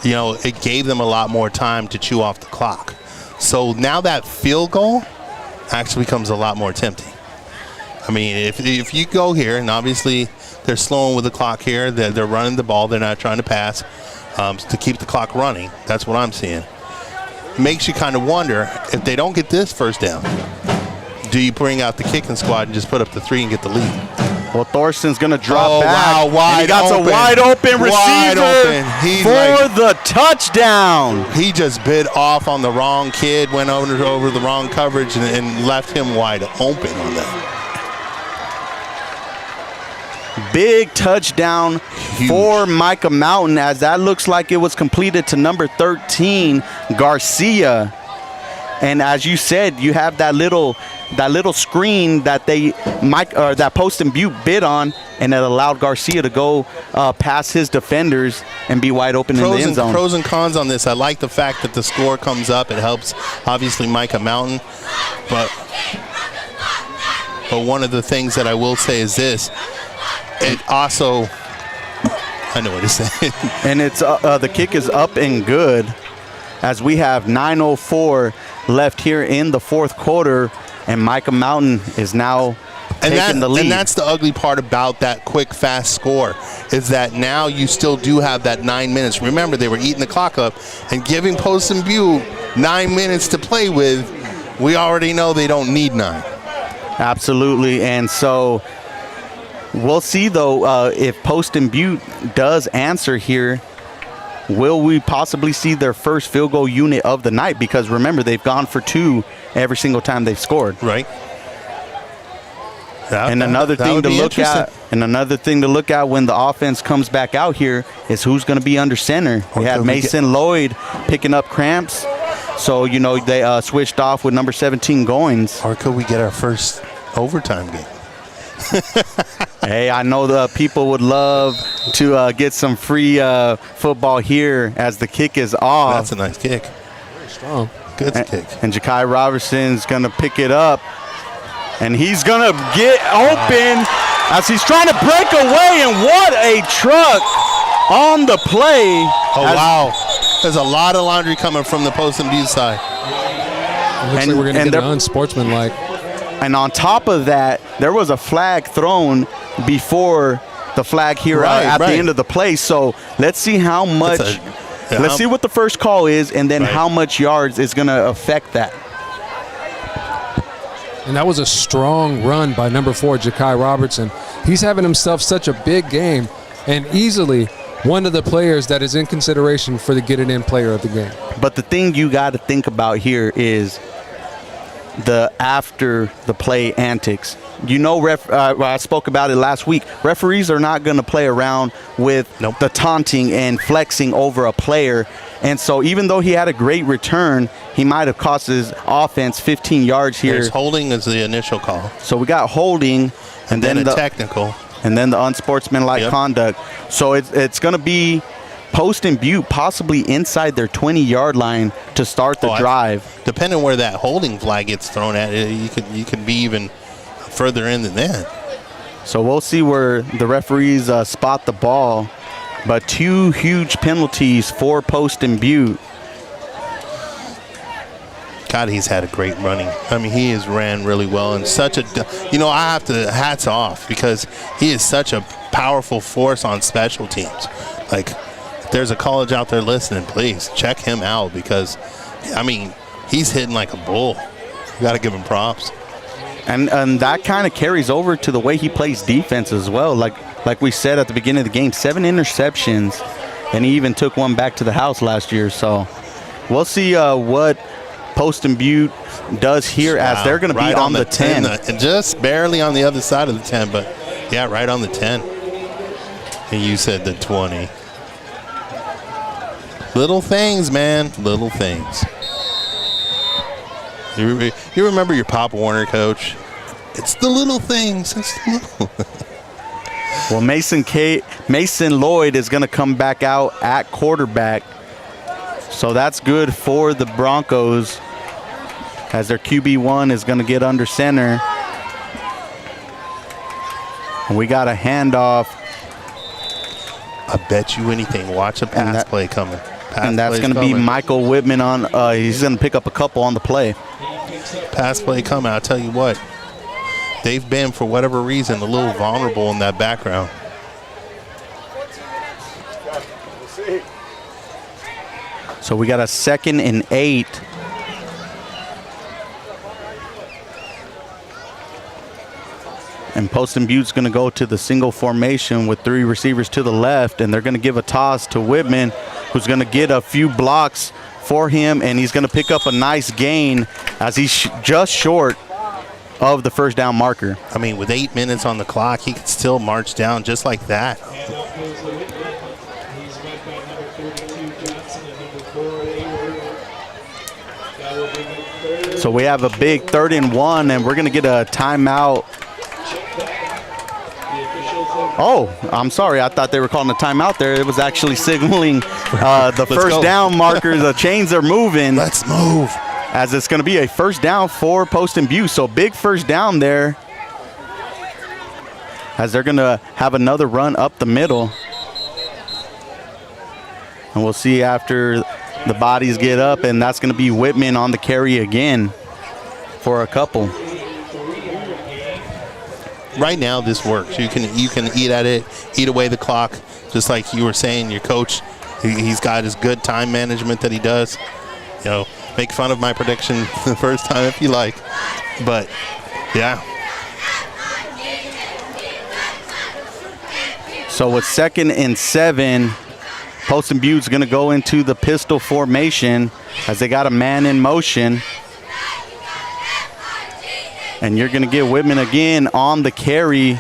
you know, it gave them a lot more time to chew off the clock. So now that field goal actually becomes a lot more tempting. I mean, if you go here, and obviously they're slowing with the clock here, they're running the ball, they're not trying to pass to keep the clock running. That's what I'm seeing. Makes you kind of wonder, if they don't get this first down, do you bring out the kicking squad and just put up the 3 and get the lead? Well, Thorson's going to drop back. Wow, wide and he got open. a wide open receiver for the touchdown. He just bit off on the wrong kid, went over the wrong coverage, and left him wide open on that. Big touchdown for Mica Mountain, as that looks like it was completed to number 13, Garcia. And as you said, you have that little screen that that Poston Butte bid on, and it allowed Garcia to go past his defenders and be wide open in the end zone. Pros and cons on this. I like the fact that the score comes up. It helps, obviously, Mica Mountain. But one of the things that I will say is this. It also, I know what to say. And it's the kick is up and good, as we have 9:04 left here in the fourth quarter, and Mica Mountain is now taking the lead. And that's the ugly part about that quick, fast score, is that now you still do have that 9 minutes. Remember, they were eating the clock up and giving Poston Butte 9 minutes to play with. We already know they don't need 9. Absolutely, and so we'll see, though, if Poston Butte does answer here. Will we possibly see their first field goal unit of the night? Because remember, they've gone for 2 every single time they've scored. Right. And another thing to look at, when the offense comes back out here, is who's going to be under center. We had Mason Lloyd picking up cramps, so you know they switched off with number 17 Goins. Or could we get our first overtime game? Hey, I know the people would love to get some free football here as the kick is off. That's a nice kick. Very strong. Good kick. And Ja'Kai Robertson's going to pick it up. And he's going to get open as he's trying to break away. And what a truck on the play. Oh, wow. There's a lot of laundry coming from the Poston Butte side. It looks like we're going to get an unsportsmanlike. And on top of that, there was a flag thrown before the flag here at the end of the play. So let's see how much, let's see what the first call is and then how much yards is going to affect that. And that was a strong run by number 4, Ja'Kai Robertson. He's having himself such a big game and easily one of the players that is in consideration for the get-it-in player of the game. But the thing you got to think about here is the after the play antics. You know, I spoke about it last week. Referees are not going to play around with the taunting and flexing over a player. And so even though he had a great return, he might have cost his offense 15 yards here. There's holding as the initial call. So we got holding and then a technical. And then the unsportsmanlike conduct. So it's going to be Poston Butte possibly inside their 20-yard line to start the drive. Depending where that holding flag gets thrown at, you could be even further in than that. So we'll see where the referees spot the ball. But 2 huge penalties for Poston Butte. God, he's had a great running. I mean, he has ran really well and such a, I have to hats off because he is such a powerful force on special teams. Like, if there's a college out there listening, please check him out because, I mean, he's hitting like a bull. You got to give him props. And that kind of carries over to the way he plays defense as well. Like we said at the beginning of the game, 7 interceptions, and he even took one back to the house last year. So we'll see what Poston Butte does here as they're going to be on the 10. And just barely on the other side of the 10, but yeah, right on the 10. And you said the 20. Little things, man, little things. You remember your Pop Warner coach? It's the little things. It's the little. Well, Mason Lloyd is going to come back out at quarterback. So that's good for the Broncos as their QB1 is going to get under center. And we got a handoff. I bet you anything. Watch a pass play coming. And that's going to be Michael Whitman on. He's going to pick up a couple on the play. Pass play coming. I'll tell you what. They've been, for whatever reason, a little vulnerable in that background. So we got a 2nd and 8. And Poston Butte's going to go to the single formation with 3 receivers to the left, and they're going to give a toss to Whitman, who's going to get a few blocks for him, and he's going to pick up a nice gain as he's just short of the first down marker. I mean, with 8 minutes on the clock, he could still march down just like that. So we have a big 3rd and 1, and we're going to get a timeout. Oh, I'm sorry. I thought they were calling a timeout there. It was actually signaling the first down markers. The chains are moving. Let's move. As it's going to be a first down for Poston Butte. So big first down there as they're going to have another run up the middle. And we'll see after the bodies get up, and that's going to be Whitman on the carry again for a couple. Right now, this works. You can eat at it, eat away the clock, just like you were saying. Your coach, he's got his good time management that he does. You know, make fun of my prediction the first time if you like, but yeah. So with 2nd and 7, Poston Butte's going to go into the pistol formation as they got a man in motion. And you're going to get Whitman again on the carry.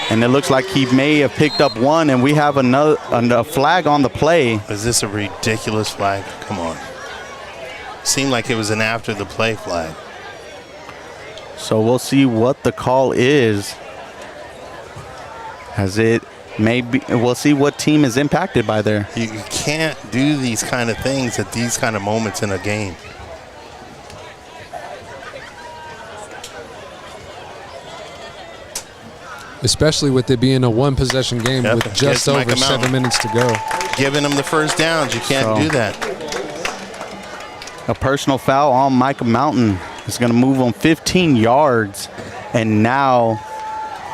And it looks like he may have picked up one, and we have a flag on the play. Is this a ridiculous flag? Come on. Seemed like it was an after the play flag. So we'll see what the call is. As it maybe we'll see what team is impacted by there. You can't do these kind of things at these kind of moments in a game. Especially with it being a one-possession game Yep. with just over Micah 7 Mountain. minutes to go. Giving them the first downs, you can't do that. A personal foul on Mica Mountain is going to move them 15 yards. And now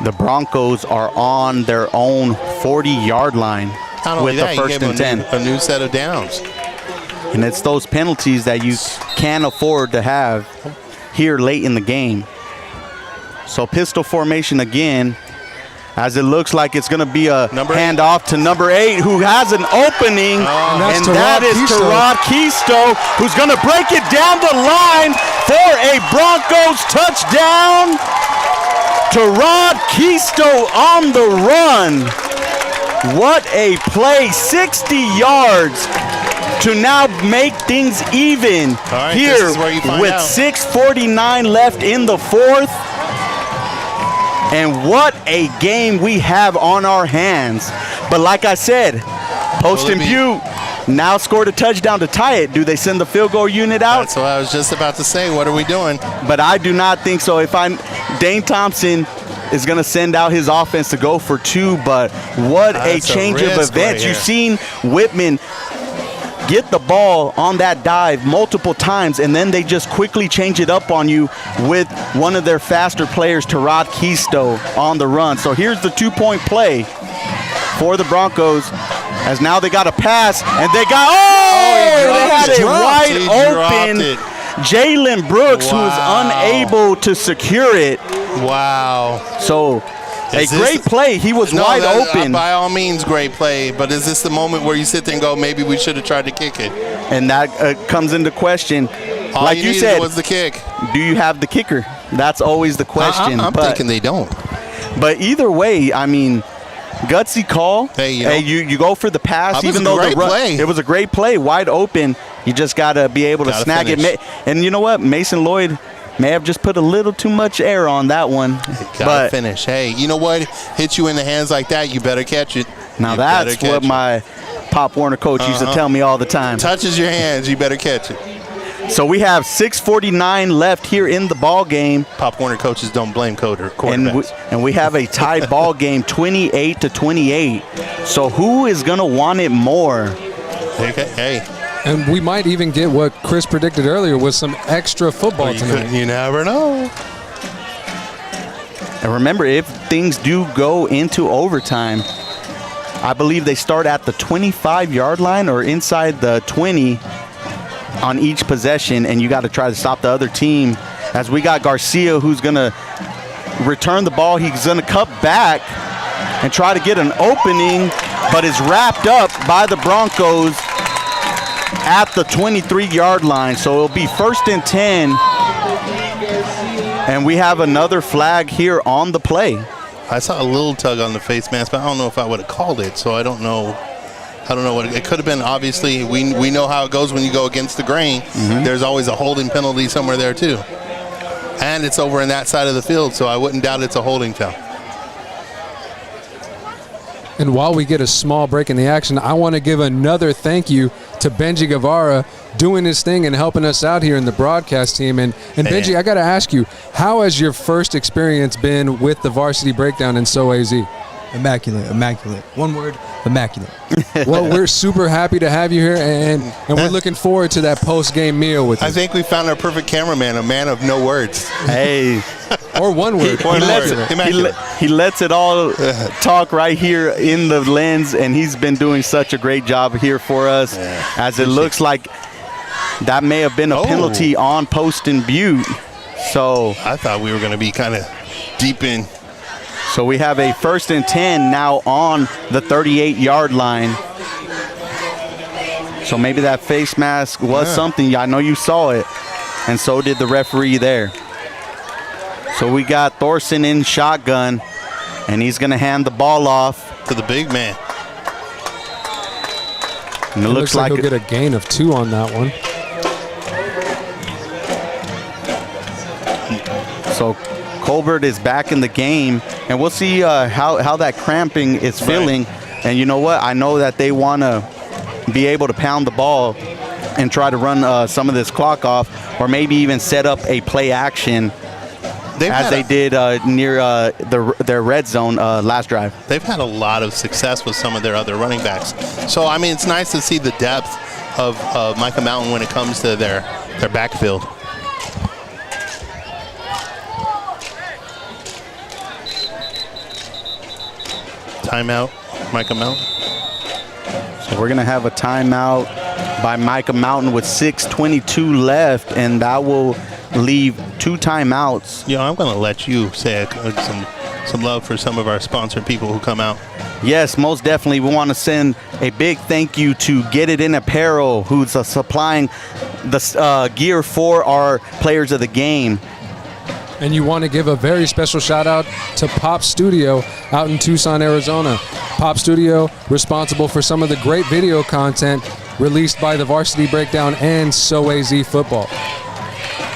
the Broncos are on their own 40-yard line Not only with that, the you first gave and them 10. a new set of downs. And it's those penalties that you can't afford to have here late in the game. So pistol formation again, as it looks like it's going to be a handoff to number 8, who has an opening, and that is Terod Keisto, who's going to break it down the line for a Broncos touchdown. Terod Keisto on the run. What a play, 60 yards to now make things even here with 6:49 left in the fourth. And what a game we have on our hands. But like I said, Poston Butte now scored a touchdown to tie it. Do they send the field goal unit out? That's what I was just about to say. What are we doing? But I do not think so. Dane Thompson is going to send out his offense to go for 2, but what a change of events. You've seen Whitman get the ball on that dive multiple times, and then they just quickly change it up on you with one of their faster players, Terod Keisto, on the run. So here's the 2-point play for the Broncos, as now they got a pass, and they got, they had it wide open. Jalen Brooks, who was unable to secure it. Wow. So a great play. He was wide open. By all means, great play. But is this the moment where you sit there and go, maybe we should have tried to kick it? And that comes into question. All like you said, was the kick. Do you have the kicker? That's always the question. I'm thinking they don't. But either way, I mean, gutsy call. Hey, you go for the pass, even though the run. It was a great play, wide open. You just got to be able to snag it. And you know what? Mason Lloyd may have just put a little too much air on that one. Gotta finish. Hey, you know what? Hit you in the hands like that, you better catch it. Now that's what my Pop Warner coach used to tell me all the time. Touches your hands, you better catch it. So we have 6:49 left here in the ball game. Pop Warner coaches don't blame quarterbacks. And we have a tied ball game, 28-28. So who is gonna want it more? Hey. And we might even get what Chris predicted earlier was some extra football tonight. You never know. And remember, if things do go into overtime, I believe they start at the 25-yard line or inside the 20 on each possession, and you got to try to stop the other team. As we got Garcia, who's going to return the ball. He's going to cut back and try to get an opening, but is wrapped up by the Broncos at the 23-yard line. So it'll be 1st and 10. And we have another flag here on the play. I saw a little tug on the face mask, but I don't know if I would have called it, so I don't know what it could have been. Obviously, we know how it goes when you go against the grain. There's always a holding penalty somewhere there too. And it's over in that side of the field, so I wouldn't doubt it's a holding foul. And while we get a small break in the action, I want to give another thank you to Benji Guevara doing his thing and helping us out here in the broadcast team. And Benji, I got to ask you, how has your first experience been with the Varsity Breakdown in So AZ? Immaculate. One word, immaculate. Well, we're super happy to have you here, and we're looking forward to that post-game meal with you. I think we found our perfect cameraman, a man of no words. Hey. Or one word. He lets it all talk right here in the lens, and he's been doing such a great job here for us. As it looks like that may have been a penalty on Poston Butte. So I thought we were going to be kind of deep in. So we have a 1st and 10 now on the 38-yard line. So maybe that face mask was something. I know you saw it, and so did the referee there. So we got Thorson in shotgun, and he's going to hand the ball off to the big man. And it looks like he'll get a gain of 2 on that one. So Colbert is back in the game, and we'll see how that cramping is feeling. And you know what? I know that they want to be able to pound the ball and try to run some of this clock off, or maybe even set up a play action as they did near their red zone last drive. They've had a lot of success with some of their other running backs. So, I mean, it's nice to see the depth of Mica Mountain when it comes to their backfield. Timeout, Mica Mountain. So we're going to have a timeout by Mica Mountain with 6:22 left, and that will leave 2 timeouts. You know, I'm going to let you say some love for some of our sponsored people who come out. Yes, most definitely. We want to send a big thank you to Get It In Apparel, who's supplying the gear for our players of the game. And you want to give a very special shout out to Pop Studio out in Tucson, Arizona. Pop Studio responsible for some of the great video content released by the Varsity Breakdown and So AZ Football.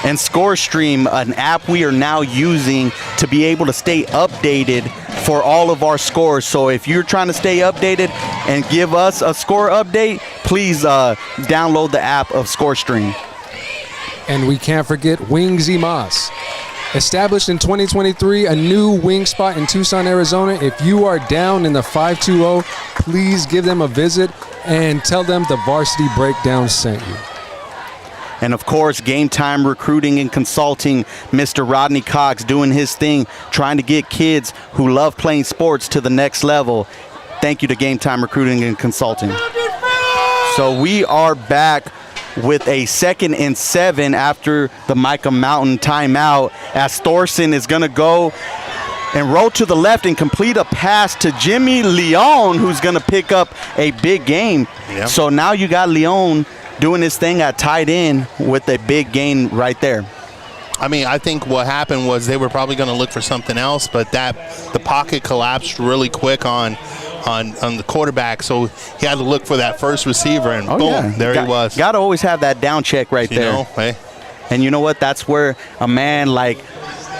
And ScoreStream, an app we are now using to be able to stay updated for all of our scores. So if you're trying to stay updated and give us a score update, please download the app of ScoreStream. And we can't forget Wings y Mas. Established in 2023, a new wing spot in Tucson, Arizona. If you are down in the 520, please give them a visit and tell them the Varsity Breakdown sent you. And of course, Game Time Recruiting and Consulting, Mr. Rodney Cox doing his thing, trying to get kids who love playing sports to the next level. Thank you to Game Time Recruiting and Consulting. So we are back with a 2nd and 7 after the Mica Mountain timeout, as Thorson is going to go and roll to the left and complete a pass to Jimmy Leon, who's going to pick up a big game. Yep. So now you got Leon doing his thing at tight end with a big gain right there. I mean, I think what happened was they were probably going to look for something else, but the pocket collapsed really quick on the quarterback, so he had to look for that first receiver, and boom, there he was. Got to always have that down check right there. Know, hey. And you know what? That's where a man like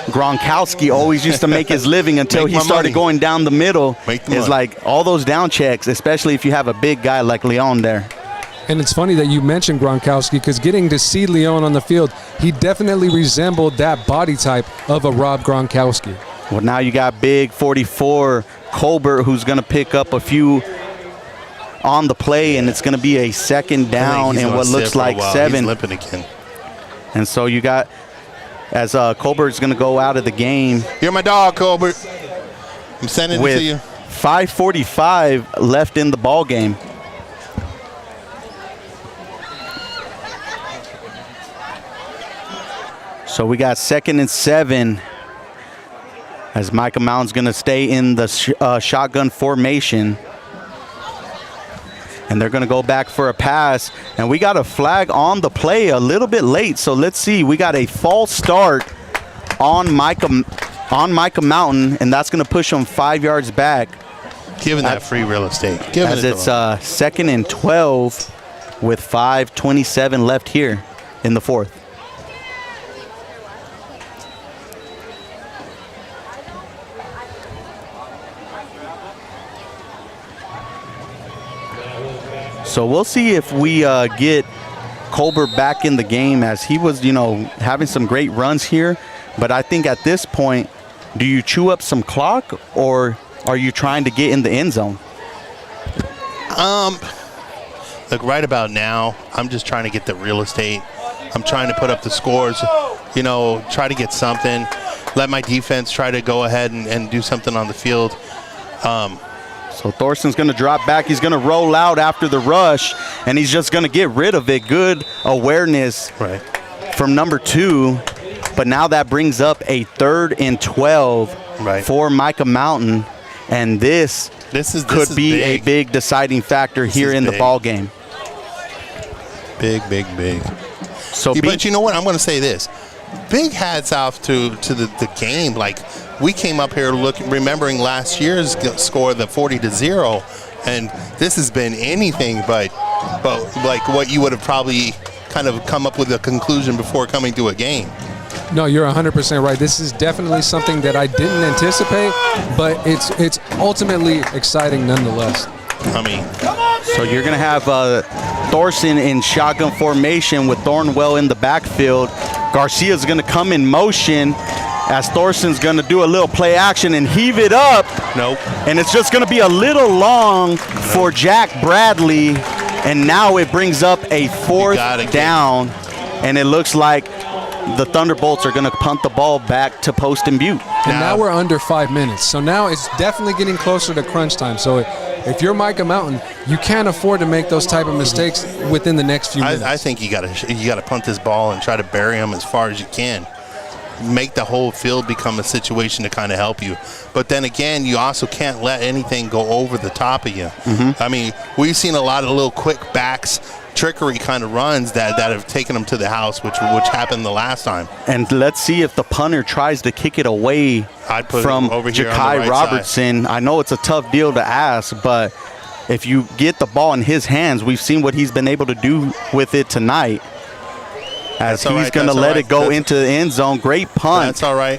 Gronkowski always used to make his living until he started going down the middle. It's like all those down checks, especially if you have a big guy like Leon there. And it's funny that you mentioned Gronkowski, because getting to see Leon on the field, he definitely resembled that body type of a Rob Gronkowski. Well, now you got big 44 Colbert, who's going to pick up a few on the play, and it's going to be a 2nd down and what looks like 7. He's limping again. And so you got, as Colbert's going to go out of the game. You're my dog, Colbert. I'm sending it to you. 5:45 left in the ball game. So we got 2nd and 7 as Mica Mountain's going to stay in the shotgun formation. And they're going to go back for a pass. And we got a flag on the play a little bit late. So let's see. We got a false start on Mica Mountain, and that's going to push them 5 yards back. Giving that free real estate. As it's 2nd and 12 with 5:27 left here in the 4th. So we'll see if we get Colbert back in the game, as he was, having some great runs here. But I think at this point, do you chew up some clock, or are you trying to get in the end zone? Look, right about now, I'm just trying to get the real estate. I'm trying to put up the scores, try to get something. Let my defense try to go ahead and do something on the field. So Thorson's going to drop back. He's going to roll out after the rush, and he's just going to get rid of it. Good awareness from number 2. But now that brings up a 3rd and 12 for Mica Mountain. And this could be a big deciding factor here in the ball game. Big. So but you know what? I'm going to say this. Big hats off to the game. Like, we came up here remembering last year's score, the 40-0, and this has been anything but like what you would have probably kind of come up with a conclusion before coming to a game. No, you're 100% right. This is definitely something that I didn't anticipate, but it's ultimately exciting nonetheless. I mean, So you're going to have Thorson in shotgun formation with Thornwell in the backfield. Garcia's going to come in motion as Thorson's going to do a little play action and heave it up. nope. And it's just going to be a little long for Jack Bradley. And now it brings up a fourth down. And it looks like the Thunderbolts are going to punt the ball back to Poston Butte. And now we're under 5 minutes. So now it's definitely getting closer to crunch time. So if you're Mica Mountain, you can't afford to make those type of mistakes within the next few minutes. I think you got to punt this ball and try to bury him as far as you can. Make the whole field become a situation to kind of help you. But then again, you also can't let anything go over the top of you. Mm-hmm. I mean, we've seen a lot of little quick backs, trickery kind of runs that have taken them to the house, which happened the last time. And let's see if the punter tries to kick it away from over here on the Ja'Kai right Robertson. I know it's a tough deal to ask, but if you get the ball in his hands, we've seen what he's been able to do with it tonight. As he's going to let it go into the end zone. Great punt. That's all right.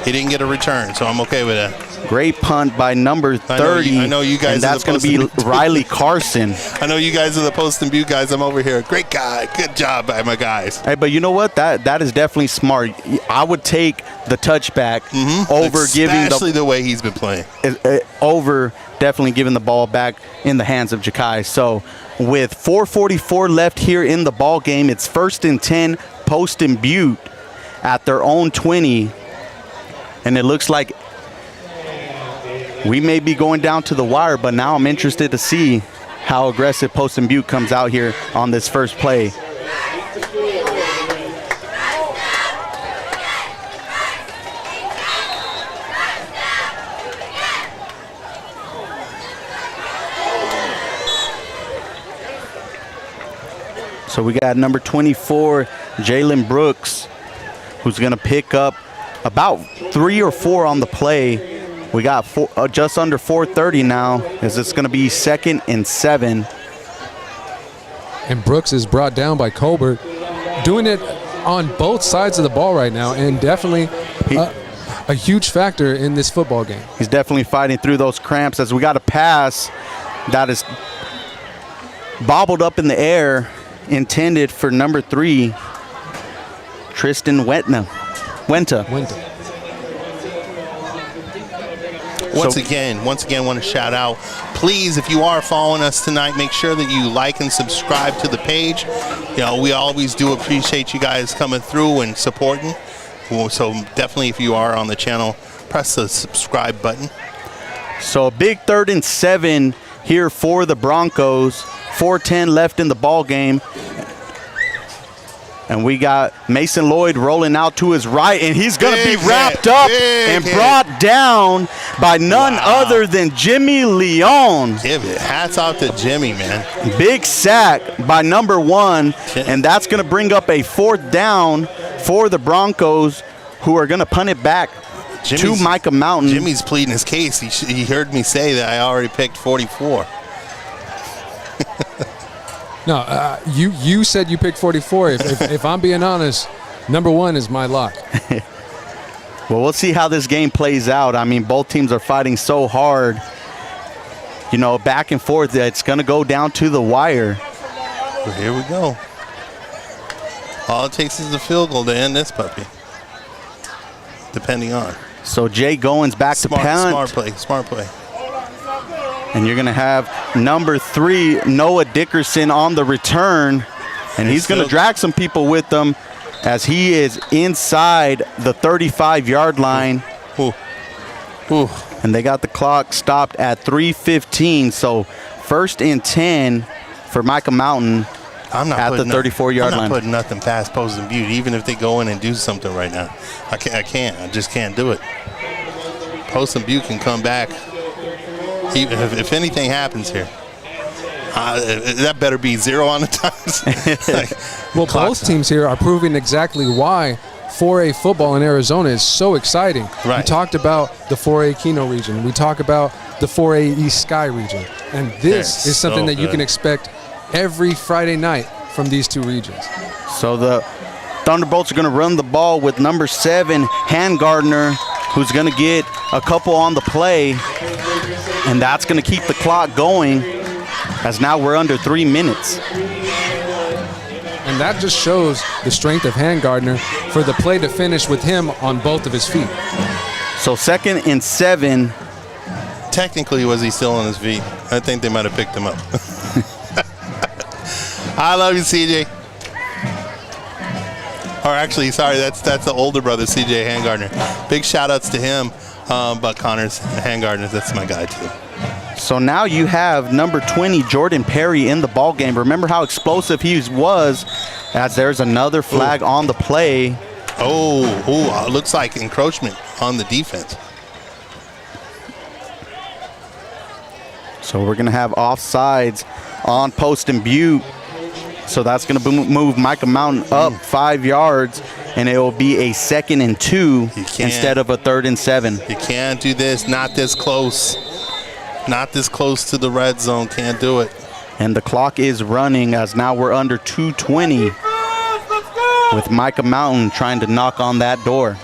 He didn't get a return, so I'm okay with that. Great punt by number 30. I know you guys. And that's going to be Riley Carson. I know you guys are the Poston Butte guys. I'm over here. Great guy. Good job by my guys. Hey, but you know what? That is definitely smart. I would take the touchback over especially the way he's been playing. Over definitely giving the ball back in the hands of Ja'Kai. So with 4:44 left here in the ball game, it's 1st and 10, Poston Butte at their own 20. And it looks like we may be going down to the wire, but now I'm interested to see how aggressive Poston Butte comes out here on this first play. So we got number 24, Jalen Brooks, who's going to pick up about 3 or 4 on the play. We got just under 4:30 now, as it's going to be 2nd and 7. And Brooks is brought down by Colbert, doing it on both sides of the ball right now, and definitely a huge factor in this football game. He's definitely fighting through those cramps, as we got a pass that is bobbled up in the air, intended for number 3, Tristan Wenta. Once again, want to shout out, please, if you are following us tonight, make sure that you like and subscribe to the page. You know, we always do appreciate you guys coming through and supporting. So definitely, if you are on the channel, press the subscribe button. So a big 3rd and 7 here for the Broncos. 4:10 left in the ball game. And we got Mason Lloyd rolling out to his right, and he's going to be wrapped up and brought down by none other than Jimmy Leon. Give it. Hats off to Jimmy, man. Big sack by number 1, and that's going to bring up a 4th down for the Broncos, who are going to punt it back to Mica Mountain. Jimmy's pleading his case. He heard me say that I already picked 44. No, you said you picked 44. If I'm being honest, number 1 is my lock. Well, we'll see how this game plays out. I mean, both teams are fighting so hard. You know, back and forth. It's going to go down to the wire. Well, here we go. All it takes is a field goal to end this puppy. Depending on. So Jay Goins back to punt. Smart play. And you're going to have number 3, Noah Dickerson, on the return. And he's going to drag some people with him as he is inside the 35-yard line. Ooh. And they got the clock stopped at 3:15. So 1st and 10 for Mica Mountain at the 34-yard line. I'm not putting nothing past Poston Butte, even if they go in and do something right now. I can't. I just can't do it. Poston Butte can come back. Even if anything happens here, that better be 0 on the times. Well, both teams here are proving exactly why 4A football in Arizona is so exciting. Right. We talked about the 4A Keno region. We talk about the 4A East Sky region. And this is something that you can expect every Friday night from these two regions. So the Thunderbolts are going to run the ball with number 7, Handgardner, who's going to get a couple on the play, and that's going to keep the clock going as now we're under 3 minutes. And that just shows the strength of Handgardner for the play to finish with him on both of his feet. So 2nd and 7. Technically, was he still on his feet? I think they might have picked him up. I love you, CJ. Or actually, sorry, that's the older brother, CJ Handgardner. Big shout-outs to him, but Connor's Handgardner, that's my guy, too. So now you have number 20, Jordan Perry, in the ball game. Remember how explosive he was, as there's another flag on the play. Oh, looks like encroachment on the defense. So we're going to have offsides on Poston Butte. So that's going to move Mica Mountain up 5 yards, and it will be a 2nd and 2 instead of a 3rd and 7. You can't do this. Not this close. Not this close to the red zone. Can't do it. And the clock is running as now we're under 2:20 with Mica Mountain trying to knock on that door.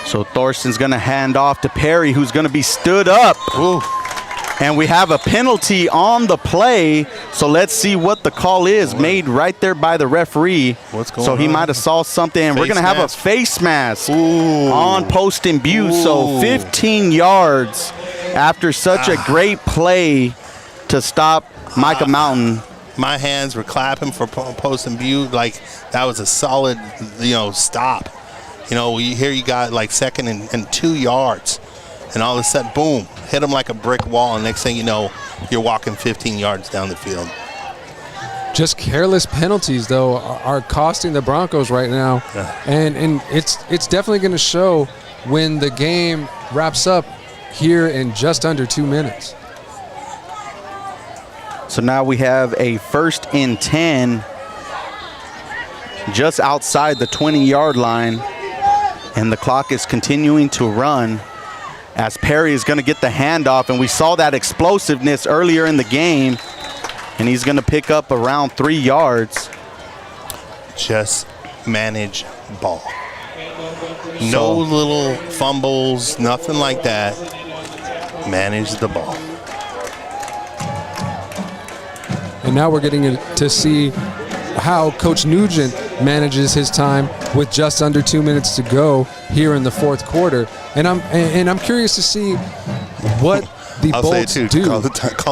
So Thorson's going to hand off to Perry, who's going to be stood up. Ooh. And we have a penalty on the play. So let's see what the call is made right there by the referee. What's going on? So he on? might have saw something. And we're going to have a face mask on Poston Butte. So 15 yards after such a great play to stop Mica Mountain. My hands were clapping for Poston Butte. Like, that was a solid, stop. Here you got like 2nd and 2 yards. And all of a sudden, boom, hit him like a brick wall. And next thing you know, you're walking 15 yards down the field. Just careless penalties, though, are costing the Broncos right now. And it's definitely going to show when the game wraps up here in just under 2 minutes. So now we have a 1st and 10 just outside the 20-yard line. And the clock is continuing to run as Perry is going to get the handoff. And we saw that explosiveness earlier in the game. And he's going to pick up around 3 yards. Just manage ball. No little fumbles, nothing like that. Manage the ball. And now we're getting to see how Coach Nugent manages his time with just under 2 minutes to go here in the 4th quarter. And I'm curious to see what the Bolts do. Call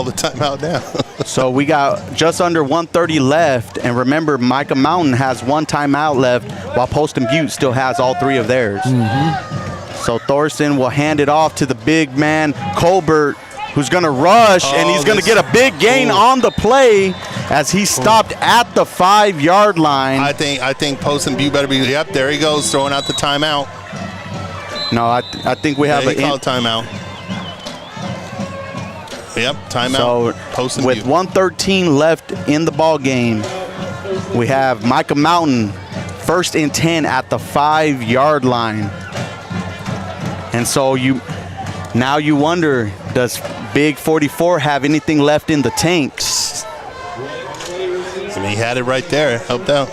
the timeout now. So we got just under 1:30 left, and remember, Mica Mountain has 1 timeout left, while Poston Butte still has all 3 of theirs. So Thorson will hand it off to the big man, Colbert, who's going to rush, and he's going to get a big gain on the play as he stopped at the 5-yard line. I think Poston Butte better be. Yep, there he goes, throwing out the timeout. No, I think we have a timeout. Yep, timeout. So Poston with Butte. 1:13 left in the ball game, we have Mica Mountain 1st and 10 at the 5-yard line. And so now you wonder, does Big 44 have anything left in the tanks? I mean, he had it right there. Helped out.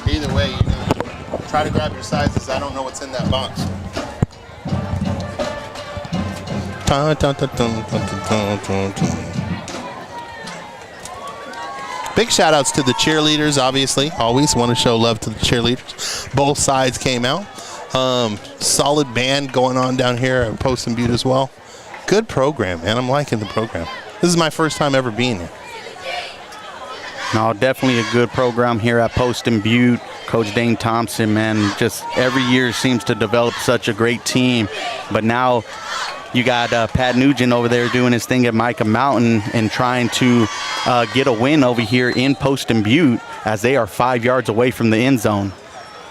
Either way, try to grab your sizes. I don't know what's in that box. Big shout outs to the cheerleaders, obviously. Always want to show love to the cheerleaders. Both sides came out. Solid band going on down here at Poston Butte as well. Good program, man. I'm liking the program. This is my first time ever being here. No, definitely a good program here at Poston Butte. Coach Dane Thompson, man, just every year seems to develop such a great team. But now You got Pat Nugent over there doing his thing at Mica Mountain and trying to get a win over here in Poston Butte as they are 5 yards away from the end zone.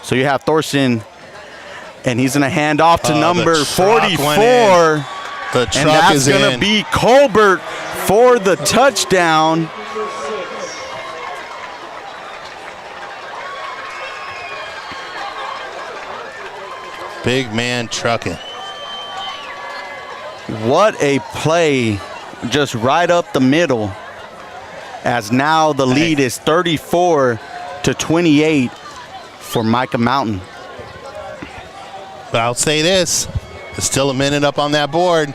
So you have Thorson, and he's going to hand off to number 44. The truck and that's is going to in. be Colbert for the touchdown. Big man trucking. What a play, just right up the middle, as now the lead is 34-28 for Mica Mountain. But I'll say this, there's still a minute up on that board.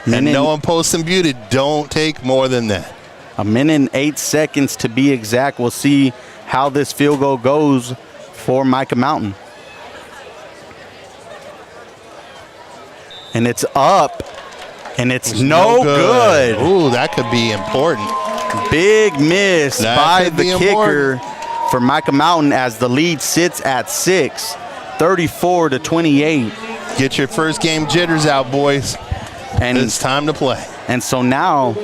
And knowing Poston Butte, don't take more than that. A minute and 8 seconds to be exact. We'll see how this field goal goes for Mica Mountain. And it's up, and it's no good. Ooh, that could be important. Big miss That by could the be kicker for Mica Mountain as the lead sits at 6, 34-28. Get your first game jitters out, boys. And it's time to play. And so now,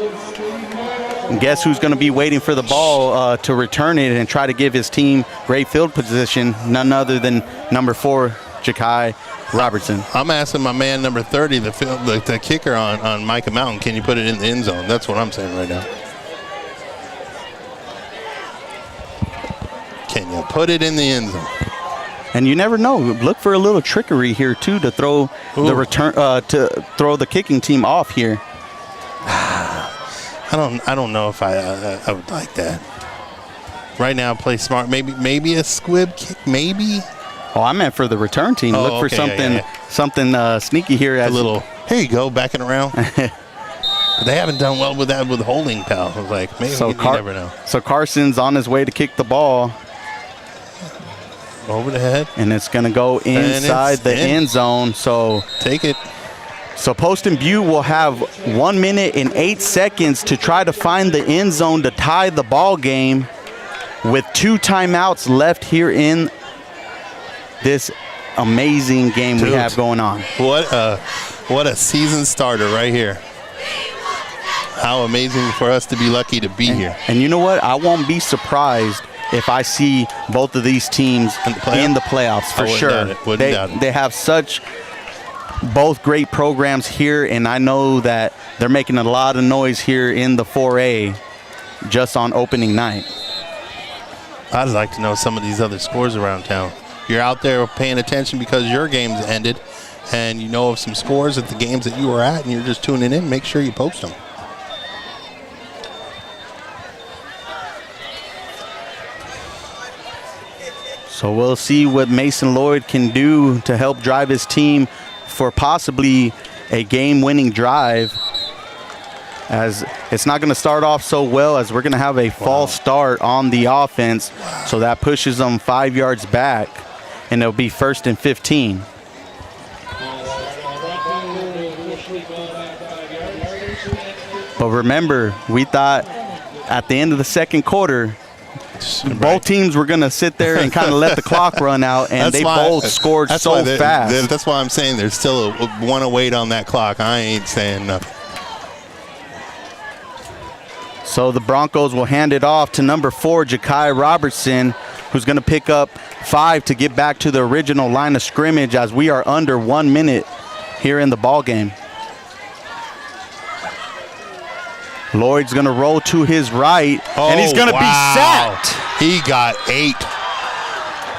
guess who's going to be waiting for the ball to return it and try to give his team great field position? None other than number 4, Ja'Kai Robertson. I'm asking my man number 30, the kicker on Mica Mountain, can you put it in the end zone? That's what I'm saying right now. Can you put it in the end zone? And you never know. Look for a little trickery here too to throw the return to throw the kicking team off here. I don't know if I would like that. Right now, play smart. Maybe a squib kick. Maybe. Oh, I meant for the return team. Oh, Look for okay, something sneaky here. A little. Here you go, backing around. They haven't done well with that with holding, pal. I was like, maybe you never know. So Carson's on his way to kick the ball. Over the head. And it's going to go inside the end zone. So take it. So Poston Butte will have 1 minute and 8 seconds to try to find the end zone to tie the ball game with 2 timeouts left here in this amazing game we have going on. What a season starter right here. How amazing for us to be lucky to be here. And you know what? I won't be surprised if I see both of these teams in the playoffs for sure. They have such both great programs here, and I know that they're making a lot of noise here in the 4A just on opening night. I'd like to know some of these other scores around town. You're out there paying attention because your game's ended, and you know of some scores at the games that you were at, and you're just tuning in. Make sure you post them. So we'll see what Mason Lloyd can do to help drive his team for possibly a game-winning drive, as it's not going to start off so well, as we're going to have a false start on the offense. So that pushes them 5 yards back, and it'll be 1st and 15. But remember, we thought at the end of the second quarter, both teams were going to sit there and kind of let the clock run out, and they both scored so fast. That's why I'm saying there's still one await on that clock. I ain't saying nothing. So the Broncos will hand it off to number 4, Ja'Kai Robertson, who's going to pick up 5 to get back to the original line of scrimmage, as we are under 1 minute here in the ball game. Lloyd's going to roll to his right, and he's going to be sacked. He got 8.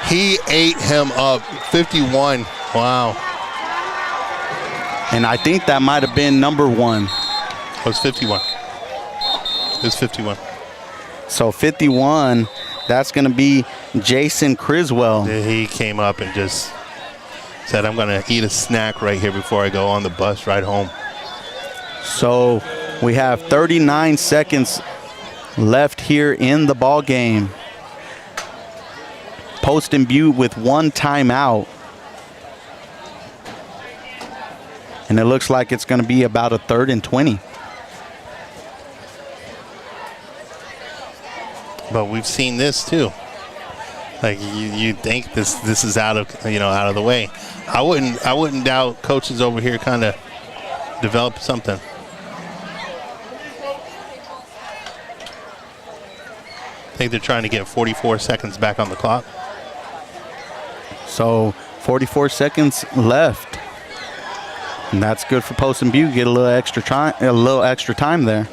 He ate him up. 51. Wow. And I think that might have been number 1. It was 51. It was 51. So 51, that's going to be Jason Criswell. He came up and just said, I'm going to eat a snack right here before I go on the bus right home. So we have 39 seconds left here in the ball game. Poston Butte with 1 timeout. And it looks like it's going to be about a 3rd and 20. But we've seen this too. Like you think this is out of the way. I wouldn't doubt coaches over here kind of develop something. I think they're trying to get 44 seconds back on the clock. So 44 seconds left. And that's good for Poston Butte. Get a little extra time there.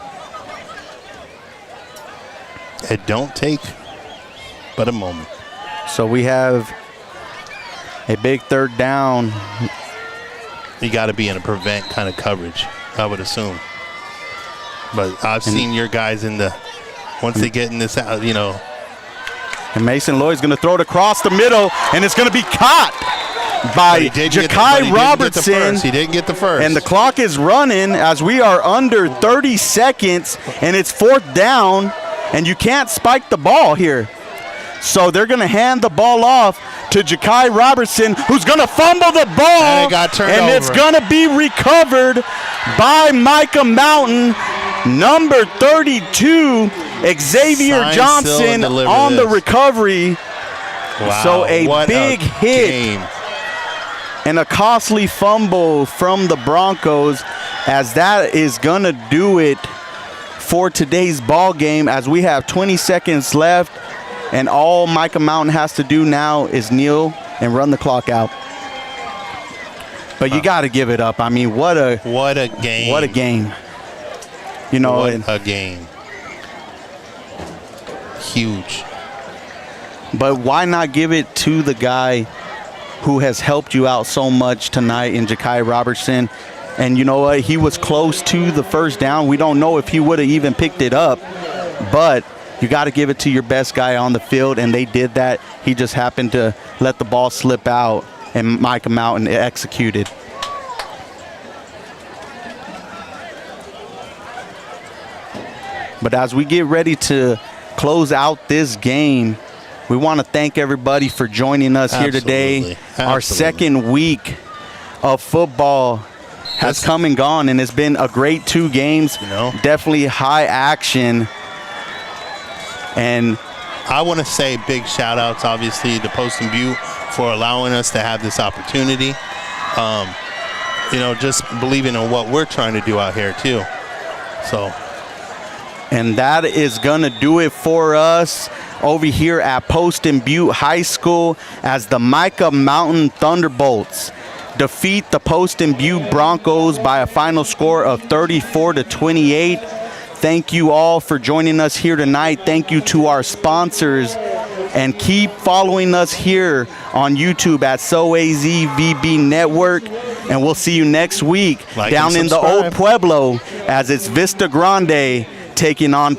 It don't take but a moment. So we have a big third down. You got to be in a prevent kind of coverage, I would assume. But I've seen your guys in the, once they get in this out, you know. And Mason Lloyd's going to throw it across the middle, and it's going to be caught by Ja'Kai Robertson. He didn't get the first. And the clock is running as we are under 30 seconds, and it's fourth down, and you can't spike the ball here. So they're going to hand the ball off to Ja'Kai Robertson, who's going to fumble the ball, and it got turned over. it's going to be recovered by Mica Mountain, number 32, Xavier Johnson on the recovery. Wow, So a big hit game. and a costly fumble from the Broncos, as that is going to do it for today's ball game, as we have 20 seconds left. And all Mica Mountain has to do now is kneel and run the clock out. But you got to give it up. I mean, what a game. What a game. You know, what a game. Huge. But why not give it to the guy who has helped you out so much tonight in Ja'Kai Robertson? And you know what? He was close to the first down. We don't know if he would have even picked it up, but you got to give it to your best guy on the field, and they did that. He just happened to let the ball slip out, and Mica Mountain executed. But as we get ready to close out this game, we want to thank everybody for joining us here today. Our second week of football has come and gone, and it's been a great 2 games. You know, definitely high action. And I want to say big shout outs, obviously, to Poston Butte for allowing us to have this opportunity. You know, just believing in what we're trying to do out here, too. So. And that is going to do it for us over here at Poston Butte High School, as the Mica Mountain Thunderbolts defeat the Poston Butte Broncos by a final score of 34-28. Thank you all for joining us here tonight. Thank you to our sponsors, and keep following us here on YouTube at SoAZVB Network. And we'll see you next week down in the Old Pueblo, as it's Vista Grande taking on